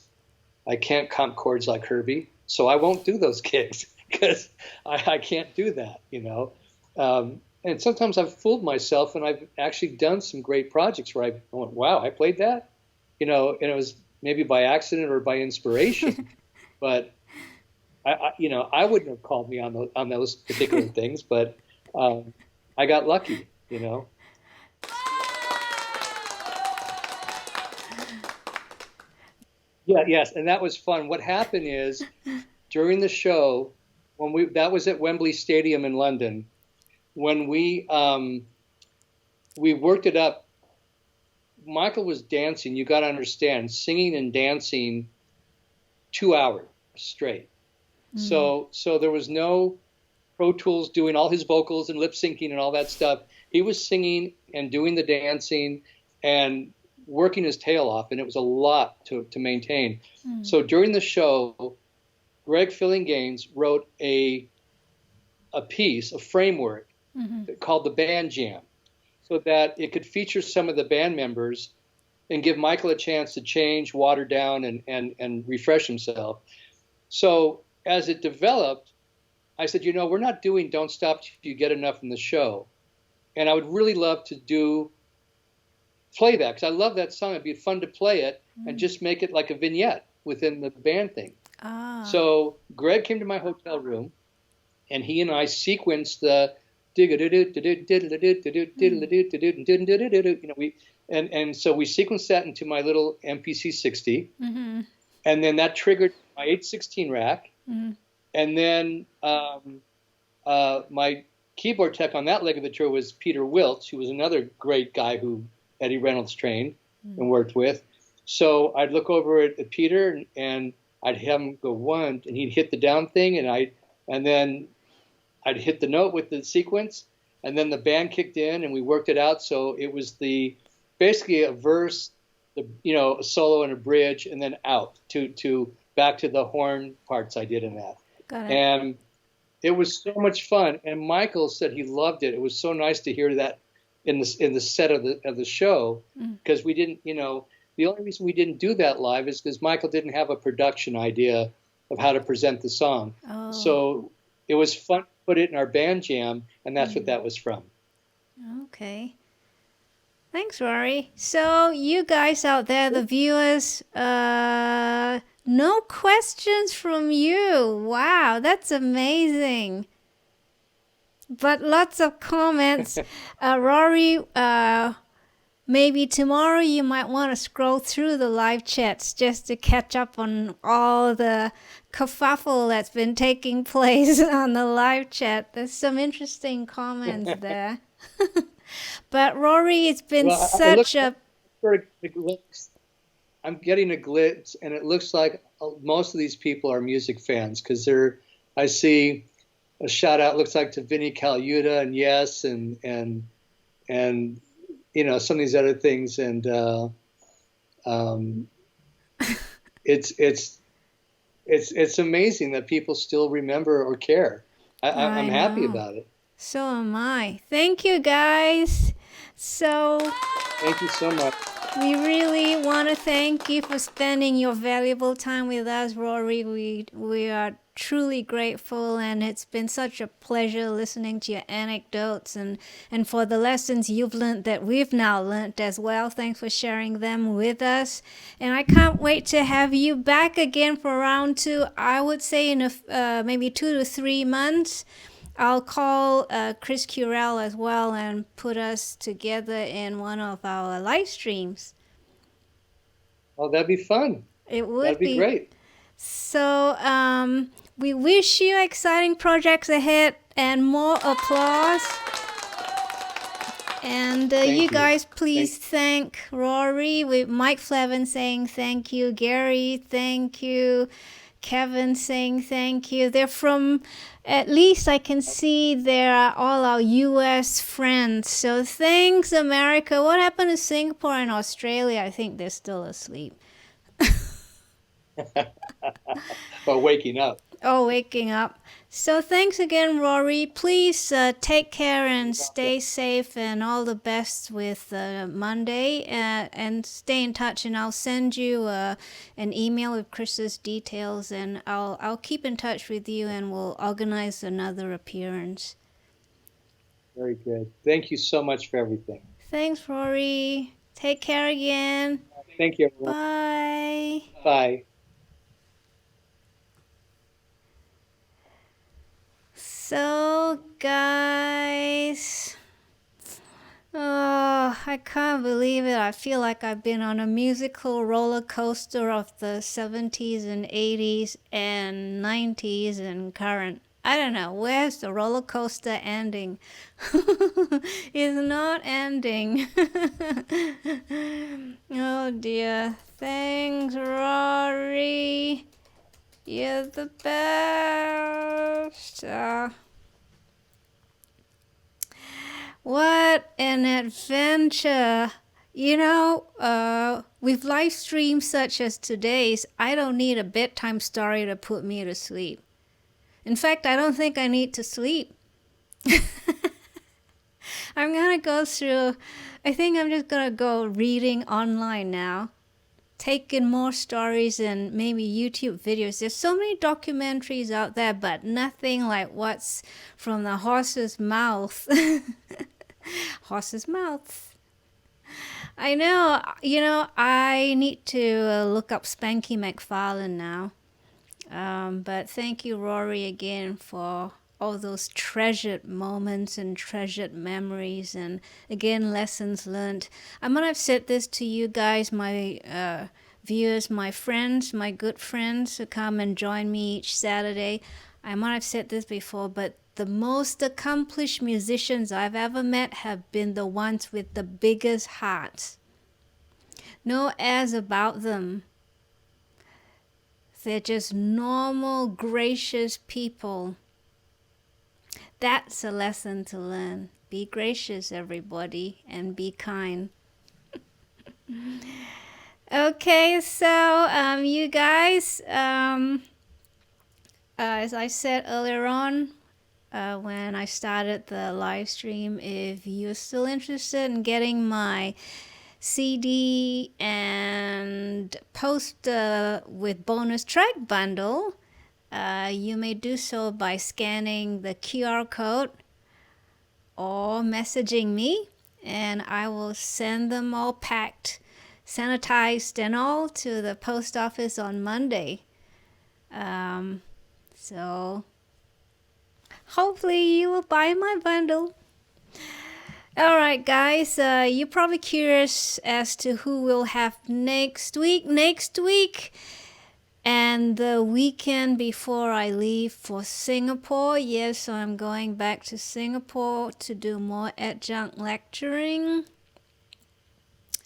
I can't comp chords like Herbie, so I won't do those gigs because I can't do that, you know. And sometimes I've fooled myself, and I've actually done some great projects where I went, wow, I played that? You know, and it was maybe by accident or by inspiration. But, you know, I wouldn't have called me on those particular things, but I got lucky, you know. Yeah, yes, and that was fun. What happened is during the show, that was at Wembley Stadium in London, when we worked it up. Michael was dancing. You got to understand, singing and dancing 2 hours straight. So there was no Pro Tools doing all his vocals and lip syncing and all that stuff. He was singing and doing the dancing and working his tail off, and it was a lot to maintain. So during the show, Greg Phillinganes wrote a piece, a framework called the Band Jam, so that it could feature some of the band members and give Michael a chance to change, water down, and refresh himself. So as it developed, I said, you know, we're not doing Don't Stop Till You Get Enough in the show, and I would really love to play that because I love that song. It'd be fun to play it and just make it like a vignette within the band thing. So Greg came to my hotel room, and he and I sequenced the so we sequenced that into my little MPC60, and then that triggered my 816 rack, and then my keyboard tech on that leg of the tour was Peter Wiltz, who was another great guy who Eddie Reynolds trained and worked with. So I'd look over at Peter and I'd have him go one, and he'd hit the down thing, and then I'd hit the note with the sequence, and then the band kicked in and we worked it out. So it was basically a verse, a solo and a bridge, and then out to back to the horn parts I did in that. Got it. And it was so much fun. And Michael said he loved it. It was so nice to hear that in the set of the show, because we didn't, the only reason we didn't do that live is because Michael didn't have a production idea of how to present the song. So it was fun to put it in our band jam, and that's what that was from. Okay. Thanks, Rory. So you guys out there, the viewers, no questions from you. Wow, that's amazing. But lots of comments. Rory, maybe tomorrow you might want to scroll through the live chats just to catch up on all the kerfuffle that's been taking place on the live chat. There's some interesting comments there. But Rory, it's been I'm getting a glitch, and it looks like most of these people are music fans, because I see a shout out, looks like, to Vinnie Colaiuta and Yes, and some of these other things, and it's amazing that people still remember or care. I'm happy about it. So am I. Thank you, guys. Thank you so much. We really want to thank you for spending your valuable time with us, Rory. We are truly grateful, and it's been such a pleasure listening to your anecdotes and for the lessons you've learned that we've now learned as well. Thanks for sharing them with us. And I can't wait to have you back again for round 2. I would say in maybe 2 to 3 months. I'll call Chris Curell as well and put us together in one of our live streams. Oh, that'd be fun. It would That'd be great. So we wish you exciting projects ahead and more applause. And you guys please thank Rory, with Mike Flevin saying thank you, Gary, thank you, Kevin saying thank you. They're from, at least I can see they're all our U.S. friends. So thanks, America. What happened to Singapore and Australia? I think they're still asleep. Or waking up. Oh, waking up. So thanks again, Rory. Please take care and stay safe, and all the best with Monday. And stay in touch, and I'll send you an email with Chris's details, and I'll keep in touch with you, and we'll organize another appearance. Very good. Thank you so much for everything. Thanks, Rory. Take care again. Thank you, everyone. Bye. Bye. So, guys, I can't believe it. I feel like I've been on a musical roller coaster of the 70s and 80s and 90s and current. I don't know, where's the roller coaster ending? It's not ending. Oh dear. Thanks, Rory. You're the best. What an adventure. With live streams such as today's, I don't need a bedtime story to put me to sleep. In fact, I don't think I need to sleep. I'm going to go through, I think I'm just going to go reading online now. Taking more stories and maybe YouTube videos. There's so many documentaries out there, but nothing like what's from the horse's mouth. Horse's mouth. I know, I need to look up Spanky McFarlane now. But thank you, Rory, again for all those treasured moments and treasured memories, and again, lessons learned. I might have said this to you guys, my viewers, my friends, my good friends who come and join me each Saturday. I might have said this before, but the most accomplished musicians I've ever met have been the ones with the biggest hearts. No airs about them. They're just normal, gracious people. That's a lesson to learn. Be gracious, everybody, and be kind. Okay, so you guys, as I said earlier on, when I started the live stream, if you're still interested in getting my CD and poster with bonus track bundle, you may do so by scanning the QR code or messaging me, and I will send them all packed, sanitized and all to the post office on Monday. So hopefully you will buy my bundle. All right, guys, you're probably curious as to who we'll have next week. And the weekend before I leave for Singapore. Yes, so I'm going back to Singapore to do more adjunct lecturing.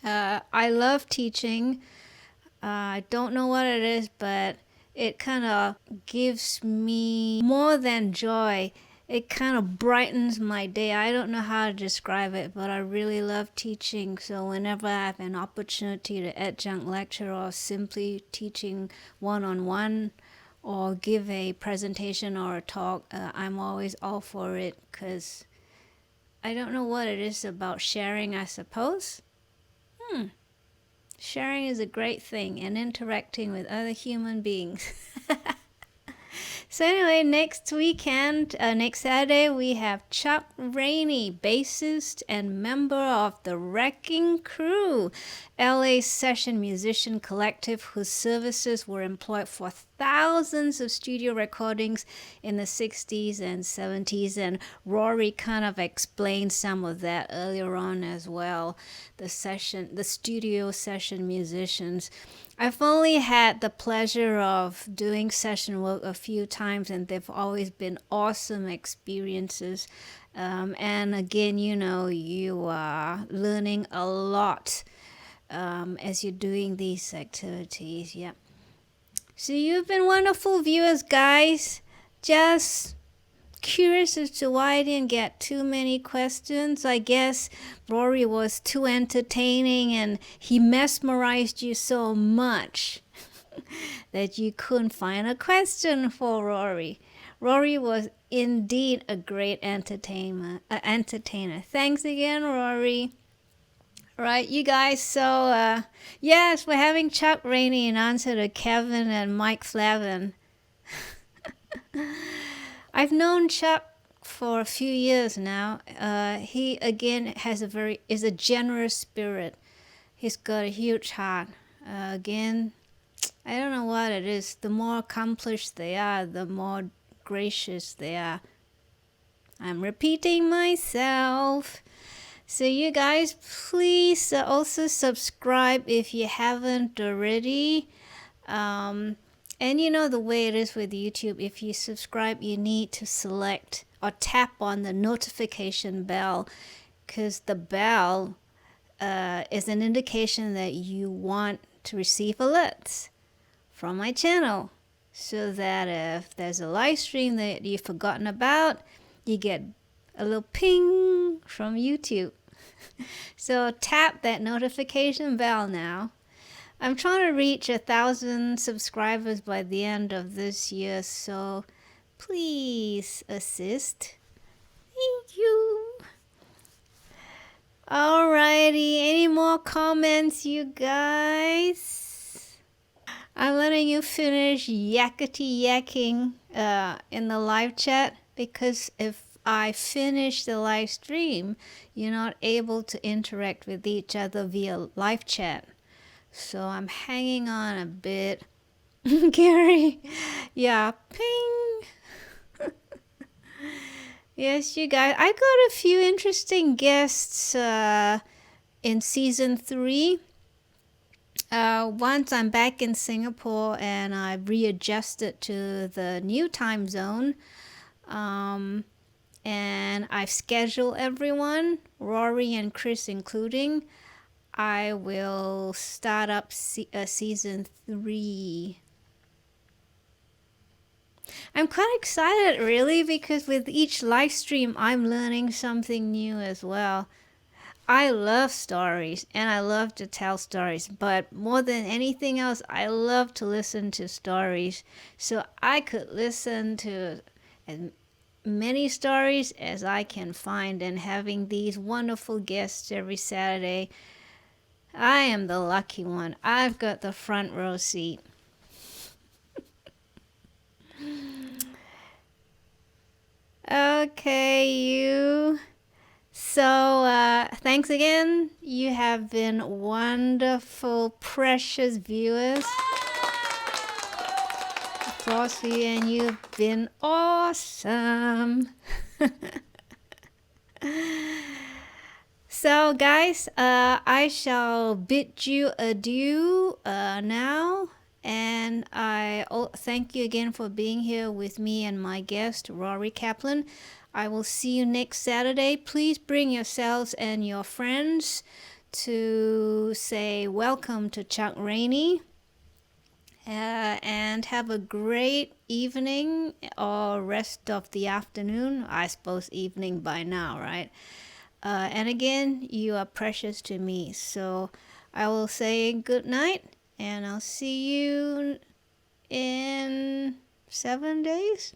I love teaching. I don't know what it is, but it kind of gives me more than joy. It kind of brightens my day. I don't know how to describe it, but I really love teaching. So whenever I have an opportunity to adjunct lecture or simply teaching one-on-one or give a presentation or a talk, I'm always all for it, because I don't know what it is about sharing, I suppose. Sharing is a great thing, and interacting with other human beings. So anyway, next Saturday, we have Chuck Rainey, bassist and member of the Wrecking Crew, LA session musician collective whose services were employed for thousands of studio recordings in the 60s and 70s, and Rory kind of explained some of that earlier on as well. The studio session musicians. I've only had the pleasure of doing session work a few times, and they've always been awesome experiences. And again, you are learning a lot as you're doing these activities. Yeah. So you've been wonderful viewers, guys. Just curious as to why I didn't get too many questions. I guess Rory was too entertaining and he mesmerized you so much that you couldn't find a question for Rory. Rory was indeed a great entertainer. Thanks again, Rory. Right, you guys, so yes, we're having Chuck Rainey in answer to Kevin and Mike Flavin. I've known Chuck for a few years now. He again is a generous spirit. He's got a huge heart. Again, I don't know what it is. The more accomplished they are, the more gracious they are. I'm repeating myself. So you guys, please also subscribe if you haven't already. And you know the way it is with YouTube. If you subscribe, you need to select or tap on the notification bell, because the bell is an indication that you want to receive alerts from my channel, so that if there's a live stream that you've forgotten about, you get a little ping from YouTube. So tap that notification bell now. I'm trying to reach 1,000 subscribers by the end of this year, so please assist. Thank you. Alrighty, any more comments, you guys? I'm letting you finish yakety-yakking in the live chat, because if I finish the live stream, you're not able to interact with each other via live chat. So I'm hanging on a bit Gary. Yeah, ping. Yes, you guys. I got a few interesting guests in season 3. Once I'm back in Singapore and I've readjusted to the new time zone, and I've scheduled everyone, Rory and Chris including, I will start up season 3. I'm quite excited, really, because with each live stream, I'm learning something new as well. I love stories, and I love to tell stories, but more than anything else, I love to listen to stories. So I could listen to as many stories as I can find, and having these wonderful guests every Saturday, I am the lucky one. I've got the front row seat. Okay, you. So, thanks again. You have been wonderful, precious viewers. Applause for you, and you've been awesome. So, guys, I shall bid you adieu now. And I thank you again for being here with me and my guest, Rory Kaplan. I will see you next Saturday. Please bring yourselves and your friends to say welcome to Chuck Rainey. And have a great evening or rest of the afternoon. I suppose evening by now, right? And again, you are precious to me. So I will say good night. And I'll see you in 7 days.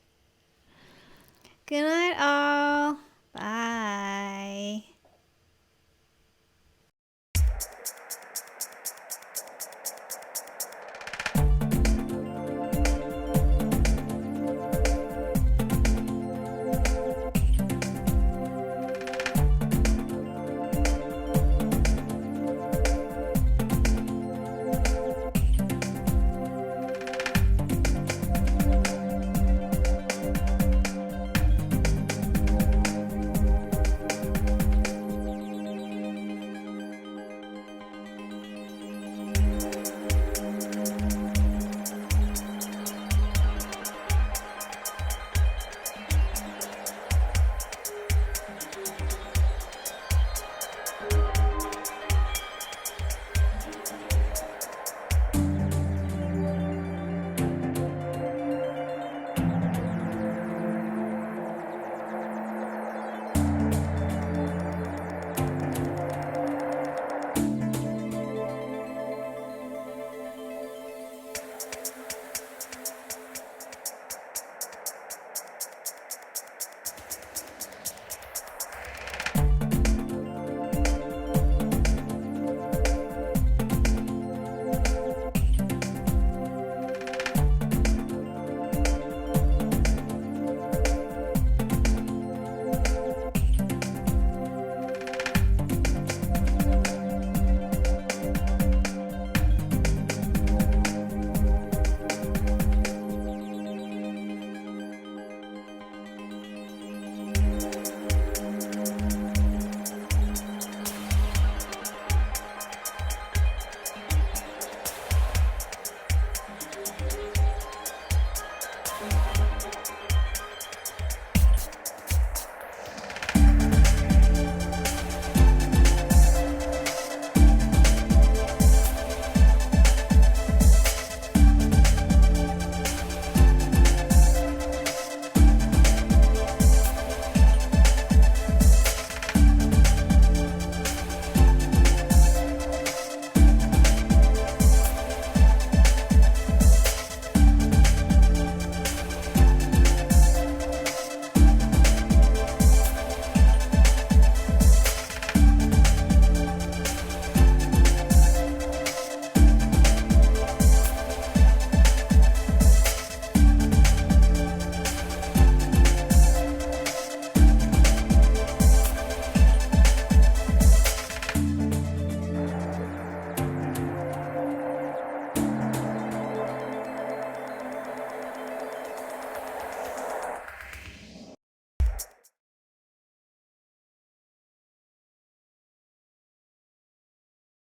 Good night, all. Bye.